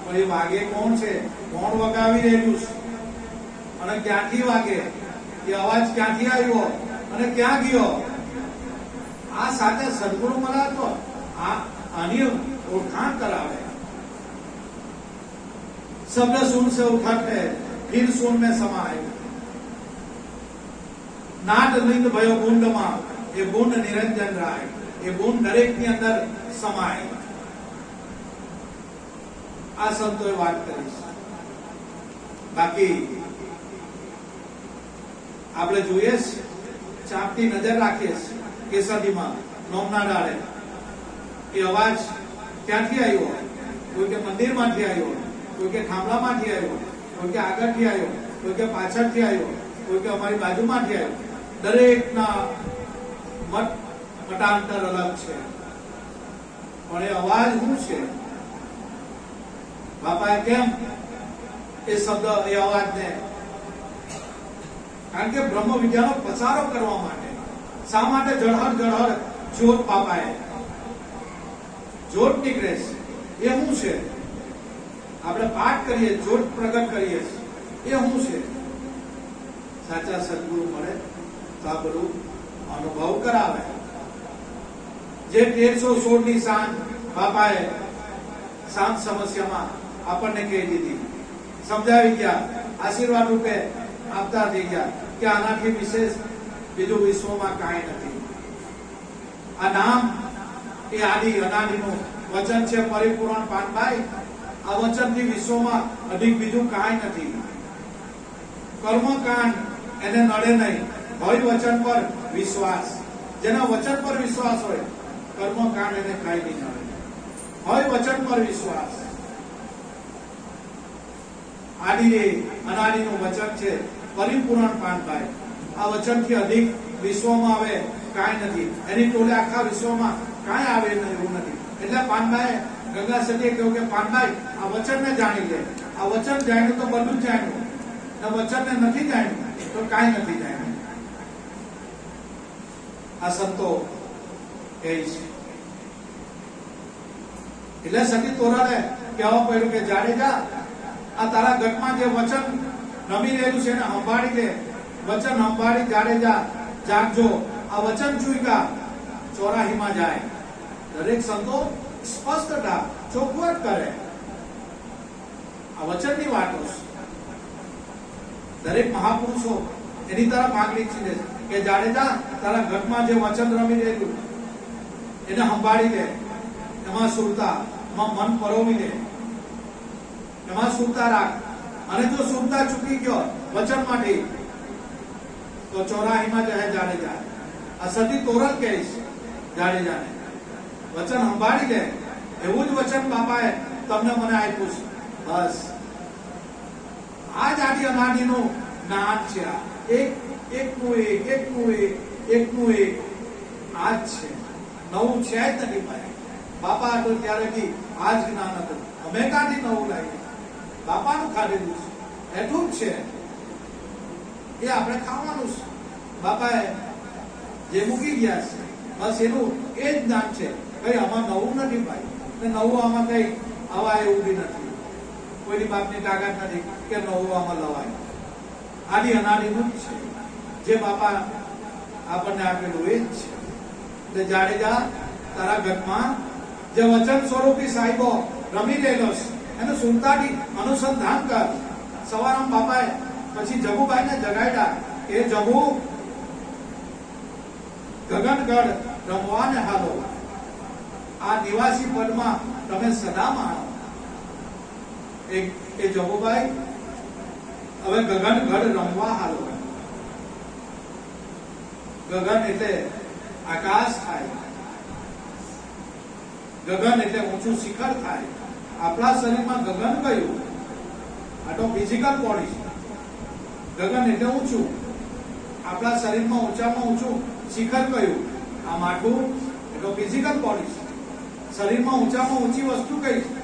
પણ એ વાગે કોણ છે? કોણ વગાવી રહેલું છે? અને ક્યાંથી વાગે? એ અવાજ ક્યાંથી આવ્યો અને ક્યાં ગયો? આ સાથે સદગુરુ મહારાજ તો આની ઓળખાણ કરાવે. શબ્દ સુન સે ઉઠાતે ફિર સુન में समाए, નાટ લિંગ ભયો ગુંડમાં, એ ગુંડ નિરંજન રાય. એ ગુણ દરેકની અંદર સમાય. આ સંતોએ વાત કરી છે. બાકી આપણે જોઈએ ચાપતી નજર રાખીએ કેસરીમાં નોમના ડાળે. એ અવાજ ક્યાંથી આવ્યો? કોઈ કે મંદિરમાંથી આવ્યો, કોઈ કે થાંભલામાંથી આવ્યો, કોઈ કે આગળથી આવ્યો, કોઈ કે પાછળથી આવ્યો, કોઈ કે અમારી બાજુમાંથી આવ્યો. દરેકના મતાંતર અલગ છે, પણ એ અવાજ શું છે? બાપાએ કેમ એ શબ્દ, એ અવાજને, કારણ કે બ્રહ્મ વિદ્યાનો પસારો કરવા માટે. શા માટે જળહર જળહર જોત બાપાએ? જોત નીકળે છે એ શું છે? આપણે પાઠ કરીએ, જોત પ્રગટ કરીએ, એ શું છે? સાચા સદગુરુ મળે તો આ બધું અનુભવ કરાવે. જે 1316 ની શાન બાપાએ શાંત સમસ્યામાં આપણને કહી દીધી, સમજાવી ગયા, આશીર્વાદ રૂપે આપતા થઈ ગયા કે આનાથી વિશેષ બીજું વિશ્વમાં કાંઈ નથી. આ નામ એ આદિ અનાદિનું વચન છે, પરિપૂર્ણ પાનભાઈ. આ વચનથી વિશ્વમાં અધિક બીજું કાંઈ નથી. કર્મકાંડ એને નડે નહીં, હોય વચન પર વિશ્વાસ. જેના વચન પર વિશ્વાસ હોય, કર્મકાંડ એને કાંઈ નહીં નડે. હોય વચન પર વિશ્વાસ. આદિ અનાદિનું વચન છે, પરિપૂર્ણ પાનભાઈ. આ વચનથી અધિક વિશ્વમાં આવે કાંઈ નથી. એની ટોળે આખા વિશ્વમાં કાંઈ આવે એવું નથી. એટલે પાનભાઈ ગંગા સતીએ કહ્યું કે પાનભાઈ આ વચનને જાણી લે. આ વચન જાણ્યું તો બધું જ જાણ્યું, ને વચનને નથી જાણ્યું તો કાંઈ નથી જાણ્યું. આ સંતો કહે છે. એટલે સતી તોરણે કહેવા પડ્યું કે જાડેજા, આ તારા ગઢમાં જે વચન રમી રહેલું છે એને સંભાળી લે. વચન સંભાળી જાડેજા જાગજો. આ વચન ચૂક્યા ચોરાહીમાં જાય. દરેક સંતો સ્પષ્ટતા ચોખવટ કરે. આ વચનની વાતો દરેક મહાપુરુષો એની તરફ આંગળી ચીંધે છે કે જાડેજા, તારા ઘરમાં જે વચન રમી રહેલું એને સંભાળી લે. એમાં સુરતા, એમાં મન પરોવી લે, એમાં સુરતા રાખ. અને જો સુરતા ચૂકી ગયો વચન માટે તો ચોરાહીમાં જાય જાડેજા. આ સતી તોરણ કહીશ જાડેજાને. વચન સંભાળી લે. એવું જ વચન બાપાએ તમને મને આપ્યું છે. બસ આ જ આદિ અનાદિનું જ્ઞાન છે. આ એકનું એક આ જ છે. નવું છે જ નથી ભાઈ. બાપા હતું ત્યારેથી આ જ જ્ઞાન હતું. અમે કાંથી નવું લાવ્યું? બાપાનું ખાધેલું છે, એટલું જ છે. એ આપણે ખાવાનું છે. બાપાએ જે મૂકી ગયા છે બસ એનું એ જ જ્ઞાન છે. કઈ આમાં નવું નથી ભાઈ. ને નવું આમાં કઈ આવા એવું બી નથી. કોઈની બાપની તાકાત નથી કે નવું આમાં લવાય. આદિ અનાદિનું જ છે. જે બાપા આપણને આપેલું એ જ છે. એટલે જાડેજા, તારા ઘરમાં જે વચન સ્વરૂપી સાહેબો રમી રહેલો છે એનું સુરતાથી અનુસંધાન કર. સવારમાં બાપાએ પછી જગુભાઈને જગાડ્યા કે જગુ, ગગનગઢ રમવાને હાલો. આ નિવાસી પદમાં તમે સદા માણો. એ જગુભાઈ હવે ગગન ગઢ રમવા હાલો. ગગન એટલે આકાશ થાય, ગગન એટલે ઊંચું શિખર થાય. આપણા શરીરમાં ગગન કયું? આ તો ફિઝિકલ બોડી છે. ગગન એટલે ઊંચું. આપણા શરીરમાં ઊંચામાં ઊંચું શિખર કયું? આ માથું એટલે ફિઝિકલ બોડી છે. શરીરમાં ઊંચામાં ઊંચી વસ્તુ કઈ છે?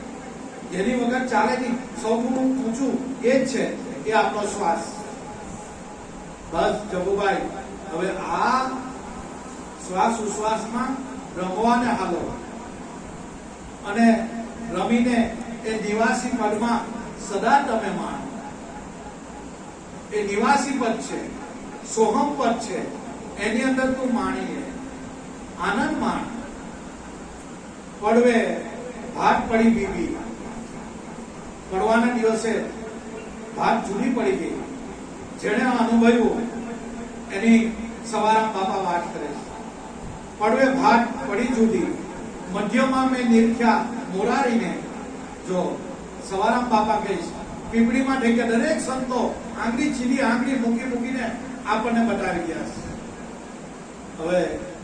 જેની વગર ચાલે નહીં, સૌથી ઊંચું એ જ છે, એ આપણો શ્વાસ. બસ જબુભાઈ, હવે આ શ્વાસ ઉશ્વાસમાં રમવાને હાલો અને રમીને એ નિવાસી પદમાં સદા તમે માણો. એ નિવાસી પદ છે, સોહમ પદ છે, એની અંદર તું માણીએ, આનંદ માણ. પડવે ભાત પડી બીબી, પડવાના દિવસે ભાત જુદી પડી ગઈ. જેને અનુભવ્યું એની સવારામ બાપા વાત કરે છે. પડવે ભાત પડી જુદી, મધ્યમાં મેં નિરખ્યા મોરારીને. જો સવારામ બાપા કહે છે, પીપળીમાં ઢેકે દરેક સંતો આંગળી ચીલી આંગળી મૂકીને આપણને બતાવી ગયા છે. હવે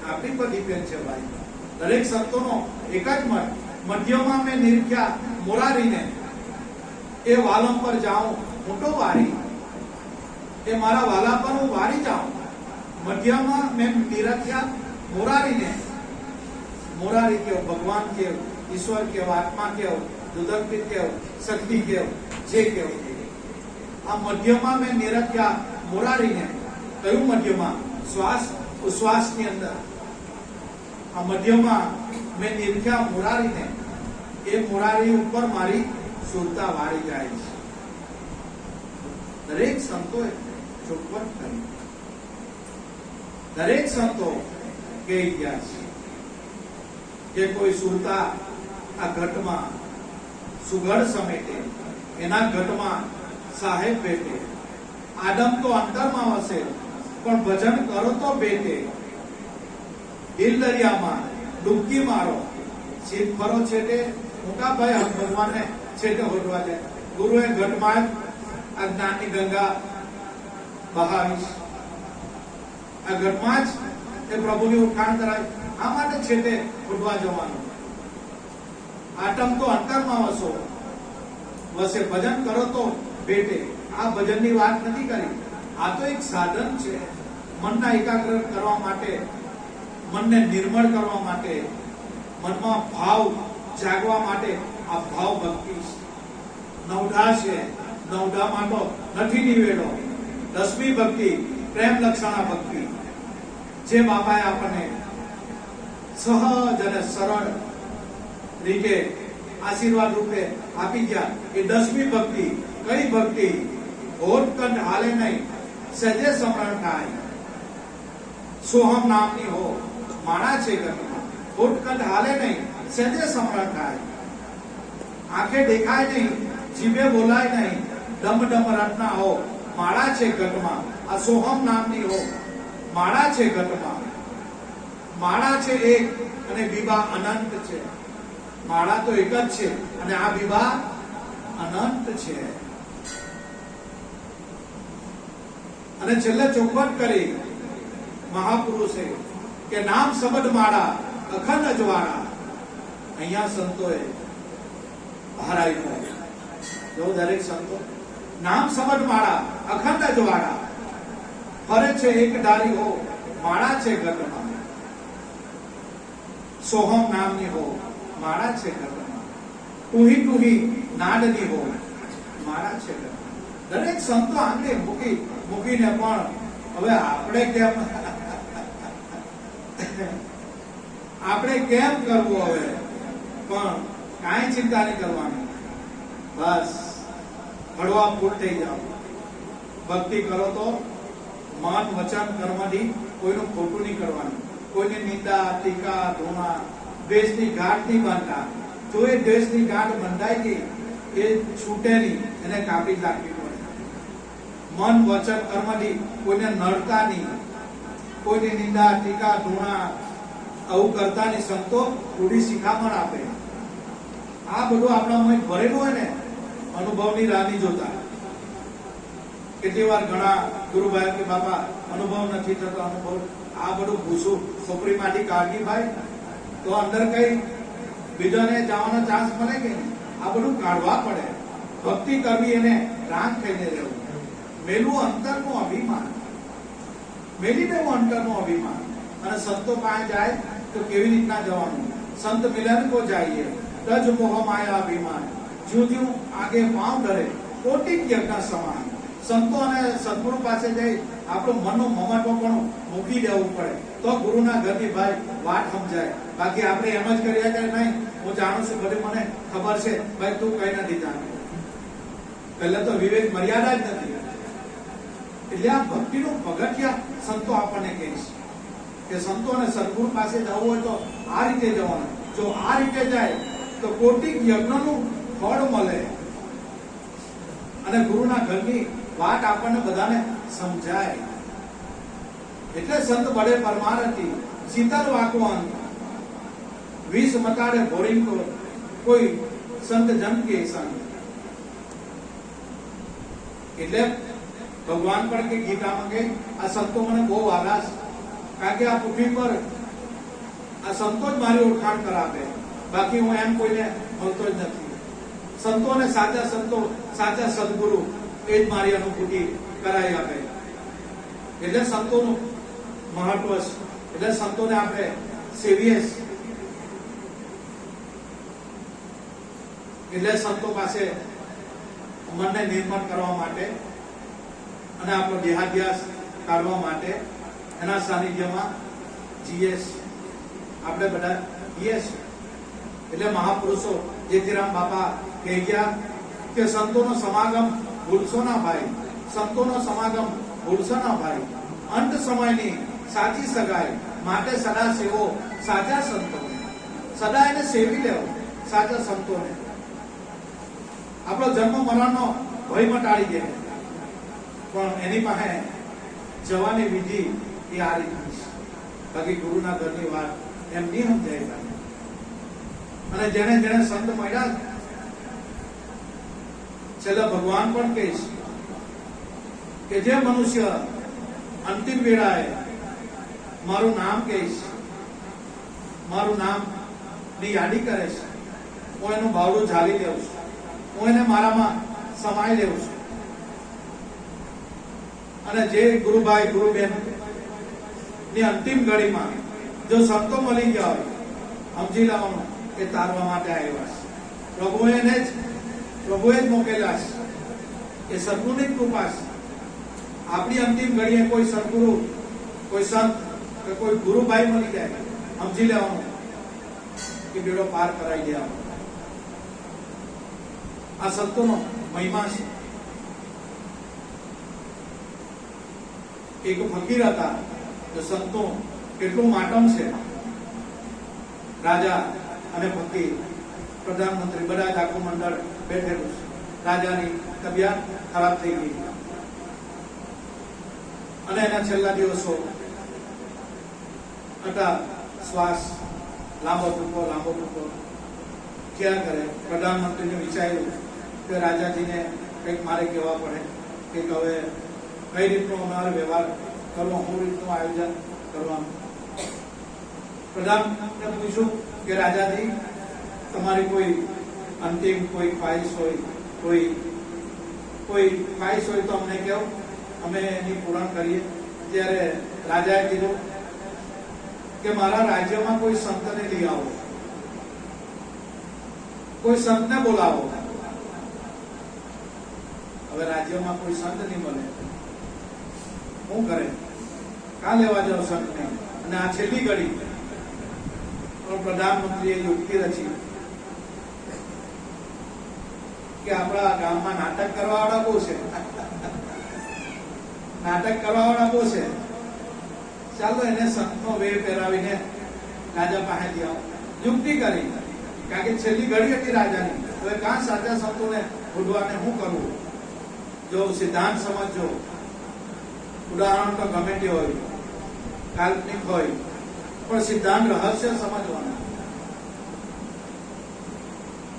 આપણી પર ડિપેન્ડ છે ભાઈ. દરેક સંતોનો એક જ મત, મધ્યમાં મેં નિરખ્યા મોરારીને. એ વાલમ પર જાઉં મોટો વારી, એ મારા વાલા પર હું વારી જાઉં. મધ્યમાં મેં નિરખ્યા મોરારીને. મોરારી કેવો, ભગવાન કેવો, ઈશ્વર કેવો, આત્મા કેવો, દુદકપીર કેવો, શક્તિ કેવો, જે કેવો. આ મધ્યમાં મેં નિરખ્યા મોરારીને. કયું મધ્યમાં? શ્વાસ ઉશ્વાસની અંદર. આ મધ્યમાં મેં નિરખ્યા મોરારીને. એ મોરારી ઉપર મારી સુરતા વાળી જાય છે. દરેક સંતોએ ચોખવટ કરી. દરેક સંતો કહી ગયા છે કે કોઈ સુરતા આ ઘટમાં સુઘડ સમેટે, એના ઘટમાં સાહેબ બેઠે. આદમ તો અંતરમાં વસે, પણ ભજન કરો તો બેઠે. દિલ દરિયામાં ડૂબકી મારો, સીધ ફરો છેટે. મોટા ભાઈ ભગવાનને છેટે હોડવા જાય. ગુરુએ ઘટમાં આ જ્ઞાનની ગંગા બહાવીશ. આ ઘટમાં જ એ પ્રભુની ઉઠાણ કરાય. આ માટે છેટે ઉઠવા જવાનું. આટમ તો અંતરમાં વસે, ભજન કરો તો ભેટે. આ ભજનની વાત નથી કરી, આ તો એક સાધન છે. મનના એકાગ્ર કરવા માટે, મનને નિર્મળ કરવા માટે, મનમાં ભાવ જાગવા માટે આ ભાવ ભક્તિ છે. નવધા છે, નવધામાં તો નથી નિવેડો. 10મી ભક્તિ પ્રેમ લક્ષણા ભક્તિ, જે બાપાએ આપણને સહજ અને સરળ રીતે આશીર્વાદ રૂપે આપી ગયા. એ 10મી ભક્તિ કઈ ભક્તિ? હોઠકંઠ હાલે નહીં, સહેજે સમરણ થાય. સોહમ નામની હો, માણા છે ઘરમાં. હોઠકંઠ હાલે નહીં, સહેજે સમરણ થાય. આંખે દેખાય નહીં, જીભે બોલાય નહીં, ડમ ડમ રટના હો, માળા છે ઘટમાં. આ સોહમ નામની હો, માળા છે ઘટમાં. માળા છે એક અને વિભા અનંત છે. માળા તો એક જ છે અને આ વિભા અનંત છે. અને છેલ્લે ચોખવટ કરી મહાપુરુષે કે નામ શબ્દ માળા અખંડ અજવાળા. અહીંયા સંતોએ હરાયું. જો દરેક સંતો નામ શબ્દ માળા અખંડ અજવાળા. ફરે છે એક ધારી હો, માળા છે ઘટમાં. સોહમ નામની હો, માળા છે ઘટમાં. ટુહી ટુહી નાદની હો, માળા છે ઘટમાં. દરેક સંતો આંગળી મૂકીને પણ હવે આપણે કેમ કરવું? હવે પણ કાંઈ ચિંતા નહીં કરવાની. બસ હળવા ફૂટ થઈ જાઓ. ભક્તિ કરો તો મન વચન કર્મથી કોઈનું ખોટું નહીં કરવાનું. કોઈની નિંદા ટીકા ધોણા દ્વેષની ગાંઠ નહીં બાંધતા. જો એ દ્વેષની ગાંઠ બંધાઈ ગઈ એ છૂટે નહીં, એને કાપી નાખવી પડે. મન વચન કર્મથી કોઈને નડતા નહીં, કોઈની નિંદા ટીકા ધોણા આવું કરતા નહીં. સંતો થોડી શિખામણ આપે. આ બધું આપણામાં ભરેલું હોય ને, અનુભવની રાહ નહીં જોતા. કેટલી વાર ઘણા ગુરુભાઈ કે બાપા અનુભવ નથી થતો, અનુભવ આ બધું ભૂસું ખોપરીમાંથી કાઢી ભાઈ તો અંદર કઈ બીજાને જવાનો ચાન્સ મળે કે નહીં? આ બધું કાઢવા પડે. ભક્તિ કરવી એને રાગ થઈને રહેવું. મેલું અંતરનું અભિમાન, મેલી દેવું અંતરનું અભિમાન. અને સંતો પાસે જાય તો કેવી રીતના જવાનું? સંત મિલન કો જાઈએ તજ મોહ માયા અભિમાન, જ્યું જ્યું આગે પાંવ ધરે કોટિક યજ્ઞ સમાન. સંતો અને સદગુરુ પાસે જઈ આપણું મનનું મમત્વ પણ મૂકી દેવું પડે તો ગુરુના ઘરની ભાઈ વાત સમજાય. બાકી આપણે એમ જ કર્યા કે નહીં હું જાણું છું, બધું મને ખબર છે, ભાઈ તું કઈ નથી જાણતું. પહેલા તો વિવેક મર્યાદા જ નથી. એટલે આ ભક્તિનું પગથિયા સંતો આપણને કહે છે કે સંતો અને સદગુરુ પાસે જવું હોય તો આ રીતે જવાનું. જો આ રીતે જાય તો કોટિક યજ્ઞનું ફળ મળે અને ગુરુના ઘરની વાત આપણને બધાને સમજાય. એટલે સંત બડે પરમારથી શીતળ વાકવાન વિષ મતાડે ભોરિંગ કોઈ સંત જન કે સંત. એટલે ભગવાન પણ કે ગીતામાં કે આ સંતો મને બહુ વાલા છે, કારણ કે આ પૃથ્વી પર આ સંતો જ મારી ઓળખાણ કરાવે, બાકી હું એમ કોઈને મળતો જ નથી. સંતો અને સાચા સંતો, સાચા સદગુરુ એ જ મારી અનુભૂતિ કરાવી આપે. એટલે સંતોનું મહત્વ છે. એટલે સંતોને આપણે સેવીએ. એટલે સંતો પાસે મનને નિર્મળ કરવા માટે અને આપણો દેહાધ્યાસ કાઢવા માટે એના સાનિધ્યમાં જીએ આપણે બધા જીએ. એટલે મહાપુરુષો જેથીરામ બાપા કહી ગયા કે સંતોનો સમાગમ ભૂલશો ના ભાઈ, સંતોનો સમાગમ ભૂલશો ના ભાઈ. અંત સમયની સાચી સગાઈ માટે સદા સેવો સાચા સંતોને. સદા એને સેવી લેવો સાચા સંતોને. આપણો જન્મ મરણનો ભય મટાડી દે, પણ એની પાસે જવાની વિધિ એ આ રીતની છે. બાકી ગુરુના ઘરની વાત એમ નહીં સમજાય. અને જેને જેને સંત મળ્યા છેલ્લા ભગવાન પણ કહે છે કે જે મનુષ્ય અંતિમ વેળાએ મારું નામ કહે છે, મારું નામ ની યાદી કરે છે, હું એનું બાવડું ઝાલી લેવું છું, હું એને મારામાં સમાઈ લેવું છું. અને જે ગુરુભાઈ ગુરુબેન ની અંતિમ ઘડીમાં જો સંતો મળી ગયા હોય, સમજી લેવાનું કે તારવા માટે આવ્યા છે. પ્રભુએ જ મોકલેલા છે. એ સદગુરુની કૃપા છે. આપણી અંતિમ ઘડીએ કોઈ સદગુરુ, કોઈ સંત કે કોઈ ગુરુભાઈ મળી જાય, સમજી લેવાનું કે બેડો પાર કરાવી દેવાનો. આ સંતોનો મહિમા છે. એક ફકીર હતા, તો સંતો કેટલું માતમ છે. રાજા અને ફકીર, પ્રધાનમંત્રી બધા જ આખું મંડળ બેઠેલું છે. રાજાની તબિયત ખરાબ થઈ ગઈ અને એના છેલ્લા દિવસો હતા. શ્વાસ લાંબો ટૂંકો ક્યાં કરે. પ્રધાનમંત્રીને વિચાર્યું કે રાજાજીને કંઈક મારે કહેવા પડે કે હવે કઈ રીતનો અમારો વ્યવહાર કરવો, શું રીતનું આયોજન કરવાનું. પ્રધાનને પૂછ્યું કે રાજાજી તમારી કોઈ અંતિમ કોઈ ખ્વાહિશ હોય, કોઈ ખ્વાહિશ હોય તો અમને કહો, અમે એની પૂરણ કરીએ. ત્યારે રાજાએ કીધું કે મારા રાજ્યમાં કોઈ સંતને લઈ આવો, કોઈ સંતને બોલાવો. હવે રાજ્યમાં કોઈ સંત નહીં મળે, શું કરે? કાં લેવા જાવ સંતને? અને આ છેલ્લી ઘડી પણ પ્રધાનમંત્રીએ યુક્તિ રચી કે આપણા ગામમાં નાટક કરવાવાળા બહુ છે, નાટક કરવાવાળા બહુ છે, ચાલો એને સંતનો વેર પહેરાવીને રાજા પાસે આવો. યુક્તિ કરી, કારણ કે છેલ્લી ઘડી હતી રાજાની. હવે કાં સાચા સંતોને ભૂલવાને શું કરવું? જો સિદ્ધાંત સમજજો, ઉદાહરણ તો ગમે તે હોય, કાલ્પનિક હોય, પણ સિદ્ધાંત રહસ્ય સમજવાનું.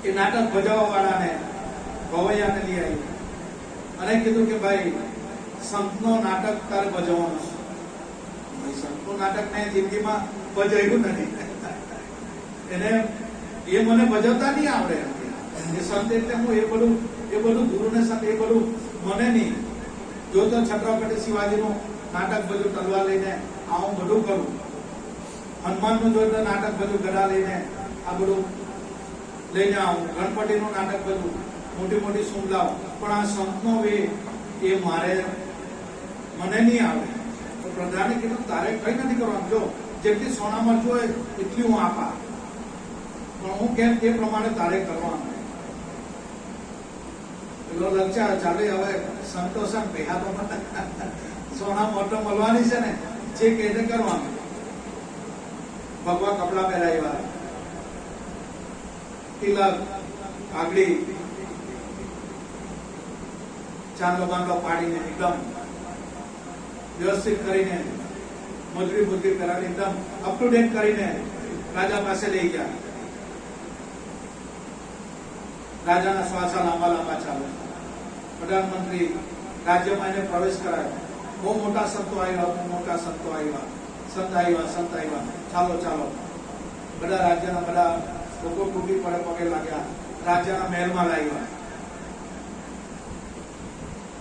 એ નાટક ભજવવા વાળાને ભવૈયાને લઈ આવી અને કીધું કે ભાઈ સંતનો નાટક તારે ભજવવાનું છે. ભાઈ સંતનું નાટક મેં જિંદગીમાં ભજવ્યું નથી. એને એ મને ભજવતા નહીં આવડે. એ સંત એટલે હું એ બધું ગુરુ ને સંત એ બધું મને નહીં. જો તો છત્રપતિ શિવાજીનું નાટક બધું તલવાર લઈને આવું બધું કરું. હનુમાનનું જો નાટક બધું ગદા લઈને આ બધું લઈને આવું. ગણપતિનું નાટક બધું મોટી મોટી સૂંઢ લાવું. પણ આ સંતનો વે એ મને નહીં આવડે. તો પ્રધાને કીધું તારે કઈ નથી કરવાનું. જો જેટલી સોનામાં જોઈએ એટલી હું આપા, પણ હું કેમ તે પ્રમાણે તારે કરવાનું. પેલો લક્ષા ચાલે હવે સંતોષન ભેગા તો સોના મોટો મળવાની છે ને જે કે કરવાનું. ભગવા કપડા પહેરાવ્યા, તિલક, પાઘડી, ચાંદલો બાંધો પાડીને એકદમ વ્યવસ્થિત કરીને મજૂરી બુદ્ધિ કરાવી એકદમ અપ ટુ ડેટ કરીને રાજા પાસે લઈ ગયા. રાજાના શ્વાસા લાંબા લાંબા ચાલે. પ્રધાનમંત્રી રાજ્યમાં એને પ્રવેશ કરાયો. બહુ મોટા સંતો આવ્યા, બહુ મોટા સંતો આવ્યા. સંત આવ્યા. ચાલો ચાલો. બધા રાજ્યના બધા લોકો તૂટી પડે પગે લાગ્યા. રાજ્યના મહેલમાં લાવ્યા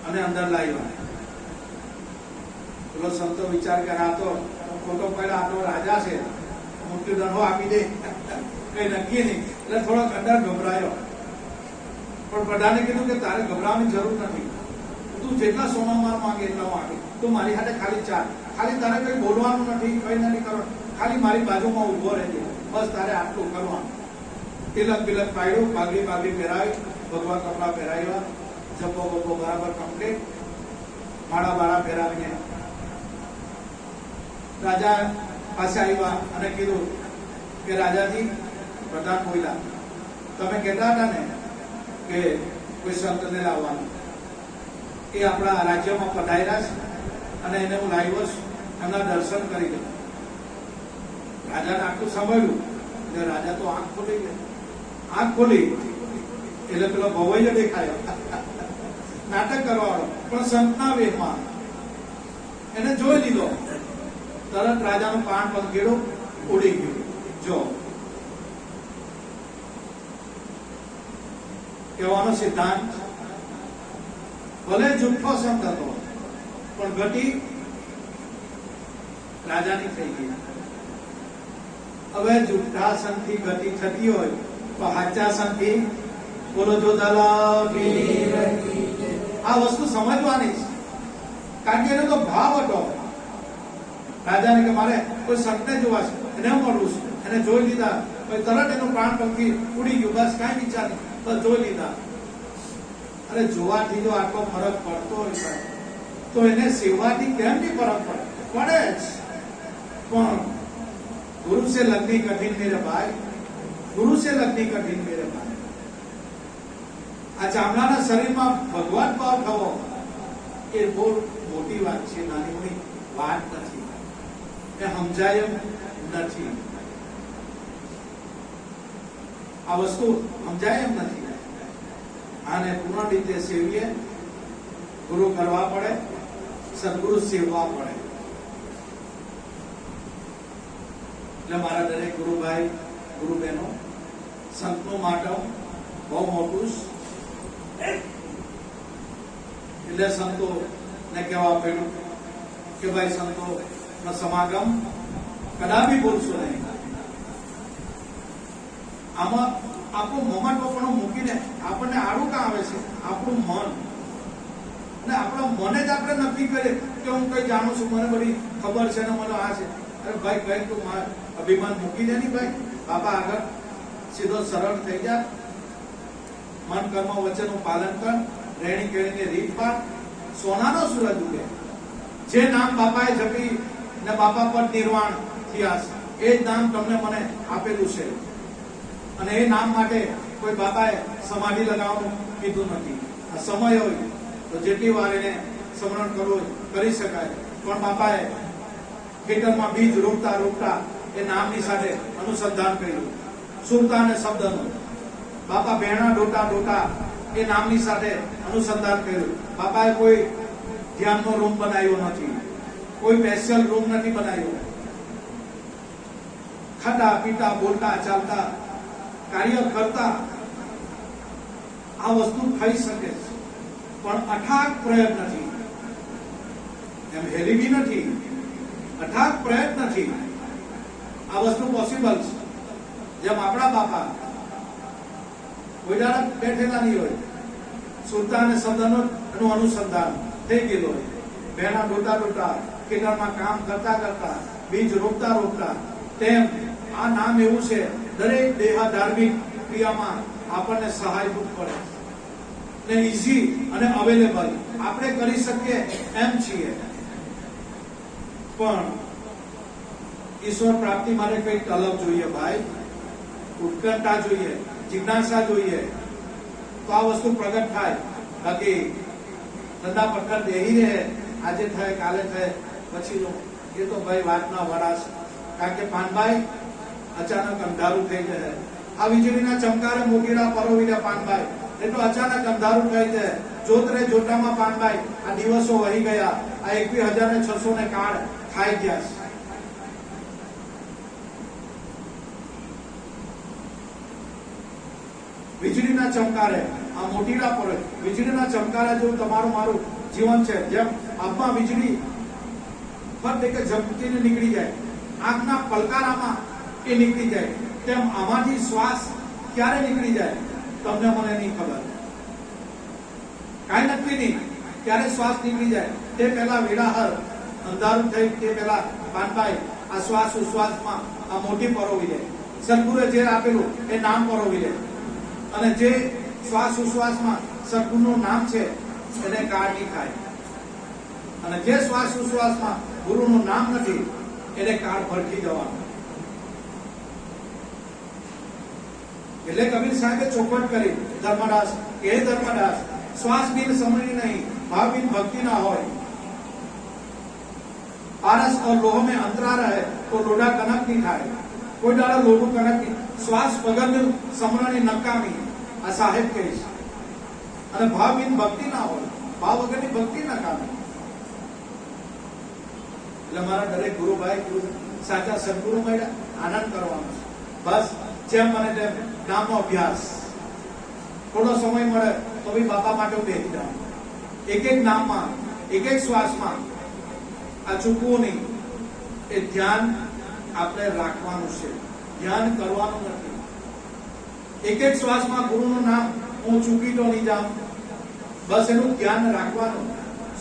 અને અંદર લાવ્યા. પેલો સંતો વિચાર કરે આ તો ખોટો પડ્યો, આ તો રાજા છે, મૃત્યુદંડો આપી દે, કઈ નક્કી નહીં. એટલે થોડો અંદર ગભરાયો. પણ પ્રધાને કીધું કે તારે ગભરાવાની જરૂર નથી. તું જેટલા સોનામાં માંગે એટલા હું આપી. તું મારી સાથે ખાલી ચાલ. ખાલી તારે કઈ બોલવાનું નથી, કઈ નથી કરવાનું. ખાલી મારી બાજુમાં ઉભો રહેજે. બસ તારે આટલું કરવાનું. તિલક બિલક પાડ્યું, પાઘડી પહેરાવી, ભગવા કપડા પહેરાવ્યા, જબ્બો બબ્બો બરાબર કમ્પ્લીટ, માળા બાળા પહેરાવીને રાજા પાસે આવ્યા અને કીધું કે રાજાજી, પ્રધાન બોલ્યા, તમે કહેતા હતા ને કે કોઈ સંતને લાવવાનું. એ આપણા રાજ્યમાં પધાર્યા છે અને એને હું લાવ્યો છું. એમના દર્શન કરી દઉં. રાજાને આટલું સાંભળ્યું એટલે રાજા તો આંખ ખોલી ગયા. આંખ ખોલી એટલે પેલો ભવૈયો દેખાયો, નાટક કરવાનો, પણ સંતના વેશમાં. એને જોઈ લીધો. તરત રાજાનું કાન પંખેડું ઉડી ગયું. જો કહેવાનો સિદ્ધાંત, ભલે જુઠ્ઠો સંત હતો પણ ગતિ રાજાની થઈ ગઈ. હવે જુઠ્ઠા સંતથી ગતિ થતી હોય તો સાચા સંતથી બોલો જો આ વસ્તુ સમજવાની છે. કારણ કે એનો તો ભાવ હતો. રાજાને કે મારે કોઈ સંતને જોવા છે, એને મળવું છે. એને જોઈ લીધા તરત એનું પ્રાણ પંખી ઉડી ગયું. બસ કાંઈ વિચાર નહીં, બસ જોઈ લીધા. અને જોવાથી જો આટલો ફરક પડતો હોય તો એને સેવાથી કેમ નહીં ફરક પડે જ. પણ ગુરુ સે લગની કઠિન મેરે ભાઈ, ગુરુ સે લગની કઠિન મેરે ભાઈ. આ ચામડાના શરીરમાં ભગવાન ભાવ થવો એ બહુ મોટી વાત છે, નાની મોટી વાત નથી. એ સમજાય એમ નથી. આ વસ્તુ સમજાય એમ નથી. આને પૂર્ણ રીતે સેવીએ. ગુરુ કરવા પડે, સદગુરુ સેવવા પડે. એટલે મારા દરેક ગુરુભાઈ, ગુરુ બહેનો, સંતનું માટો બહુ મોટું. એટલે સંતો ને કહેવા પડ્યું કે ભાઈ સંતો નો સમાગમ કદાપી ભૂલશો નહીં. આમાં આપણું મોમેન્ટ પણ મૂકીને આપણને આડું કાં આવે છે? આપણું મન. અને આપણા મને જ આપણે નક્કી કરીએ કે હું કઈ જાણું છું, મને બધી ખબર છે ને મને આ છે. અરે ભાઈ કઈ તું અભિમાન મૂકી દે નહીં ભાઈ. બાપા આગળ સીધો સરળ થઈ જા. મન કર્મ વચ્ચેનું પાલન કર. રેણી કેણીને રીત પાડ. સોનાનો સૂરજ ઉગે. જે નામ બાપાએ જપી ને બાપા પર નિર્વાણ થયા છે એ જ નામ તમને મને આપેલું છે. અને એ નામ માટે કોઈ બાપાએ સમાધિ લગાવવાનું કીધું નથી. આ સમય હોય તો જેટલી વાર એને સ્મરણ કરવું કરી શકાય. પણ બાપાએ ખેતરમાં બીજ રોપતા એ નામની સાથે અનુસંધાન કર્યું. સુરતા અને શબ્દનું. બાપા ભેણા ડોટા એ નામની સાથે અનુસંધાન કર્યું. બાપાએ કોઈ ધ્યાનનો રૂમ બનાવ્યો નથી, કોઈ સ્પેશિયલ રૂમ નથી બનાવ્યો. ખાતા પીતા બોલતા ચાલતા કાર્ય કરતા આ વસ્તુ થઈ શકે છે, પણ અથાગ પ્રયત્નથી, એમ હેલી બી નથી, અથાગ પ્રયત્નથી આ વસ્તુ પોસિબલ છે. જેમ આપણા બાપા કોઈ દાડા બેઠેલા નહીં હોય, સુરતા અને શબ્દનું અનુસંધાન થઈ ગયેલું હોય, બહેના ડોટા ડોટા ખેતરમાં કામ કરતા કરતા બીજ રોપતા રોપતા, તેમ આ નામ એવું છે દરેક દેહ ધાર્મિક ક્રિયામાં આપણને સહાયભૂત પડે ને ઈઝી અને અવેલેબલ આપણે કરી શકીએ એમ છીએ. પણ ઈશ્વર પ્રાપ્તિ માટે કંઈક તલબ જોઈએ ભાઈ, ઉત્કંઠા જોઈએ, જિજ્ઞાસા જોઈએ, તો આ વસ્તુ પ્રગટ થાય. બાકી ધંધા પથ્થર બેહી રહે, આજે થાય કાલે થાય પછી એ તો ભાઈ વાતના વરાશ. કારણ કે પાનભાઈ અચાનક અંધારું થઈ જાય, આ વીજળીના ચમકારે મોગીરા પરોવીને પાનભાઈ, એટલે અચાનક અંધારું થઈ જાય. જોતરે જોટામાં પાનભાઈ આ દિવસો વહી ગયા, આ 21,600 ને કાર્ડ ખાઈ ગયા છે. વીજળીના ચમકારે આ મોટીલા પર વીજળીના ચમકારા જેવું તમારું મારું જીવન છે. જેમ આંખમાં વીજળી ફટ એક ઝપકીને નીકળી જાય, આંખના પલકારામાં એ નીકળી જાય, તેમ આમાંથી શ્વાસ ક્યારે નીકળી જાય તમને મને નહીં ખબર, કાંઈ નક્કી નહીં ક્યારે શ્વાસ નીકળી જાય. તે પહેલા વિડાહર અંધારું થઈ તે પહેલા પાનભાઈ આ શ્વાસ ઉશ્વાસમાં આ મોટી પરોવી દે, સદગુરુએ જે આપેલું એ નામ પરોવી દે, અને જે શ્વાસ ઉશ્વાસમાં સદગુરુનું નામ છે એને કાળ નહીં ખાય, અને જે શ્વાસ ઉશ્વાસમાં ગુરુનું નામ નથી એને કાળ ભડકી જવાનું. એટલે કબીર સાહેબે ચોખવટ કરી, ધર્મદાસ એ ધર્મદાસ, શ્વાસ બિન સમણી નહીં, ભાવ બિન ભક્તિ ના હોય, पारस और लोह में अंतरा रहे तो लोढ़ा कनक नहीं થાય, કોઈ દાડો લોઢું કનક નહીં. શ્વાસ વગરની સમરણી નકામી, આ સાહેબ કહે છે. અને ભાવ બિન ભક્તિ ના હોય, ભાવ વગરની ભક્તિ નકામી. એટલે મારા દરેક ગુરુભાઈ ગુરુ સાચા સદગુરુ મળ્યા, આનંદ કરવાનો છે. બસ જેમ મને તેમ નામનો અભ્યાસ, થોડો સમય મળે તો બી બાપા માટે બેસી જાઉં. એક એક નામમાં, એક એક શ્વાસમાં આ ચૂકવું નહીં. એ ધ્યાન આપણે રાખવાનું છે, ધ્યાન કરવાનું નથી. એક એક શ્વાસમાં ગુરુનું નામ હું ચૂકી તો નહીં જાઉં, બસ એનું ધ્યાન રાખવાનું.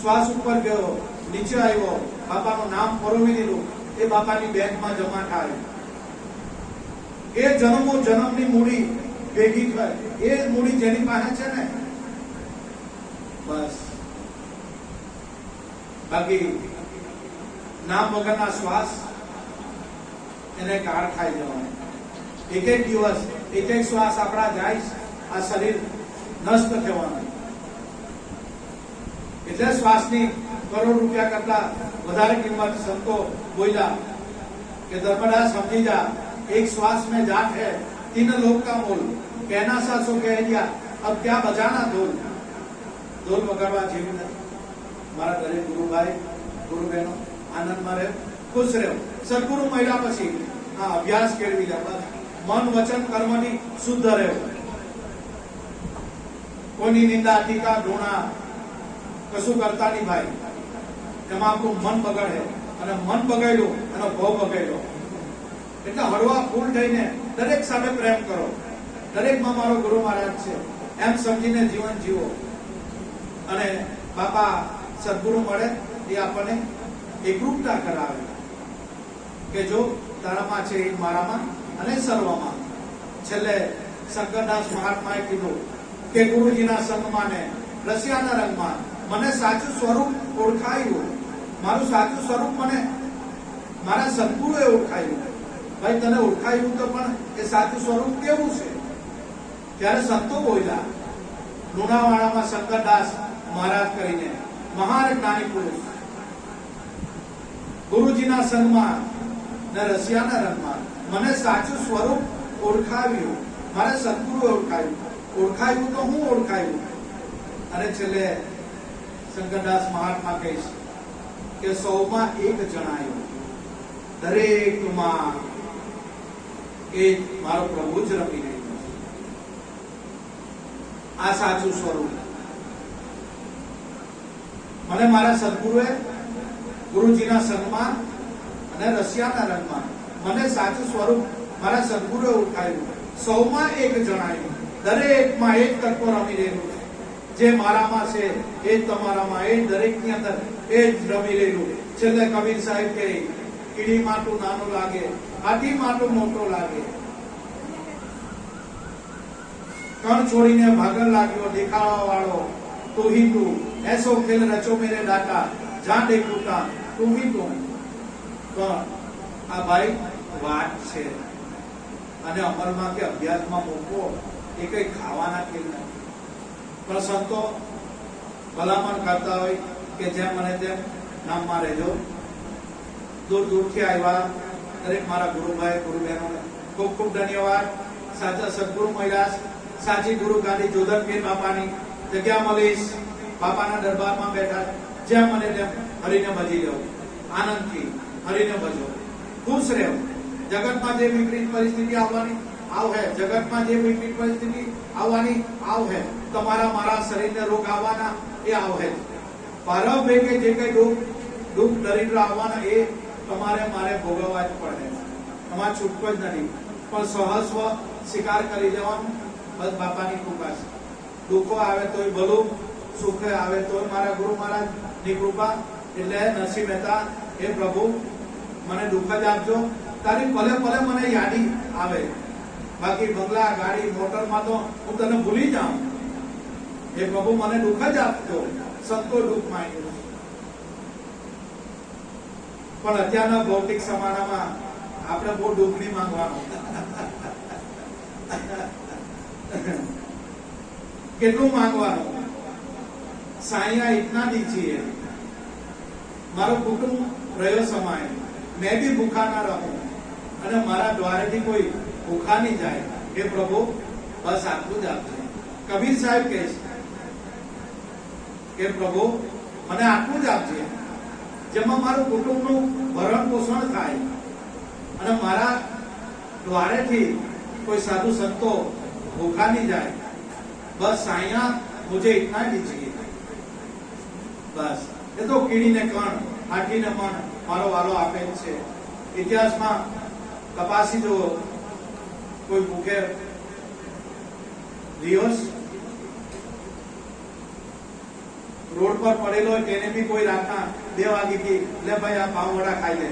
શ્વાસ ઉપર ગયો, નીચે આવ્યો, બાપાનું નામ પરોવી દીધું, એ બાપાની બેંકમાં જમા થાય. એ જન્મો જન્મની મૂડી ભેગી થાય, એ મૂડી જેની પાસે છે ને, બસ. બાકી નામ વગરના શ્વાસ એને કાળ ખાઈ જવાનો. એક એક દિવસ એક એક શ્વાસ આપણા જાય, આ શરીર નષ્ટ થવાનું. એટલે શ્વાસની કરોડ રૂપિયા કરતા વધારે કિંમત સંતો બોલ્યા કે ધર્મદાસ સમજી જા, एक श्वास में जात है, 3 लोक का मोल, कहना सा सो कह दिया, अब क्या बजाना ढोल. ઢોલ વગાડવા જેવી નથી. મારા દરેક ગુરુભાઈ ગુરુ બહેનો આનંદમાં રહે, ખુશ રહો. સદગુરુ મળ્યા પછી આ અભ્યાસ કેળવી લે, બસ મન વચન કર્મની શુદ્ધ રહે. કોઈની નિંદા ટીકા ધોણા કશું કરતા નહીં ભાઈ, એમાં આપણું મન બગડે, અને મન બગાડ્યું એનો ભાવ બગાડ્યો. એટલે હળવા ફૂલ થઈને દરેક સાથે પ્રેમ કરો, દરેકમાં મારો ગુરુ મહારાજ છે એમ સમજીને જીવન જીવો. અને બાપા સદગુરુ મળે એ આપણને એકરૂપતા કરાવે કે જો તારામાં છે એ મારામાં અને સર્વમાં. છેલ્લે શંકરદાસ મહાત્માએ કીધું કે ગુરુજીના સંગમાં ને રસિયાના રંગમાં મને સાચું સ્વરૂપ ઓળખાયું. મારું સાચું સ્વરૂપ મને મારા સદગુરુએ ઓળખાયું. ભાઈ તને ઓળખાયું તો પણ એ સાચું સ્વરૂપ કેવું છે? ત્યારે સંતો બોલ્યા. લુણાવાડામાં શંકરદાસ મહારાજ કરીને મહાન જ્ઞાની પુરુષ, ગુરુજીના સંગમાં ને રસિયાના રંગમાં મને સાચું સ્વરૂપ ઓળખાવ્યું, મારા સદગુરુએ ઓળખાયું. ઓળખાયું તો હું ઓળખાયું. અને છેલ્લે શંકરદાસ મહાત્મા કહે છે કે સૌમાં એક જણાયું, દરેકમાં એ મારો પ્રભુ જ રમી રહ્યો છે. આ સાચું સ્વરૂપ મને મારા સદગુરુએ ગુરુજીના સંગમાં અને રશિયાના રંગમાં મને સાચું સ્વરૂપ મારા સદગુરુએ ઉઠાવ્યું. સૌમાં એક જણાયું, દરેકમાં એક તત્વ રમી રહેલું છે. જે મારામાં છે એ જ તમારામાં, એ દરેકની અંદર એ જ રમી રહેલું. છેલ્લે કબીર સાહેબ કહે, કીડી માટું નાનું લાગે, હાથી માટું મોટો લાગે, કણ છોડીને ભાગર લાગ્યો દેખાવા વાળો તું ही તું, ऐसो खेल रचो मेरे दाता, જા દેખુતા તું ही તું. પણ આ ભાઈ વાત છે અને અમલમાં કે અભ્યાસમાં મૂકવો એ કઈ ખાવાના ખેલ નથી. પણ સંતો ભલામણ કરતા હોય કે જેમ મને તેમ નામમાં રહેજો. દૂર દૂરથી આવ્યા દરેક મારા ગુરુભાઈ ગુરુબહેનોને ખૂબ ખૂબ ધન્યવાદ. સાચા સદગુરુ મળ્યા, સાચી ગુરુ ગાદી જોધનપીર બાપાની જગ્યા મળીશ. બાપાના દરબારમાં બેઠા જેમ મને તેમ હરીને ભજી જાઓ, આનંદથી હરીને ભજો, ખુશ રહો. જગતમાં જે વિપરીત પરિસ્થિતિ આવવાની આવ હે, જગતમાં જે વિપરીત પરિસ્થિતિ આવવાની આવ હે, તમારા મારા શરીરને રોગ આવવાના એ આવ હે. પારવ કે જે કઈ દુઃખ દરિદ્ર આવવાના એ તમારે મારે ભોગવવા જ પડે, તમારે છૂટકો જ નથી. પણ સહસ્વ સ્વીકાર કરી જવાનું, બસ બાપાની કૃપા છે. દુઃખો આવે તોય ભલું, સુખ આવે તોય મારા ગુરુ મહારાજ ની કૃપા. એટલે નરસિંહ મહેતા, હે પ્રભુ મને દુઃખ જ આપજો, તારી ભલે ભલે મને યાદી આવે, બાકી બંગલા ગાડી મોટરમાં તો હું તને ભૂલી જાઉં. હે પ્રભુ મને દુઃખ જ આપજો, સંતો દુઃખ માંગ્યું. પણ અત્યારના ભૌતિક સમાનામાં આપણે બહુ દુઃખ નહીં માંગવાનું. કેટલું માંગવાનું? સાઈયા इतना दीजिए, મારો કુટુંબ રહ્યો સમાય, મેં ભી ભૂખા ના રહું અને મારા દ્વારેથી કોઈ ભૂખા નહીં જાય. હે પ્રભુ બસ આટલું જ આપજો. કબીર સાહેબ કહે છે કે પ્રભુ મને આટલું જ આપજે, જેમાં મારું કુટુંબનું ભરણ પોષણ થાય અને મારા દ્વારેથી કોઈ સાધુ સંતો ભૂખા નહીં જાય. બસ સાઈયા મુझे इतना दीजिए. બસ એ તો કીડીને કણ, હાથીને મણ મારો વાલો આપે છે. ઇતિહાસમાં તપાસી જો, કોઈ ભૂખે દિવસ રોડ પર પડેલો હોય તેને બી કોઈ રાતના 2 વાગીથી લે ભાઈ આ પાવ વડા ખાઈ લે.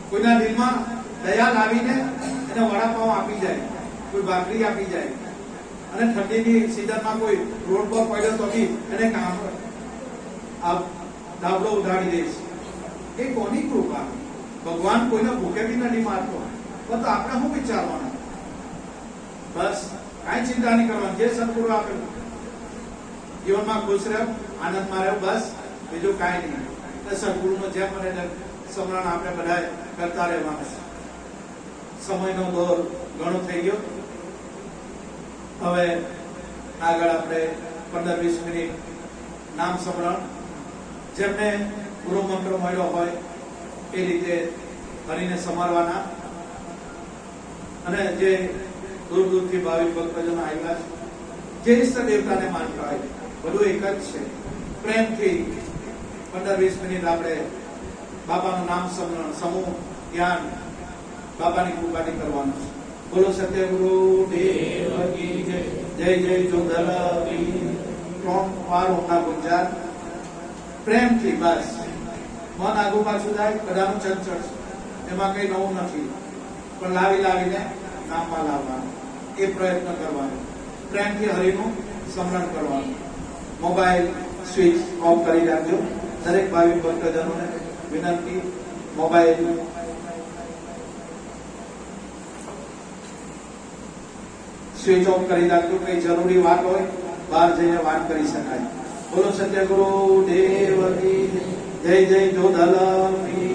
કોઈના દિલમાં દયા લાવીને એને વડાપાવ આપી જાય, કોઈ ભાખરી આપી જાય. અને ઠંડીની સીઝનમાં કોઈ રોડ પર પડ્યો તો બી એને કામ ધાબળો ઉધાડી દે છે. એ કોની કૃપા? ભગવાન કોઈને ભૂખે બી નથી મારતો. તો આપણે શું વિચારવાનું? બસ કાંઈ ચિંતા નહીં કરવાની, જે સદગુરુ આપેલું જીવનમાં ખુશ રહ્યો, આનંદમાં રહ્યો, બસ બીજું કાંઈ નહીં. એટલે સદગુરુનો જેમ મને સ્મરણ આપણે બધા કરતા રહેવાનું. સમયનો દોર ઘણો થઈ ગયો. હવે આગળ આપણે 15-20 મિનિટ નામ સ્મરણ, જેમને ગુરુ મંત્ર મળ્યો હોય એ રીતે હરીને સમારવાના. અને જે દૂર દૂરથી ભાવિક ભક્તજનો આવ્યા છે, જે ઈષ્ટ દેવતાને માનતા હોય, બધું એક જ છે. પ્રેમથી 15-20 મિનિટ આપણે બાપાનું નામ સ્મરણ, સમૂહ ધ્યાન બાપાની કૃપાથી કરવાનું છે. બોલો સત્યગુરુ દેવ કી જય. જય જય જોધલાવી. 3 વાર ઓમના ગુંજાર પ્રેમથી. બસ મન આગુ પાછું જાય, બધાનું ચંચળ છે, એમાં કઈ નવું નથી. પણ લાવીને નામમાં લાવવાનું એ પ્રયત્ન કરવાનો. પ્રેમથી હરિનું સ્મરણ કરવાનું. મોબાઈલ સ્વિચ ઓફ કરી રાખજો. દરેક ભાવિક ભક્તજનોને વિનંતી, મોબાઈલ સ્વિચ ઓફ કરી રાખજો. કઈ જરૂરી વાત હોય બહાર જઈને વાત કરી શકાય. બોલો સત્યગુરુ દેવ કી જય. જય જોધલાવી.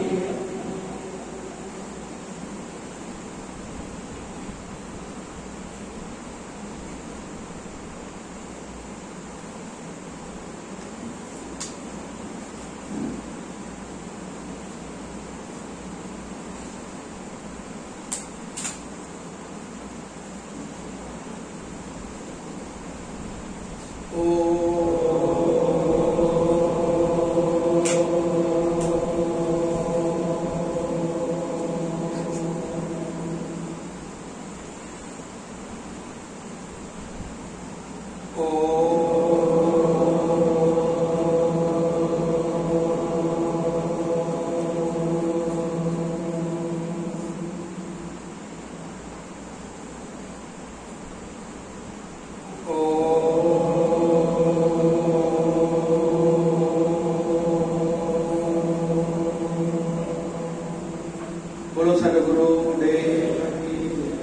બોલો સદગુરુ દેવ કી જય.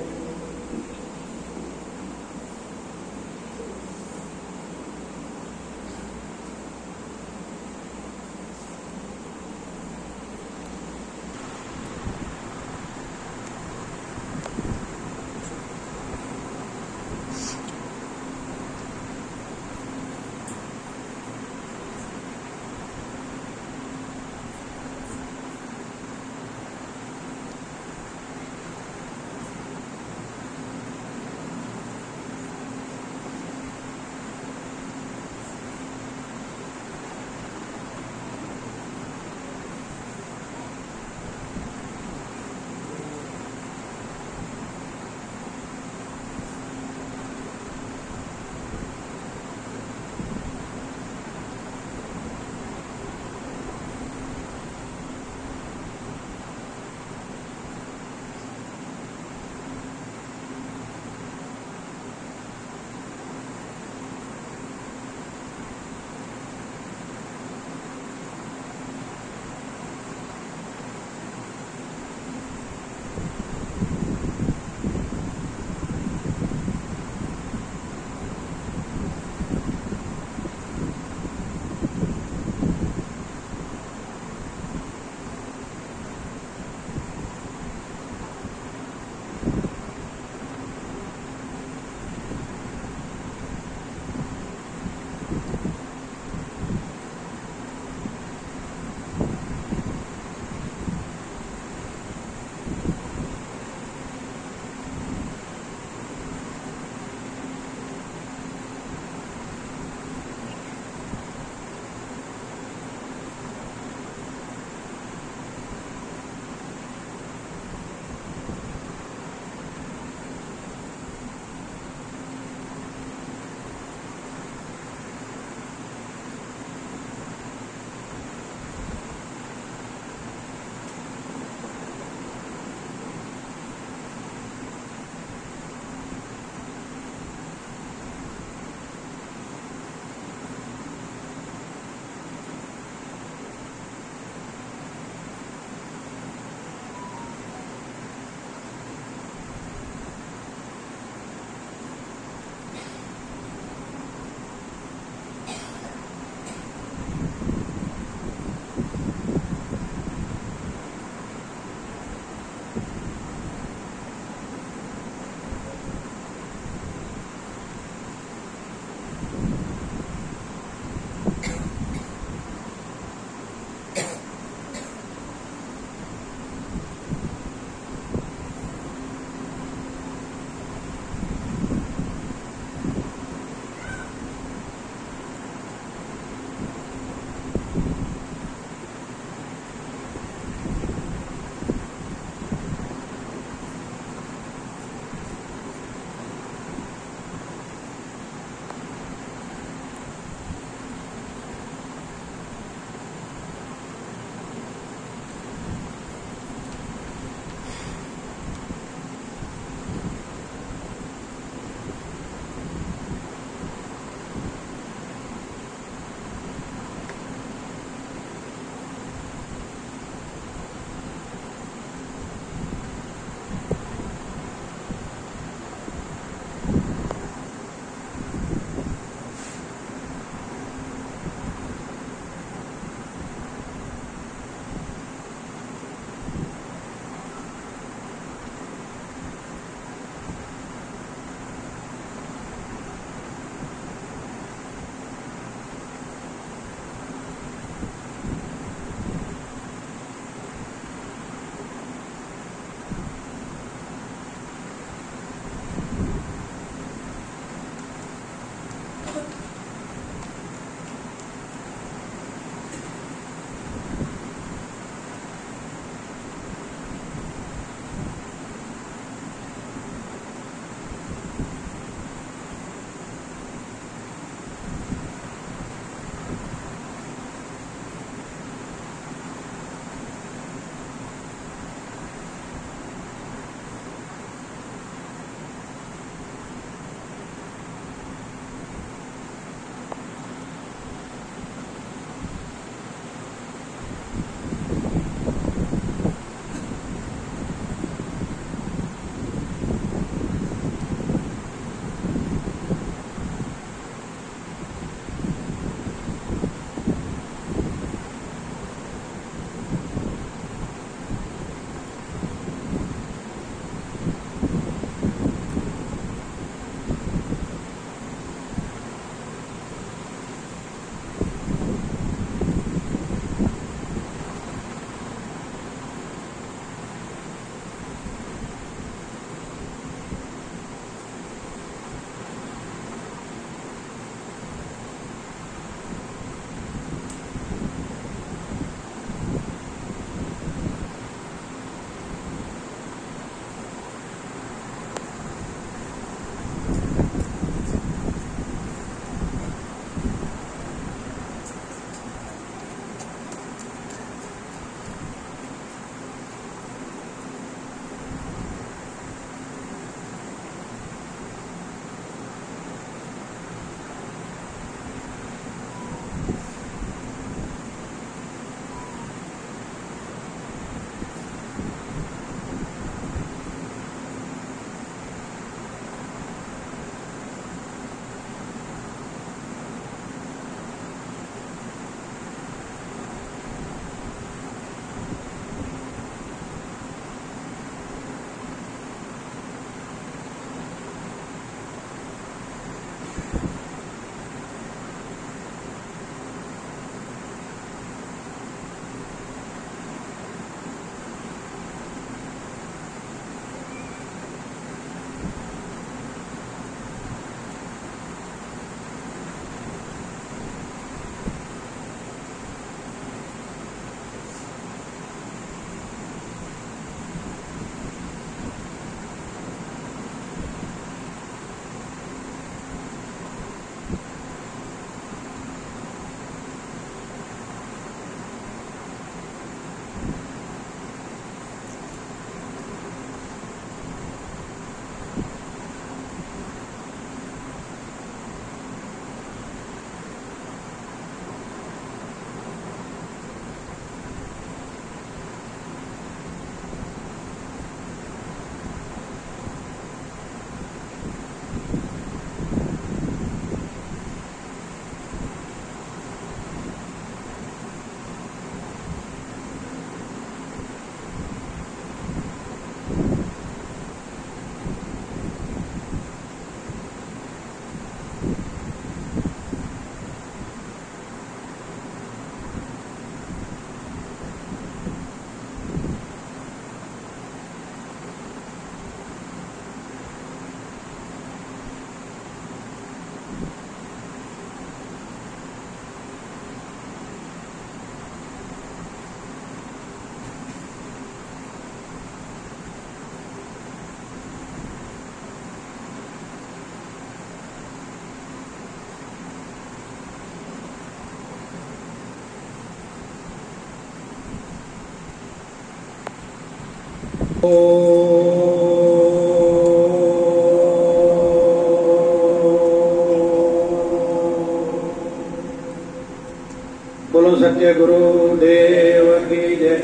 बोलो सत्य गुरुदेव की जय।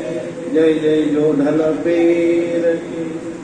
जय जय जोधल पीर की।